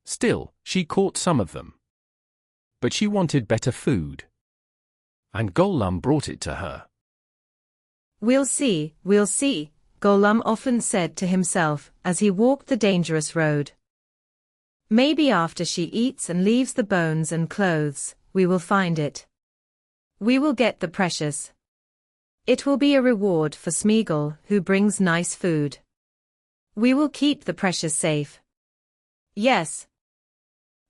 Still, she caught some of them. But she wanted better food. And Gollum brought it to her. We'll see, Gollum often said to himself as he walked the dangerous road. Maybe after she eats and leaves the bones and clothes, we will find it. We will get the precious. It will be a reward for Smeagol, who brings nice food. We will keep the precious safe. Yes.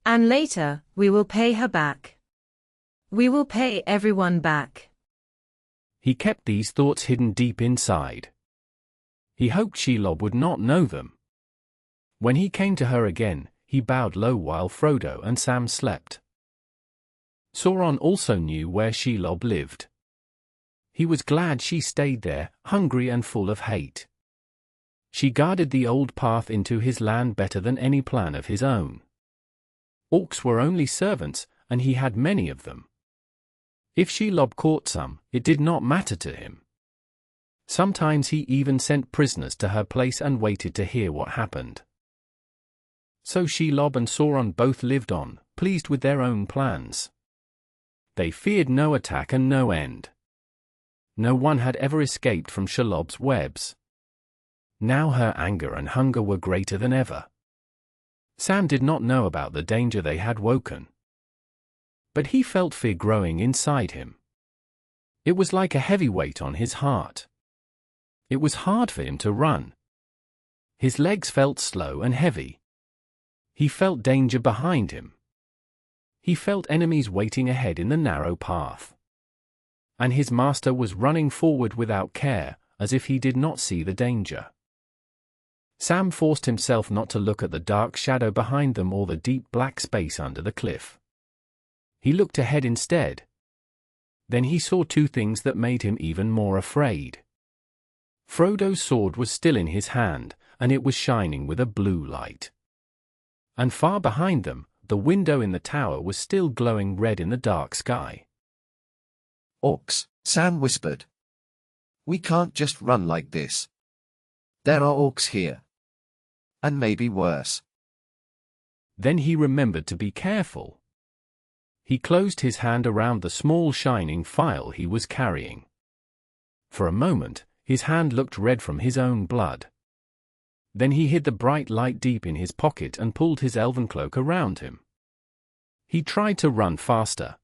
And later, we will pay her back. We will pay everyone back. He kept these thoughts hidden deep inside. He hoped Shelob would not know them. When he came to her again, he bowed low while Frodo and Sam slept. Sauron also knew where Shelob lived. He was glad she stayed there, hungry and full of hate. She guarded the old path into his land better than any plan of his own. Orcs were only servants, and he had many of them. If Shelob caught some, it did not matter to him. Sometimes he even sent prisoners to her place and waited to hear what happened. So Shelob and Sauron both lived on, pleased with their own plans. They feared no attack and no end. No one had ever escaped from Shelob's webs. Now her anger and hunger were greater than ever. Sam did not know about the danger they had woken. But he felt fear growing inside him. It was like a heavy weight on his heart. It was hard for him to run. His legs felt slow and heavy. He felt danger behind him. He felt enemies waiting ahead in the narrow path. And his master was running forward without care, as if he did not see the danger. Sam forced himself not to look at the dark shadow behind them or the deep black space under the cliff. He looked ahead instead. Then he saw two things that made him even more afraid. Frodo's sword was still in his hand, and it was shining with a blue light. And far behind them, the window in the tower was still glowing red in the dark sky. Orcs, Sam whispered. We can't just run like this. There are orcs here. And maybe worse. Then he remembered to be careful. He closed his hand around the small shining phial he was carrying. For a moment, his hand looked red from his own blood. Then he hid the bright light deep in his pocket and pulled his elven cloak around him. He tried to run faster.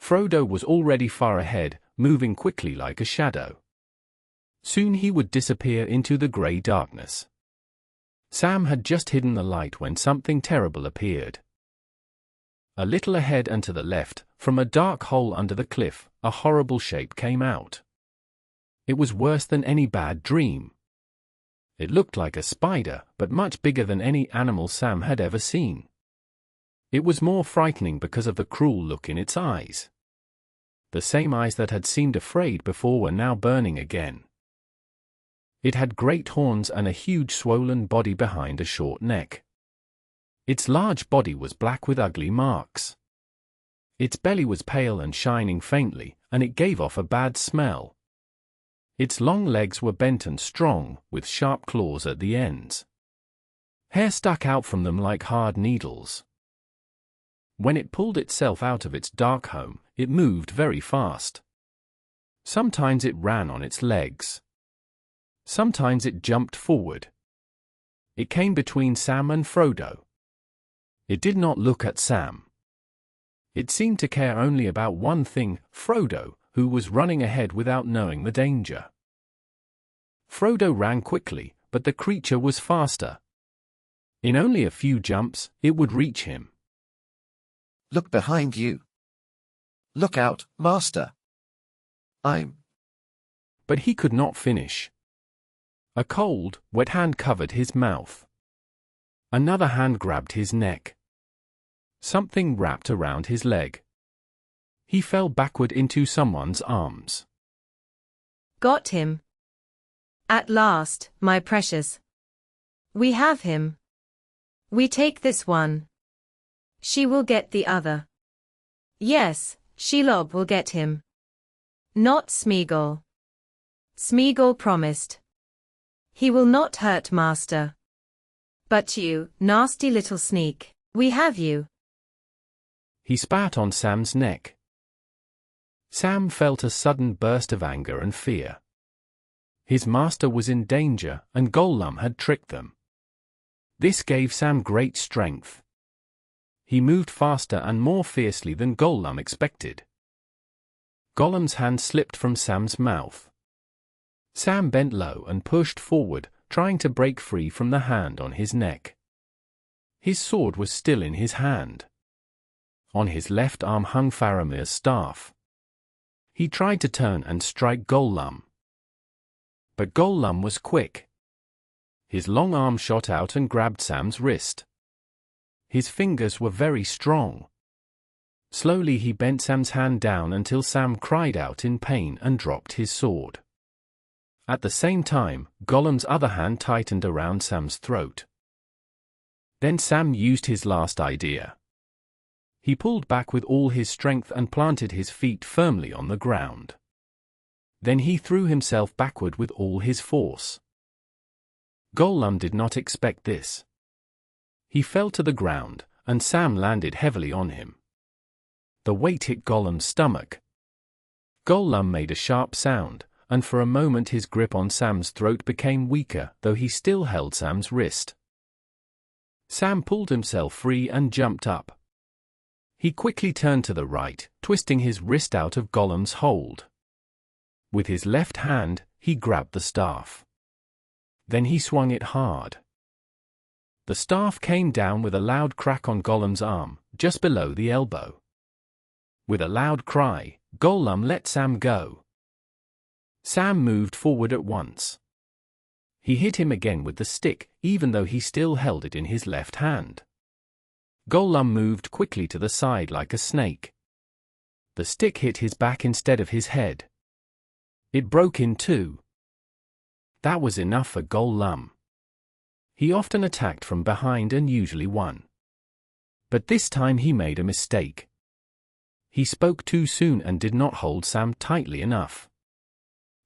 Frodo was already far ahead, moving quickly like a shadow. Soon he would disappear into the grey darkness. Sam had just hidden the light when something terrible appeared. A little ahead and to the left, from a dark hole under the cliff, a horrible shape came out. It was worse than any bad dream. It looked like a spider, but much bigger than any animal Sam had ever seen. It was more frightening because of the cruel look in its eyes. The same eyes that had seemed afraid before were now burning again. It had great horns and a huge swollen body behind a short neck. Its large body was black with ugly marks. Its belly was pale and shining faintly, and it gave off a bad smell. Its long legs were bent and strong, with sharp claws at the ends. Hair stuck out from them like hard needles. When it pulled itself out of its dark home, it moved very fast. Sometimes it ran on its legs. Sometimes it jumped forward. It came between Sam and Frodo. It did not look at Sam. It seemed to care only about one thing, Frodo, who was running ahead without knowing the danger. Frodo ran quickly, but the creature was faster. In only a few jumps, it would reach him. Look behind you. Look out, master. But he could not finish. A cold, wet hand covered his mouth. Another hand grabbed his neck. Something wrapped around his leg. He fell backward into someone's arms. Got him. At last, my precious. We have him. We take this one. She will get the other. Yes, Shelob will get him. Not Smeagol. Smeagol promised. He will not hurt master. But you, nasty little sneak, we have you. He spat on Sam's neck. Sam felt a sudden burst of anger and fear. His master was in danger, and Gollum had tricked them. This gave Sam great strength. He moved faster and more fiercely than Gollum expected. Gollum's hand slipped from Sam's mouth. Sam bent low and pushed forward, trying to break free from the hand on his neck. His sword was still in his hand. On his left arm hung Faramir's staff. He tried to turn and strike Gollum. But Gollum was quick. His long arm shot out and grabbed Sam's wrist. His fingers were very strong. Slowly he bent Sam's hand down until Sam cried out in pain and dropped his sword. At the same time, Gollum's other hand tightened around Sam's throat. Then Sam used his last idea. He pulled back with all his strength and planted his feet firmly on the ground. Then he threw himself backward with all his force. Gollum did not expect this. He fell to the ground, and Sam landed heavily on him. The weight hit Gollum's stomach. Gollum made a sharp sound, and for a moment his grip on Sam's throat became weaker, though he still held Sam's wrist. Sam pulled himself free and jumped up. He quickly turned to the right, twisting his wrist out of Gollum's hold. With his left hand, he grabbed the staff. Then he swung it hard. The staff came down with a loud crack on Gollum's arm, just below the elbow. With a loud cry, Gollum let Sam go. Sam moved forward at once. He hit him again with the stick, even though he still held it in his left hand. Gollum moved quickly to the side like a snake. The stick hit his back instead of his head. It broke in two. That was enough for Gollum. He often attacked from behind and usually won. But this time he made a mistake. He spoke too soon and did not hold Sam tightly enough.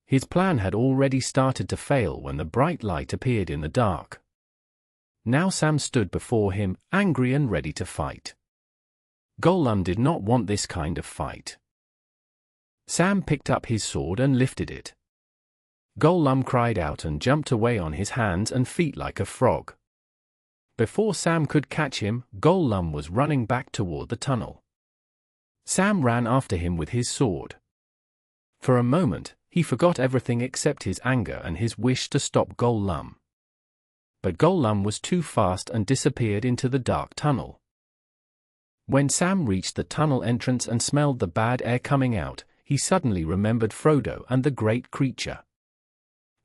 His plan had already started to fail when the bright light appeared in the dark. Now Sam stood before him, angry and ready to fight. Gollum did not want this kind of fight. Sam picked up his sword and lifted it. Gollum cried out and jumped away on his hands and feet like a frog. Before Sam could catch him, Gollum was running back toward the tunnel. Sam ran after him with his sword. For a moment, he forgot everything except his anger and his wish to stop Gollum. But Gollum was too fast and disappeared into the dark tunnel. When Sam reached the tunnel entrance and smelled the bad air coming out, he suddenly remembered Frodo and the great creature.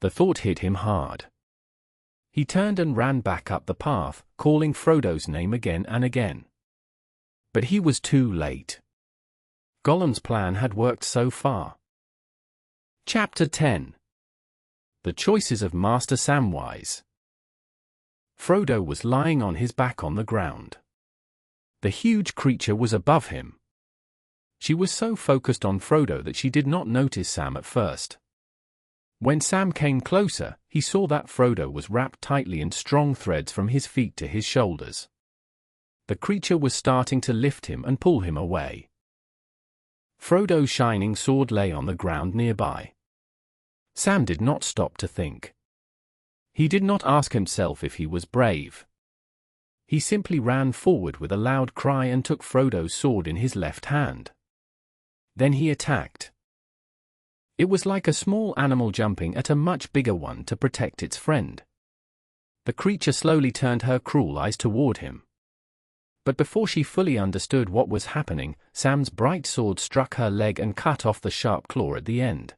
The thought hit him hard. He turned and ran back up the path, calling Frodo's name again and again. But he was too late. Gollum's plan had worked so far. Chapter 10. The Choices of Master Samwise. Frodo was lying on his back on the ground. The huge creature was above him. She was so focused on Frodo that she did not notice Sam at first. When Sam came closer, he saw that Frodo was wrapped tightly in strong threads from his feet to his shoulders. The creature was starting to lift him and pull him away. Frodo's shining sword lay on the ground nearby. Sam did not stop to think. He did not ask himself if he was brave. He simply ran forward with a loud cry and took Frodo's sword in his left hand. Then he attacked. It was like a small animal jumping at a much bigger one to protect its friend. The creature slowly turned her cruel eyes toward him. But before she fully understood what was happening, Sam's bright sword struck her leg and cut off the sharp claw at the end.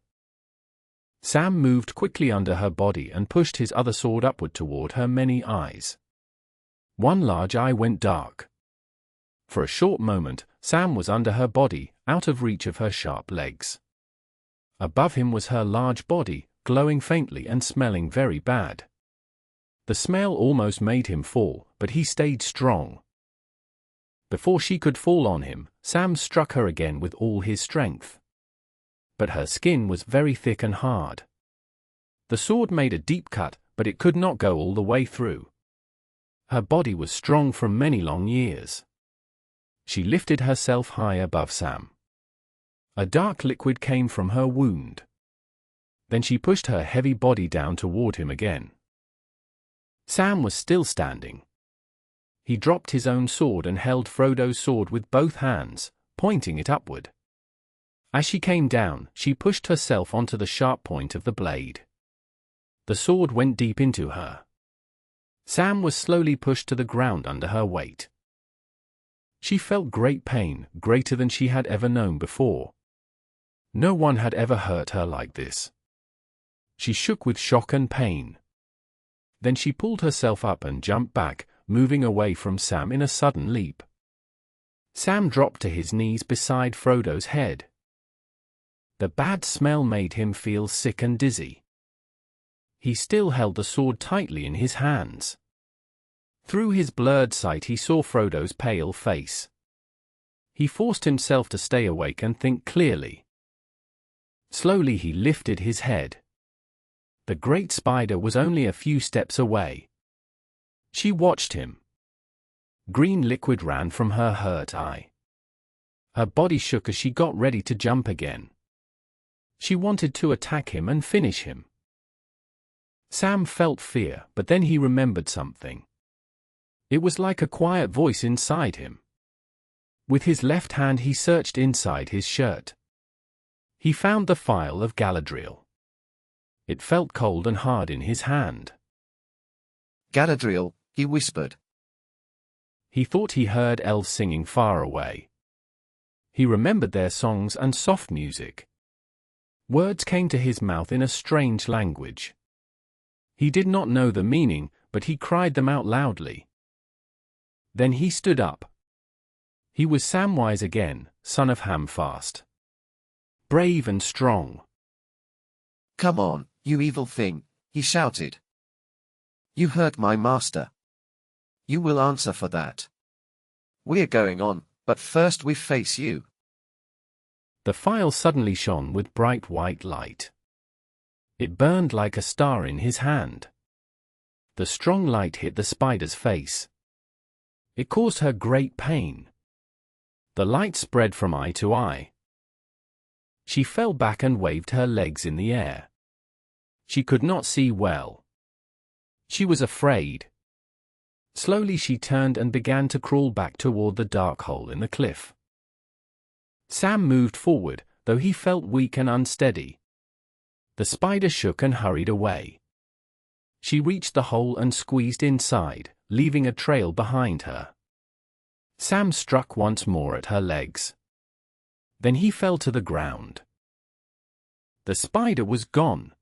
Sam moved quickly under her body and pushed his other sword upward toward her many eyes. One large eye went dark. For a short moment, Sam was under her body, out of reach of her sharp legs. Above him was her large body, glowing faintly and smelling very bad. The smell almost made him fall, but he stayed strong. Before she could fall on him, Sam struck her again with all his strength. But her skin was very thick and hard. The sword made a deep cut, but it could not go all the way through. Her body was strong from many long years. She lifted herself high above Sam. A dark liquid came from her wound. Then she pushed her heavy body down toward him again. Sam was still standing. He dropped his own sword and held Frodo's sword with both hands, pointing it upward. As she came down, she pushed herself onto the sharp point of the blade. The sword went deep into her. Sam was slowly pushed to the ground under her weight. She felt great pain, greater than she had ever known before. No one had ever hurt her like this. She shook with shock and pain. Then she pulled herself up and jumped back, moving away from Sam in a sudden leap. Sam dropped to his knees beside Frodo's head. The bad smell made him feel sick and dizzy. He still held the sword tightly in his hands. Through his blurred sight he saw Frodo's pale face. He forced himself to stay awake and think clearly. Slowly he lifted his head. The great spider was only a few steps away. She watched him. Green liquid ran from her hurt eye. Her body shook as she got ready to jump again. She wanted to attack him and finish him. Sam felt fear, but then he remembered something. It was like a quiet voice inside him. With his left hand he searched inside his shirt. He found the phial of Galadriel. It felt cold and hard in his hand. Galadriel, he whispered. He thought he heard elves singing far away. He remembered their songs and soft music. Words came to his mouth in a strange language. He did not know the meaning, but he cried them out loudly. Then he stood up. He was Samwise again, son of Hamfast. Brave and strong. Come on, you evil thing, he shouted. You hurt my master. You will answer for that. We're going on, but first we face you. The phial suddenly shone with bright white light. It burned like a star in his hand. The strong light hit the spider's face. It caused her great pain. The light spread from eye to eye. She fell back and waved her legs in the air. She could not see well. She was afraid. Slowly she turned and began to crawl back toward the dark hole in the cliff. Sam moved forward, though he felt weak and unsteady. The spider shook and hurried away. She reached the hole and squeezed inside, leaving a trail behind her. Sam struck once more at her legs. Then he fell to the ground. The spider was gone.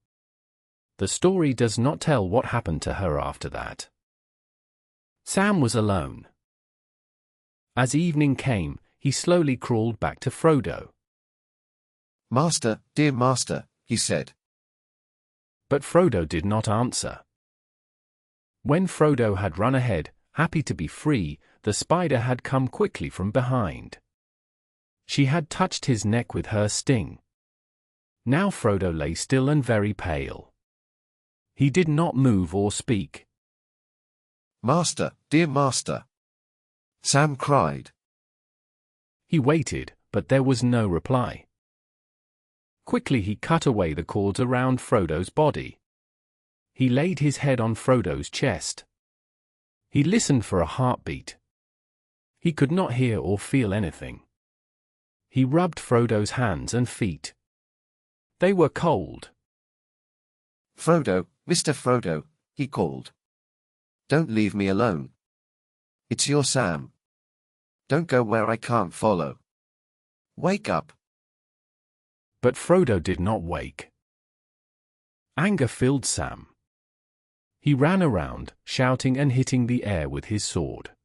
The story does not tell what happened to her after that. Sam was alone. As evening came, he slowly crawled back to Frodo. "Master, dear master," he said. But Frodo did not answer. When Frodo had run ahead, happy to be free, the spider had come quickly from behind. She had touched his neck with her sting. Now Frodo lay still and very pale. He did not move or speak. "Master, dear master," Sam cried. He waited, but there was no reply. Quickly he cut away the cords around Frodo's body. He laid his head on Frodo's chest. He listened for a heartbeat. He could not hear or feel anything. He rubbed Frodo's hands and feet. They were cold. "Frodo, Mr. Frodo," he called. "Don't leave me alone. It's your Sam. Don't go where I can't follow. Wake up." But Frodo did not wake. Anger filled Sam. He ran around, shouting and hitting the air with his sword.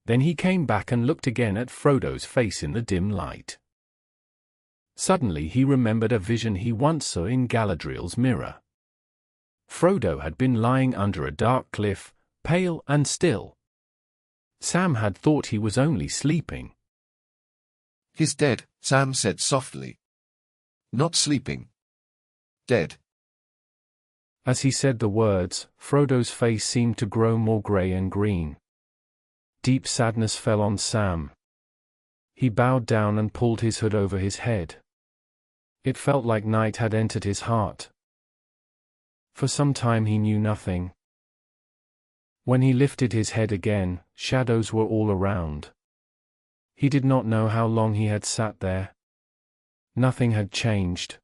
Then he came back and looked again at Frodo's face in the dim light. Suddenly he remembered a vision he once saw in Galadriel's mirror. Frodo had been lying under a dark cliff, pale and still. Sam had thought he was only sleeping. "He's dead," Sam said softly. "Not sleeping. Dead." As he said the words, Frodo's face seemed to grow more grey and green. Deep sadness fell on Sam. He bowed down and pulled his hood over his head. It felt like night had entered his heart. For some time he knew nothing. When he lifted his head again, shadows were all around. He did not know how long he had sat there. Nothing had changed.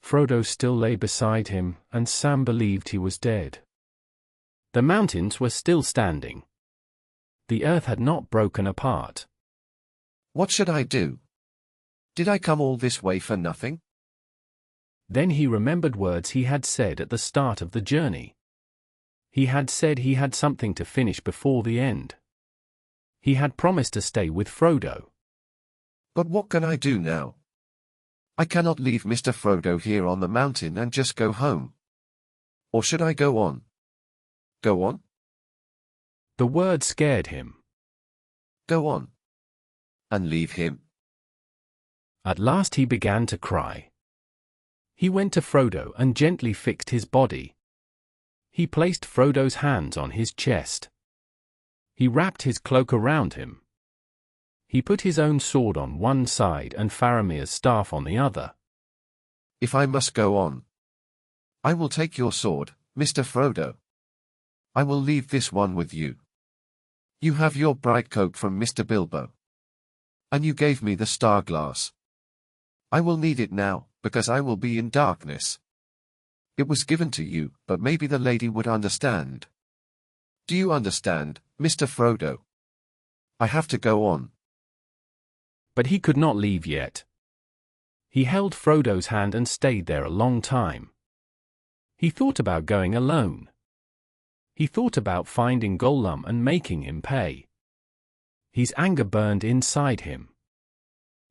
Frodo still lay beside him, and Sam believed he was dead. The mountains were still standing. The earth had not broken apart. "What should I do? Did I come all this way for nothing?" Then he remembered words he had said at the start of the journey. He had said he had something to finish before the end. He had promised to stay with Frodo. "But what can I do now? I cannot leave Mr. Frodo here on the mountain and just go home. Or should I go on? Go on? The word scared him. Go on. And leave him?" At last he began to cry. He went to Frodo and gently fixed his body. He placed Frodo's hands on his chest. He wrapped his cloak around him. He put his own sword on one side and Faramir's staff on the other. "If I must go on, I will take your sword, Mr. Frodo. I will leave this one with you. You have your bright coat from Mr. Bilbo. And you gave me the star glass. I will need it now, because I will be in darkness. It was given to you, but maybe the lady would understand. Do you understand, Mr. Frodo? I have to go on." But he could not leave yet. He held Frodo's hand and stayed there a long time. He thought about going alone. He thought about finding Gollum and making him pay. His anger burned inside him.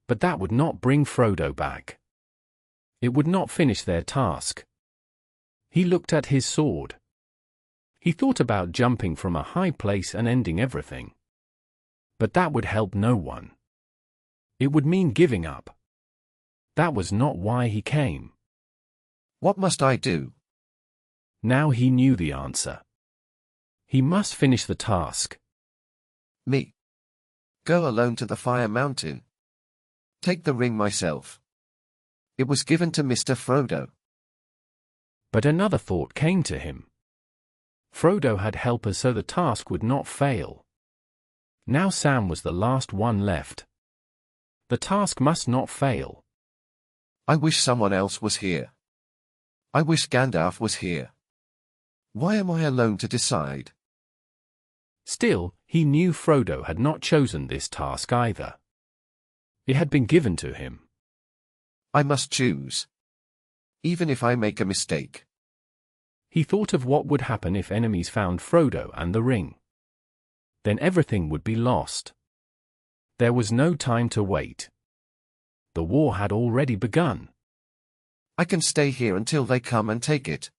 But that would not bring Frodo back. It would not finish their task. He looked at his sword. He thought about jumping from a high place and ending everything. But that would help no one. It would mean giving up. That was not why he came. "What must I do?" Now he knew the answer. He must finish the task. "Me. Go alone to the Fire Mountain. Take the ring myself. It was given to Mr. Frodo." But another thought came to him. Frodo had helpers so the task would not fail. Now Sam was the last one left. The task must not fail. "I wish someone else was here. I wish Gandalf was here. Why am I alone to decide?" Still, he knew Frodo had not chosen this task either. It had been given to him. "I must choose. Even if I make a mistake. He thought of what would happen if enemies found Frodo and the ring. Then everything would be lost. There was no time to wait. The war had already begun. I can stay here until they come and take it.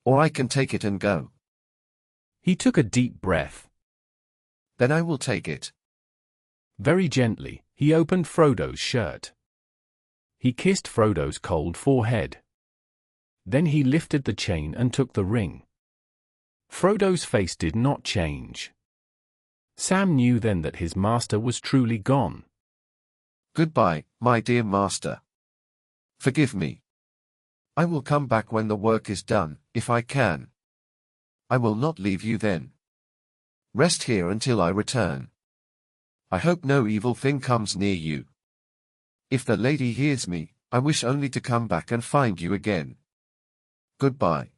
Or I can take it and go. He took a deep breath. Then I will take it. Very gently, he opened Frodo's shirt. He kissed Frodo's cold forehead. Then he lifted the chain and took the ring. Frodo's face did not change. Sam knew then that his master was truly gone. Goodbye, my dear master. Forgive me. I will come back when the work is done, if I can. I will not leave you then. Rest here until I return. I hope no evil thing comes near you. If the lady hears me, I wish only to come back and find you again. Goodbye.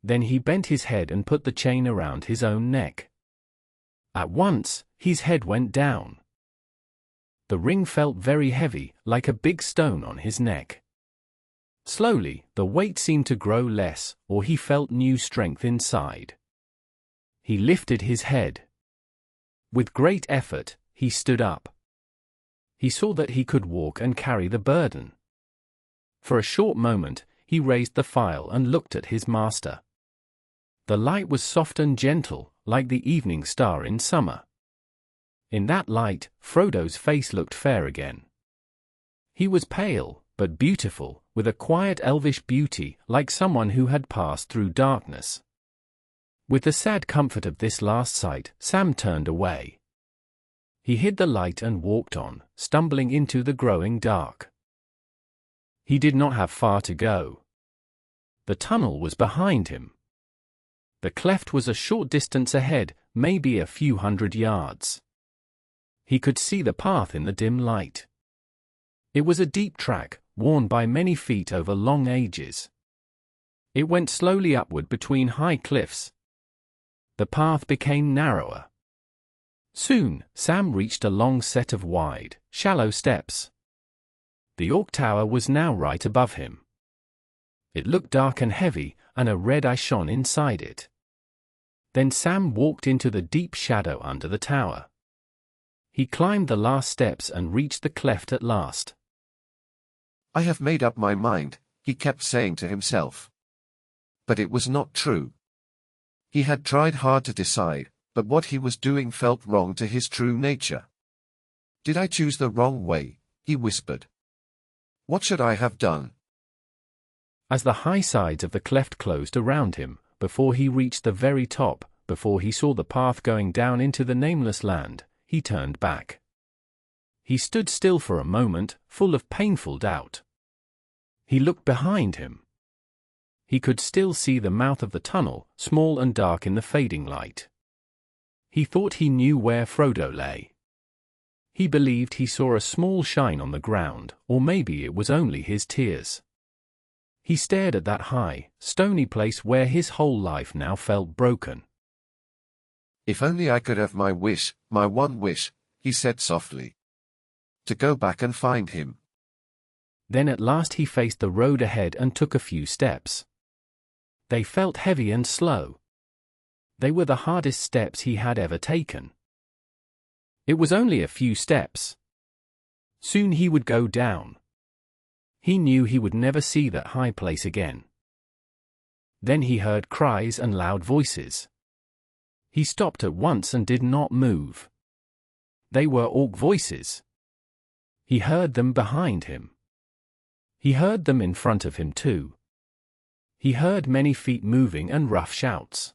Then he bent his head and put the chain around his own neck. At once, his head went down. The ring felt very heavy, like a big stone on his neck. Slowly, the weight seemed to grow less, or he felt new strength inside. He lifted his head. With great effort, he stood up. He saw that he could walk and carry the burden. For a short moment, he raised the file and looked at his master. The light was soft and gentle, like the evening star in summer. In that light, Frodo's face looked fair again. He was pale, but beautiful, with a quiet elvish beauty, like someone who had passed through darkness. With the sad comfort of this last sight, Sam turned away. He hid the light and walked on, stumbling into the growing dark. He did not have far to go. The tunnel was behind him. The cleft was a short distance ahead, maybe a few hundred yards. He could see the path in the dim light. It was a deep track, worn by many feet over long ages. It went slowly upward between high cliffs. The path became narrower. Soon, Sam reached a long set of wide, shallow steps. The Orc Tower was now right above him. It looked dark and heavy, and a red eye shone inside it. Then Sam walked into the deep shadow under the tower. He climbed the last steps and reached the cleft at last. I have made up my mind, he kept saying to himself. But it was not true. He had tried hard to decide, but what he was doing felt wrong to his true nature. Did I choose the wrong way? He whispered. What should I have done? As the high sides of the cleft closed around him, before he reached the very top, before he saw the path going down into the nameless land, he turned back. He stood still for a moment, full of painful doubt. He looked behind him. He could still see the mouth of the tunnel, small and dark in the fading light. He thought he knew where Frodo lay. He believed he saw a small shine on the ground, or maybe it was only his tears. He stared at that high, stony place where his whole life now felt broken. If only I could have my wish, my one wish, he said softly. To go back and find him. Then at last he faced the road ahead and took a few steps. They felt heavy and slow. They were the hardest steps he had ever taken. It was only a few steps. Soon he would go down. He knew he would never see that high place again. Then he heard cries and loud voices. He stopped at once and did not move. They were orc voices. He heard them behind him. He heard them in front of him too. He heard many feet moving and rough shouts.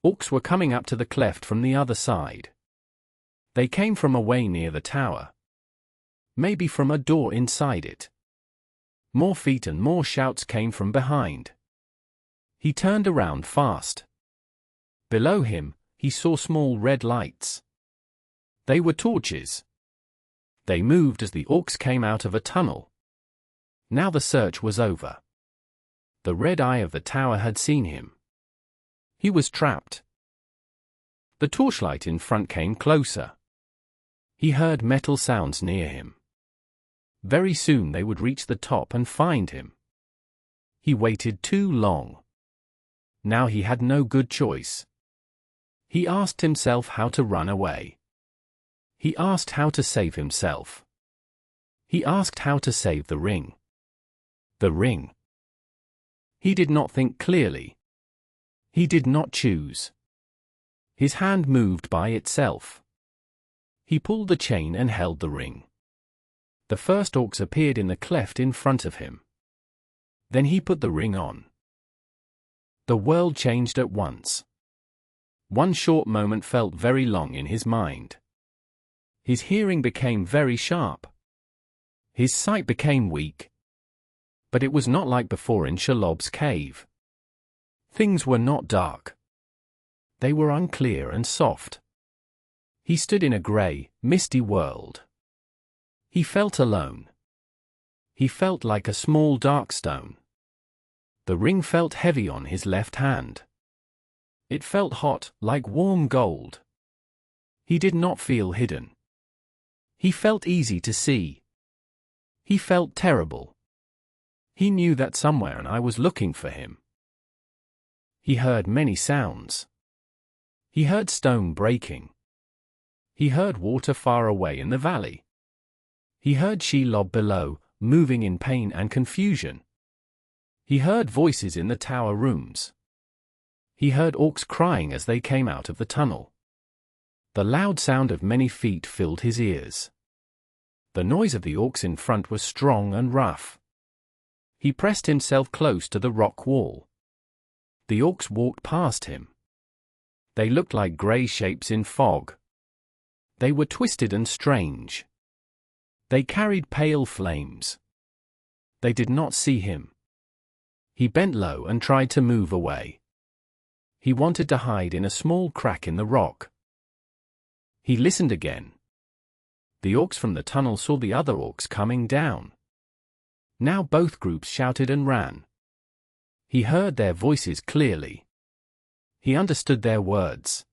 Orcs were coming up to the cleft from the other side. They came from away near the tower. Maybe from a door inside it. More feet and more shouts came from behind. He turned around fast. Below him, he saw small red lights. They were torches. They moved as the orcs came out of a tunnel. Now the search was over. The red eye of the tower had seen him. He was trapped. The torchlight in front came closer. He heard metal sounds near him. Very soon they would reach the top and find him. He waited too long. Now he had no good choice. He asked himself how to run away. He asked how to save himself. He asked how to save the ring. The ring. He did not think clearly. He did not choose. His hand moved by itself. He pulled the chain and held the ring. The first orcs appeared in the cleft in front of him. Then he put the ring on. The world changed at once. One short moment felt very long in his mind. His hearing became very sharp. His sight became weak. But it was not like before in Shelob's cave. Things were not dark. They were unclear and soft. He stood in a grey, misty world. He felt alone. He felt like a small dark stone. The ring felt heavy on his left hand. It felt hot, like warm gold. He did not feel hidden. He felt easy to see. He felt terrible. He knew that somewhere and I was looking for him. He heard many sounds. He heard stone breaking. He heard water far away in the valley. He heard Shelob below, moving in pain and confusion. He heard voices in the tower rooms. He heard orcs crying as they came out of the tunnel. The loud sound of many feet filled his ears. The noise of the orcs in front was strong and rough. He pressed himself close to the rock wall. The orcs walked past him. They looked like grey shapes in fog. They were twisted and strange. They carried pale flames. They did not see him. He bent low and tried to move away. He wanted to hide in a small crack in the rock. He listened again. The orcs from the tunnel saw the other orcs coming down. Now both groups shouted and ran. He heard their voices clearly. He understood their words.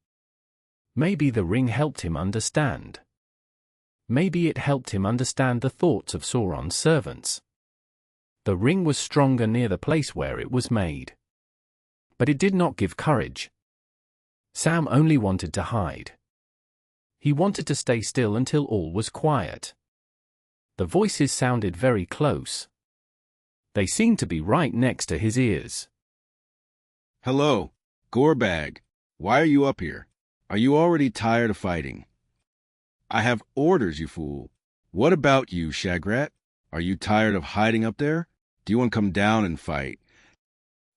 Maybe the ring helped him understand. Maybe it helped him understand the thoughts of Sauron's servants. The ring was stronger near the place where it was made. But it did not give courage. Sam only wanted to hide. He wanted to stay still until all was quiet. The voices sounded very close. They seemed to be right next to his ears. Hello, Gorbag. Why are you up here? Are you already tired of fighting? I have orders, you fool. What about you, Shagrat? Are you tired of hiding up there? Do you want to come down and fight?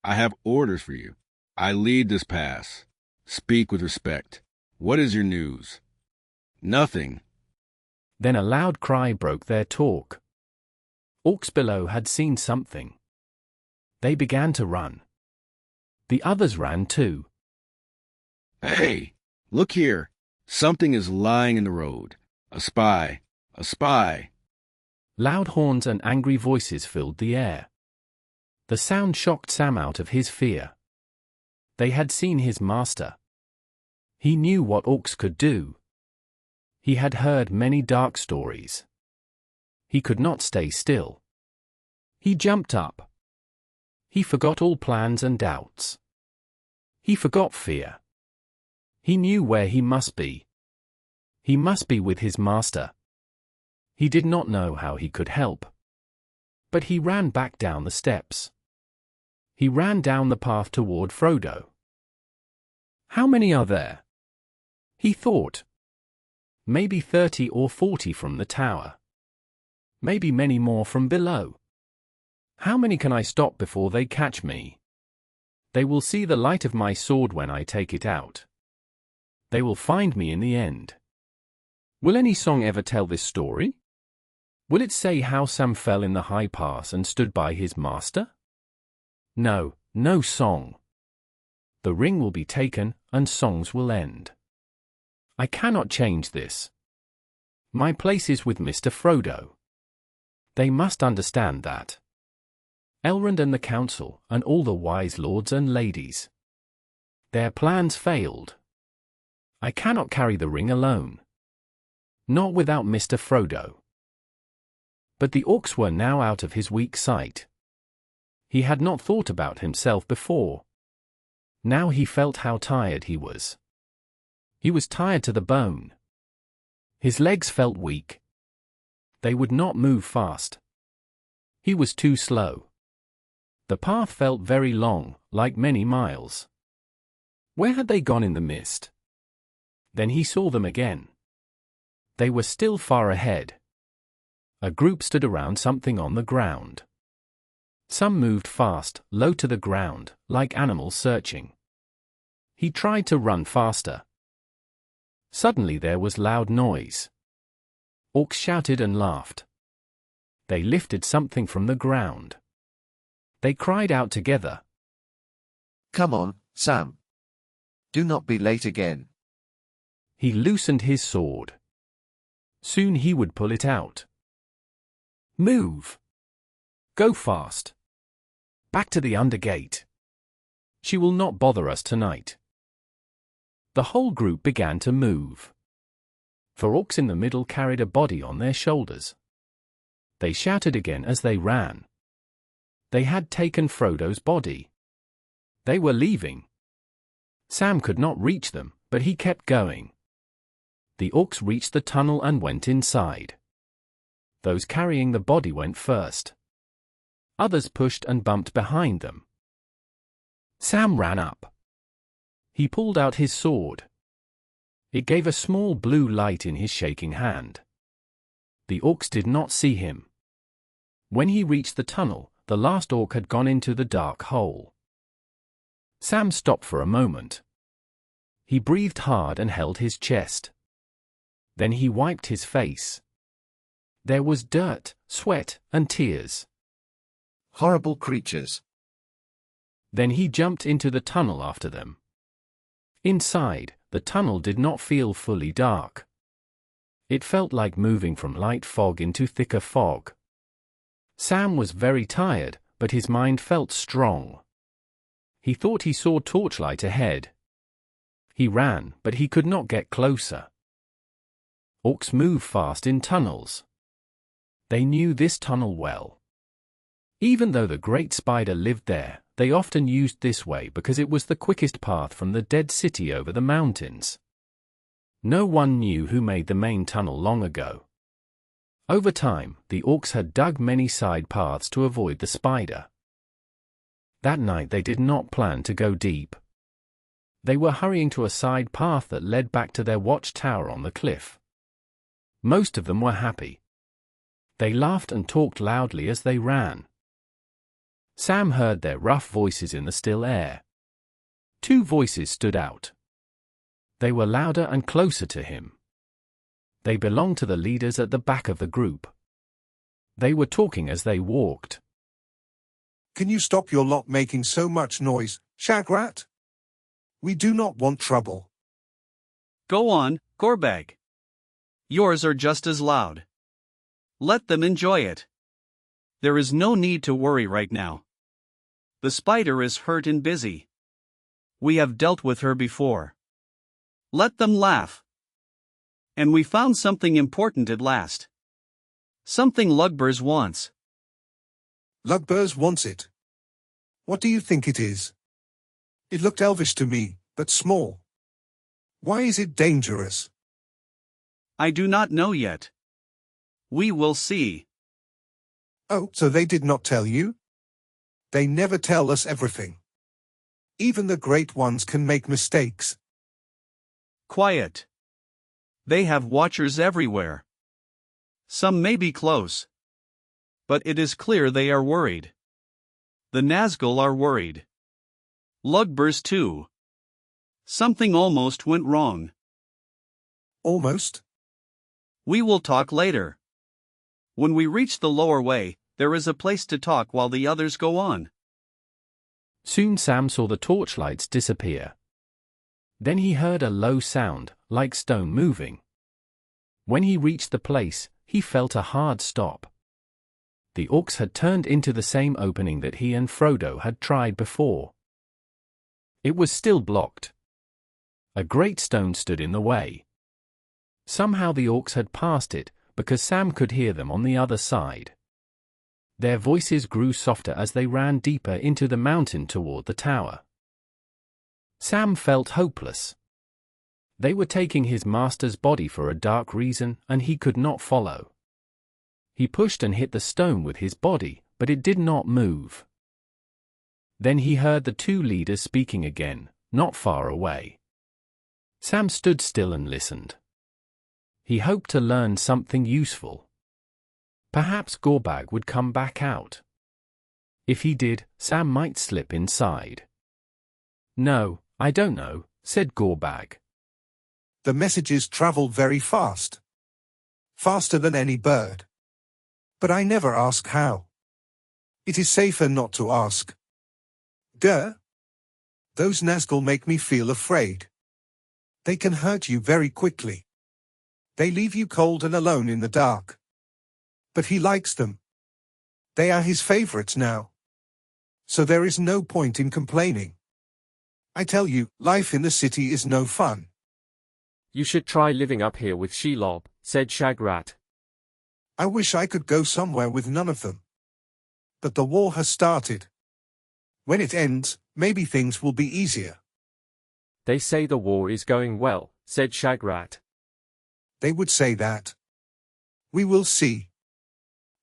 I have orders for you. I lead this pass. Speak with respect. What is your news? Nothing. Then a loud cry broke their talk. Orcs below had seen something. They began to run. The others ran too. Hey, look here. Something is lying in the road. A spy. A spy. Loud horns and angry voices filled the air. The sound shocked Sam out of his fear. They had seen his master. He knew what orcs could do. He had heard many dark stories. He could not stay still. He jumped up. He forgot all plans and doubts. He forgot fear. He knew where he must be. He must be with his master. He did not know how he could help. But he ran back down the steps. He ran down the path toward Frodo. How many are there? He thought. Maybe 30 or 40 from the tower. Maybe many more from below. How many can I stop before they catch me? They will see the light of my sword when I take it out. They will find me in the end. Will any song ever tell this story? Will it say how Sam fell in the high pass and stood by his master? No, no song. The ring will be taken, and songs will end. I cannot change this. My place is with Mr. Frodo. They must understand that. Elrond and the council, and all the wise lords and ladies. Their plans failed. I cannot carry the ring alone. Not without Mr. Frodo. But the orcs were now out of his weak sight. He had not thought about himself before. Now he felt how tired he was. He was tired to the bone. His legs felt weak. They would not move fast. He was too slow. The path felt very long, like many miles. Where had they gone in the mist? Then he saw them again. They were still far ahead. A group stood around something on the ground. Some moved fast, low to the ground, like animals searching. He tried to run faster. Suddenly there was loud noise. Orcs shouted and laughed. They lifted something from the ground. They cried out together. Come on, Sam. Do not be late again. He loosened his sword. Soon he would pull it out. Move! Go fast! Back to the Undergate. She will not bother us tonight. The whole group began to move. For orcs in the middle carried a body on their shoulders. They shouted again as they ran. They had taken Frodo's body. They were leaving. Sam could not reach them, but he kept going. The orcs reached the tunnel and went inside. Those carrying the body went first. Others pushed and bumped behind them. Sam ran up. He pulled out his sword. It gave a small blue light in his shaking hand. The orcs did not see him. When he reached the tunnel, the last orc had gone into the dark hole. Sam stopped for a moment. He breathed hard and held his chest. Then he wiped his face. There was dirt, sweat, and tears. Horrible creatures. Then he jumped into the tunnel after them. Inside, the tunnel did not feel fully dark. It felt like moving from light fog into thicker fog. Sam was very tired, but his mind felt strong. He thought he saw torchlight ahead. He ran, but he could not get closer. Orcs move fast in tunnels. They knew this tunnel well. Even though the great spider lived there, they often used this way because it was the quickest path from the dead city over the mountains. No one knew who made the main tunnel long ago. Over time, the orcs had dug many side paths to avoid the spider. That night they did not plan to go deep. They were hurrying to a side path that led back to their watchtower on the cliff. Most of them were happy. They laughed and talked loudly as they ran. Sam heard their rough voices in the still air. Two voices stood out. They were louder and closer to him. They belonged to the leaders at the back of the group. They were talking as they walked. Can you stop your lot making so much noise, Shagrat? We do not want trouble. Go on, Gorbag. Yours are just as loud. Let them enjoy it. There is no need to worry right now. The spider is hurt and busy. We have dealt with her before. Let them laugh. And we found something important at last. Something Lugbers wants. Lugbers wants it. What do you think it is? It looked elvish to me, but small. Why is it dangerous? I do not know yet. We will see. Oh, so they did not tell you? They never tell us everything. Even the great ones can make mistakes. Quiet. They have watchers everywhere. Some may be close. But it is clear they are worried. The Nazgul are worried. Lugbers too. Something almost went wrong. Almost? We will talk later. When we reach the lower way, there is a place to talk while the others go on. Soon Sam saw the torchlights disappear. Then he heard a low sound, like stone moving. When he reached the place, he felt a hard stop. The orcs had turned into the same opening that he and Frodo had tried before. It was still blocked. A great stone stood in the way. Somehow the orcs had passed it, because Sam could hear them on the other side. Their voices grew softer as they ran deeper into the mountain toward the tower. Sam felt hopeless. They were taking his master's body for a dark reason, and he could not follow. He pushed and hit the stone with his body, but it did not move. Then he heard the two leaders speaking again, not far away. Sam stood still and listened. He hoped to learn something useful. Perhaps Gorbag would come back out. If he did, Sam might slip inside. "No, I don't know," said Gorbag. The messages travel very fast. Faster than any bird. But I never ask how. It is safer not to ask. Grr. Those Nazgul make me feel afraid. They can hurt you very quickly. They leave you cold and alone in the dark. But he likes them. They are his favorites now. So there is no point in complaining. I tell you, life in the city is no fun. You should try living up here with Shelob, said Shagrat. I wish I could go somewhere with none of them. But the war has started. When it ends, maybe things will be easier. They say the war is going well, said Shagrat. They would say that. We will see.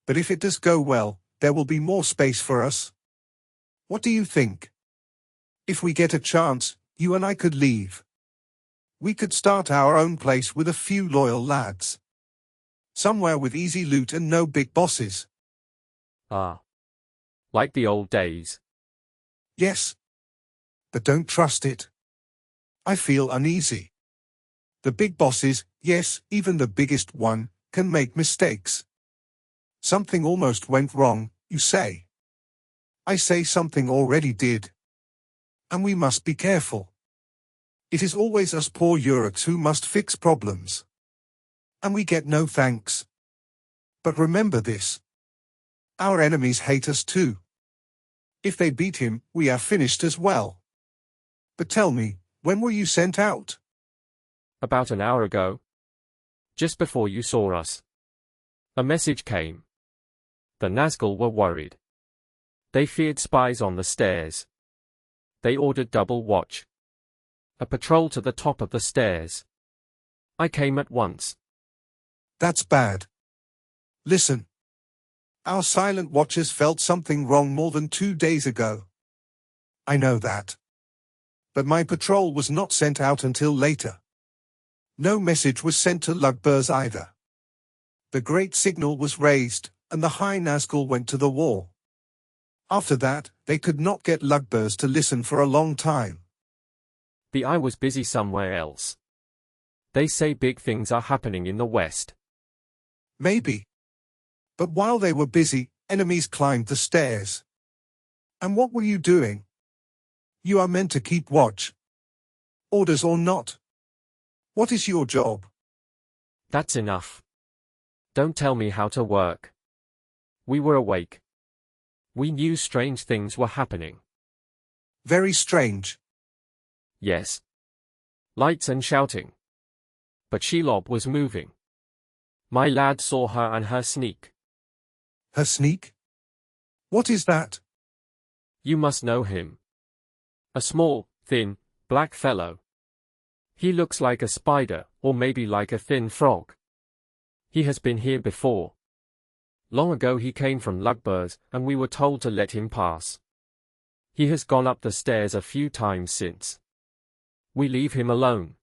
But if it does go well, there will be more space for us. What do you think? If we get a chance, you and I could leave. We could start our own place with a few loyal lads. Somewhere with easy loot and no big bosses. Ah. Like the old days. Yes. But don't trust it. I feel uneasy. The big bosses, yes, even the biggest one, can make mistakes. Something almost went wrong, you say. I say something already did. And we must be careful. It is always us poor Uraks who must fix problems. And we get no thanks. But remember this. Our enemies hate us too. If they beat him, we are finished as well. But tell me, when were you sent out? About an hour ago. Just before you saw us. A message came. The Nazgul were worried. They feared spies on the stairs. They ordered double watch. A patrol to the top of the stairs. I came at once. That's bad. Listen. Our silent watchers felt something wrong more than 2 days ago. I know that. But my patrol was not sent out until later. No message was sent to Lugburs either. The great signal was raised, and the High Nazgul went to the war. After that, they could not get Lugburs to listen for a long time. The eye was busy somewhere else. They say big things are happening in the west. Maybe. But while they were busy, enemies climbed the stairs. And what were you doing? You are meant to keep watch. Orders or not. What is your job? That's enough. Don't tell me how to work. We were awake. We knew strange things were happening. Very strange. Yes. Lights and shouting. But Shelob was moving. My lad saw her and her sneak. Her sneak? What is that? You must know him. A small, thin, black fellow. He looks like a spider, or maybe like a thin frog. He has been here before. Long ago he came from Lugburs, and we were told to let him pass. He has gone up the stairs a few times since. We leave him alone.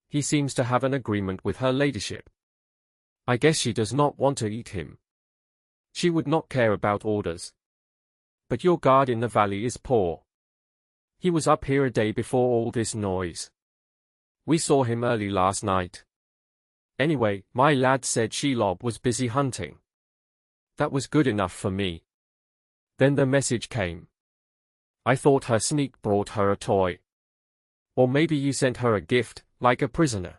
He seems to have an agreement with her ladyship. I guess she does not want to eat him. She would not care about orders. But your guard in the valley is poor. He was up here a day before all this noise. We saw him early last night. Anyway, my lad said Shelob was busy hunting. That was good enough for me. Then the message came. I thought her sneak brought her a toy. Or maybe you sent her a gift, like a prisoner.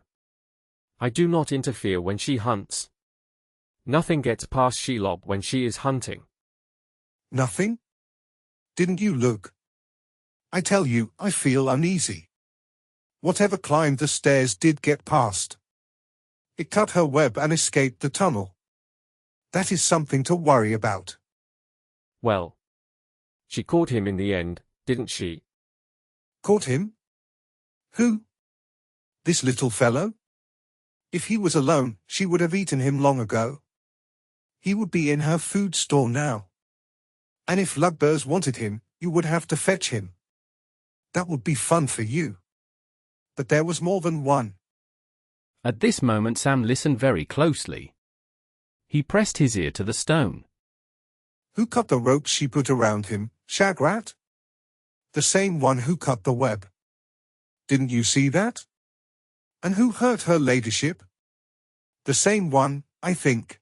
I do not interfere when she hunts. Nothing gets past Shelob when she is hunting. Nothing? Didn't you look? I tell you, I feel uneasy. Whatever climbed the stairs did get past. It cut her web and escaped the tunnel. That is something to worry about. Well, she caught him in the end, didn't she? Caught him? Who? This little fellow? If he was alone, she would have eaten him long ago. He would be in her food store now. And if Lugbers wanted him, you would have to fetch him. That would be fun for you. But there was more than one. At this moment Sam listened very closely. He pressed his ear to the stone. Who cut the rope she put around him, Shagrat? The same one who cut the web. Didn't you see that? And who hurt her ladyship? The same one, I think.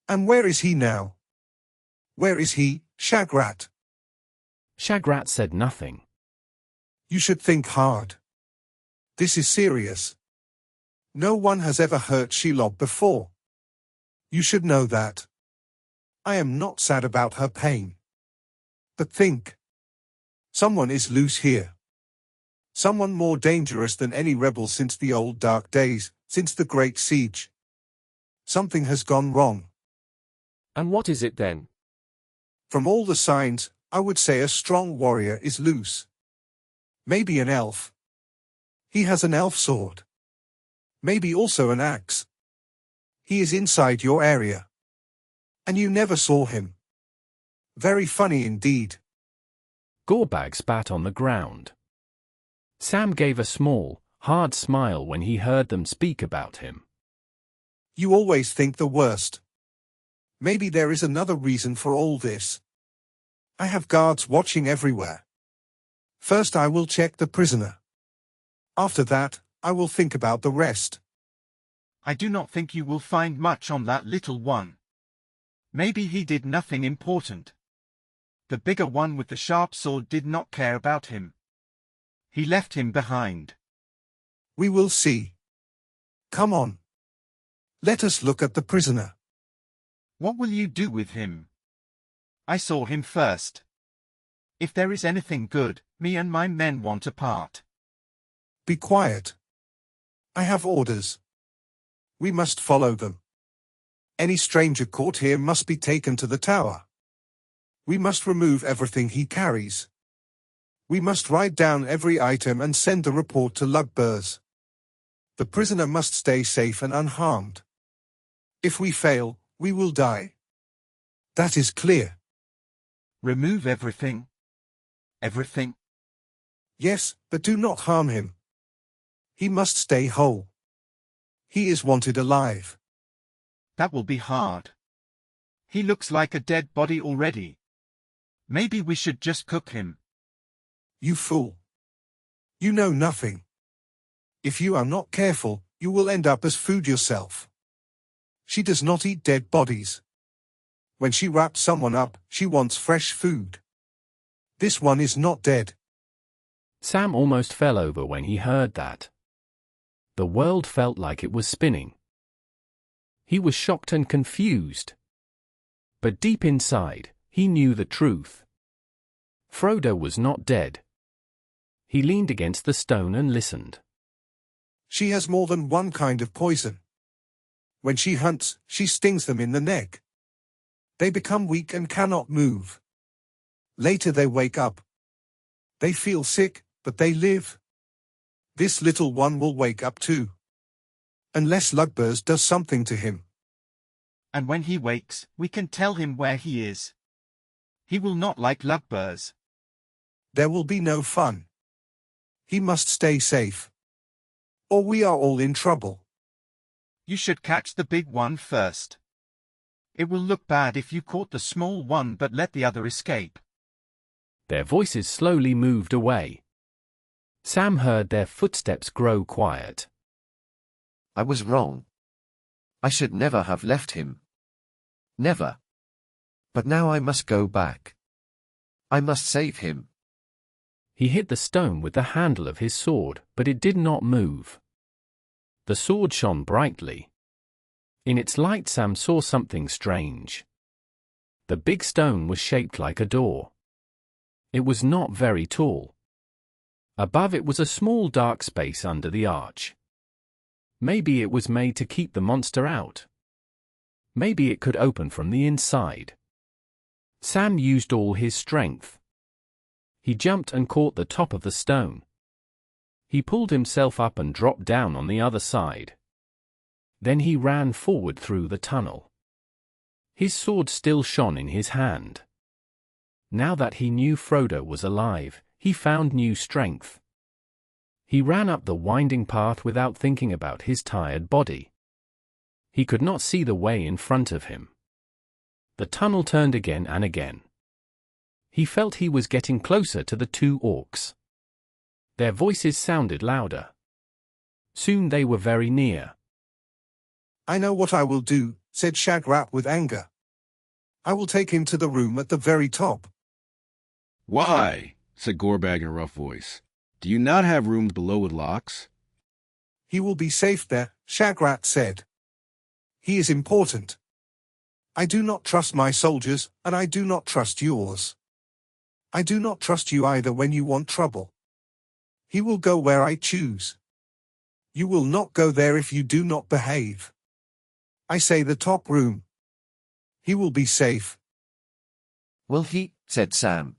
And where is he now? Where is he, Shagrat? Shagrat said nothing. You should think hard. This is serious. No one has ever hurt Shelob before. You should know that. I am not sad about her pain. But think. Someone is loose here. Someone more dangerous than any rebel since the old dark days, since the Great Siege. Something has gone wrong. And what is it then? From all the signs, I would say a strong warrior is loose. Maybe an elf. He has an elf sword. Maybe also an axe. He is inside your area. And you never saw him. Very funny indeed. Gorbag spat on the ground. Sam gave a small, hard smile when he heard them speak about him. You always think the worst. Maybe there is another reason for all this. I have guards watching everywhere. First I will check the prisoner. After that, I will think about the rest. I do not think you will find much on that little one. Maybe he did nothing important. The bigger one with the sharp sword did not care about him. He left him behind. We will see. Come on. Let us look at the prisoner. What will you do with him? I saw him first. If there is anything good, me and my men want a part. Be quiet. I have orders. We must follow them. Any stranger caught here must be taken to the tower. We must remove everything he carries. We must write down every item and send the report to Lugbers. The prisoner must stay safe and unharmed. If we fail, we will die. That is clear. Remove everything? Everything? Yes, but do not harm him. He must stay whole. He is wanted alive. That will be hard. He looks like a dead body already. Maybe we should just cook him. You fool. You know nothing. If you are not careful, you will end up as food yourself. She does not eat dead bodies. When she wraps someone up, she wants fresh food. This one is not dead. Sam almost fell over when he heard that. The world felt like it was spinning. He was shocked and confused. But deep inside, he knew the truth. Frodo was not dead. He leaned against the stone and listened. She has more than one kind of poison. When she hunts, she stings them in the neck. They become weak and cannot move. Later they wake up. They feel sick, but they live. This little one will wake up too. Unless Lugbers does something to him. And when he wakes, we can tell him where he is. He will not like Lugbers. There will be no fun. He must stay safe. Or we are all in trouble. You should catch the big one first. It will look bad if you caught the small one but let the other escape. Their voices slowly moved away. Sam heard their footsteps grow quiet. I was wrong. I should never have left him. Never. But now I must go back. I must save him. He hit the stone with the handle of his sword, but it did not move. The sword shone brightly. In its light Sam saw something strange. The big stone was shaped like a door. It was not very tall. Above it was a small dark space under the arch. Maybe it was made to keep the monster out. Maybe it could open from the inside. Sam used all his strength. He jumped and caught the top of the stone. He pulled himself up and dropped down on the other side. Then he ran forward through the tunnel. His sword still shone in his hand. Now that he knew Frodo was alive, he found new strength. He ran up the winding path without thinking about his tired body. He could not see the way in front of him. The tunnel turned again and again. He felt he was getting closer to the two orcs. Their voices sounded louder. Soon they were very near. I know what I will do, said Shagrat with anger. I will take him to the room at the very top. Why? Said Gorbag in a rough voice. Do you not have rooms below with locks? He will be safe there, Shagrat said. He is important. I do not trust my soldiers, and I do not trust yours. I do not trust you either when you want trouble. He will go where I choose. You will not go there if you do not behave. I say the top room. He will be safe. Will he? Said Sam.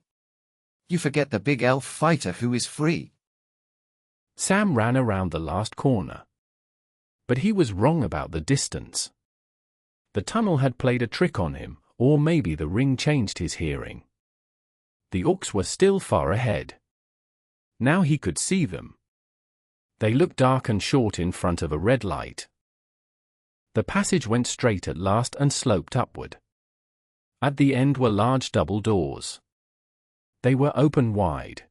You forget the big elf fighter who is free. Sam ran around the last corner. But he was wrong about the distance. The tunnel had played a trick on him, or maybe the ring changed his hearing. The orcs were still far ahead. Now he could see them. They looked dark and short in front of a red light. The passage went straight at last and sloped upward. At the end were large double doors. They were open wide.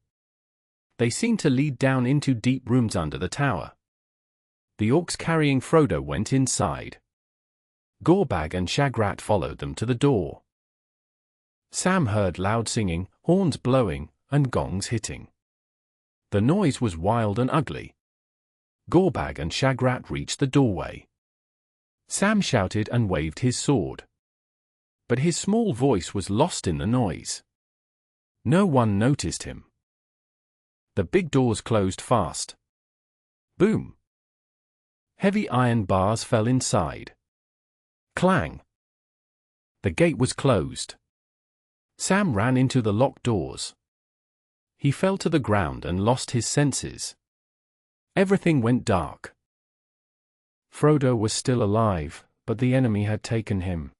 They seemed to lead down into deep rooms under the tower. The orcs carrying Frodo went inside. Gorbag and Shagrat followed them to the door. Sam heard loud singing, horns blowing, and gongs hitting. The noise was wild and ugly. Gorbag and Shagrat reached the doorway. Sam shouted and waved his sword. But his small voice was lost in the noise. No one noticed him. The big doors closed fast. Boom! Heavy iron bars fell inside. Clang! The gate was closed. Sam ran into the locked doors. He fell to the ground and lost his senses. Everything went dark. Frodo was still alive, but the enemy had taken him.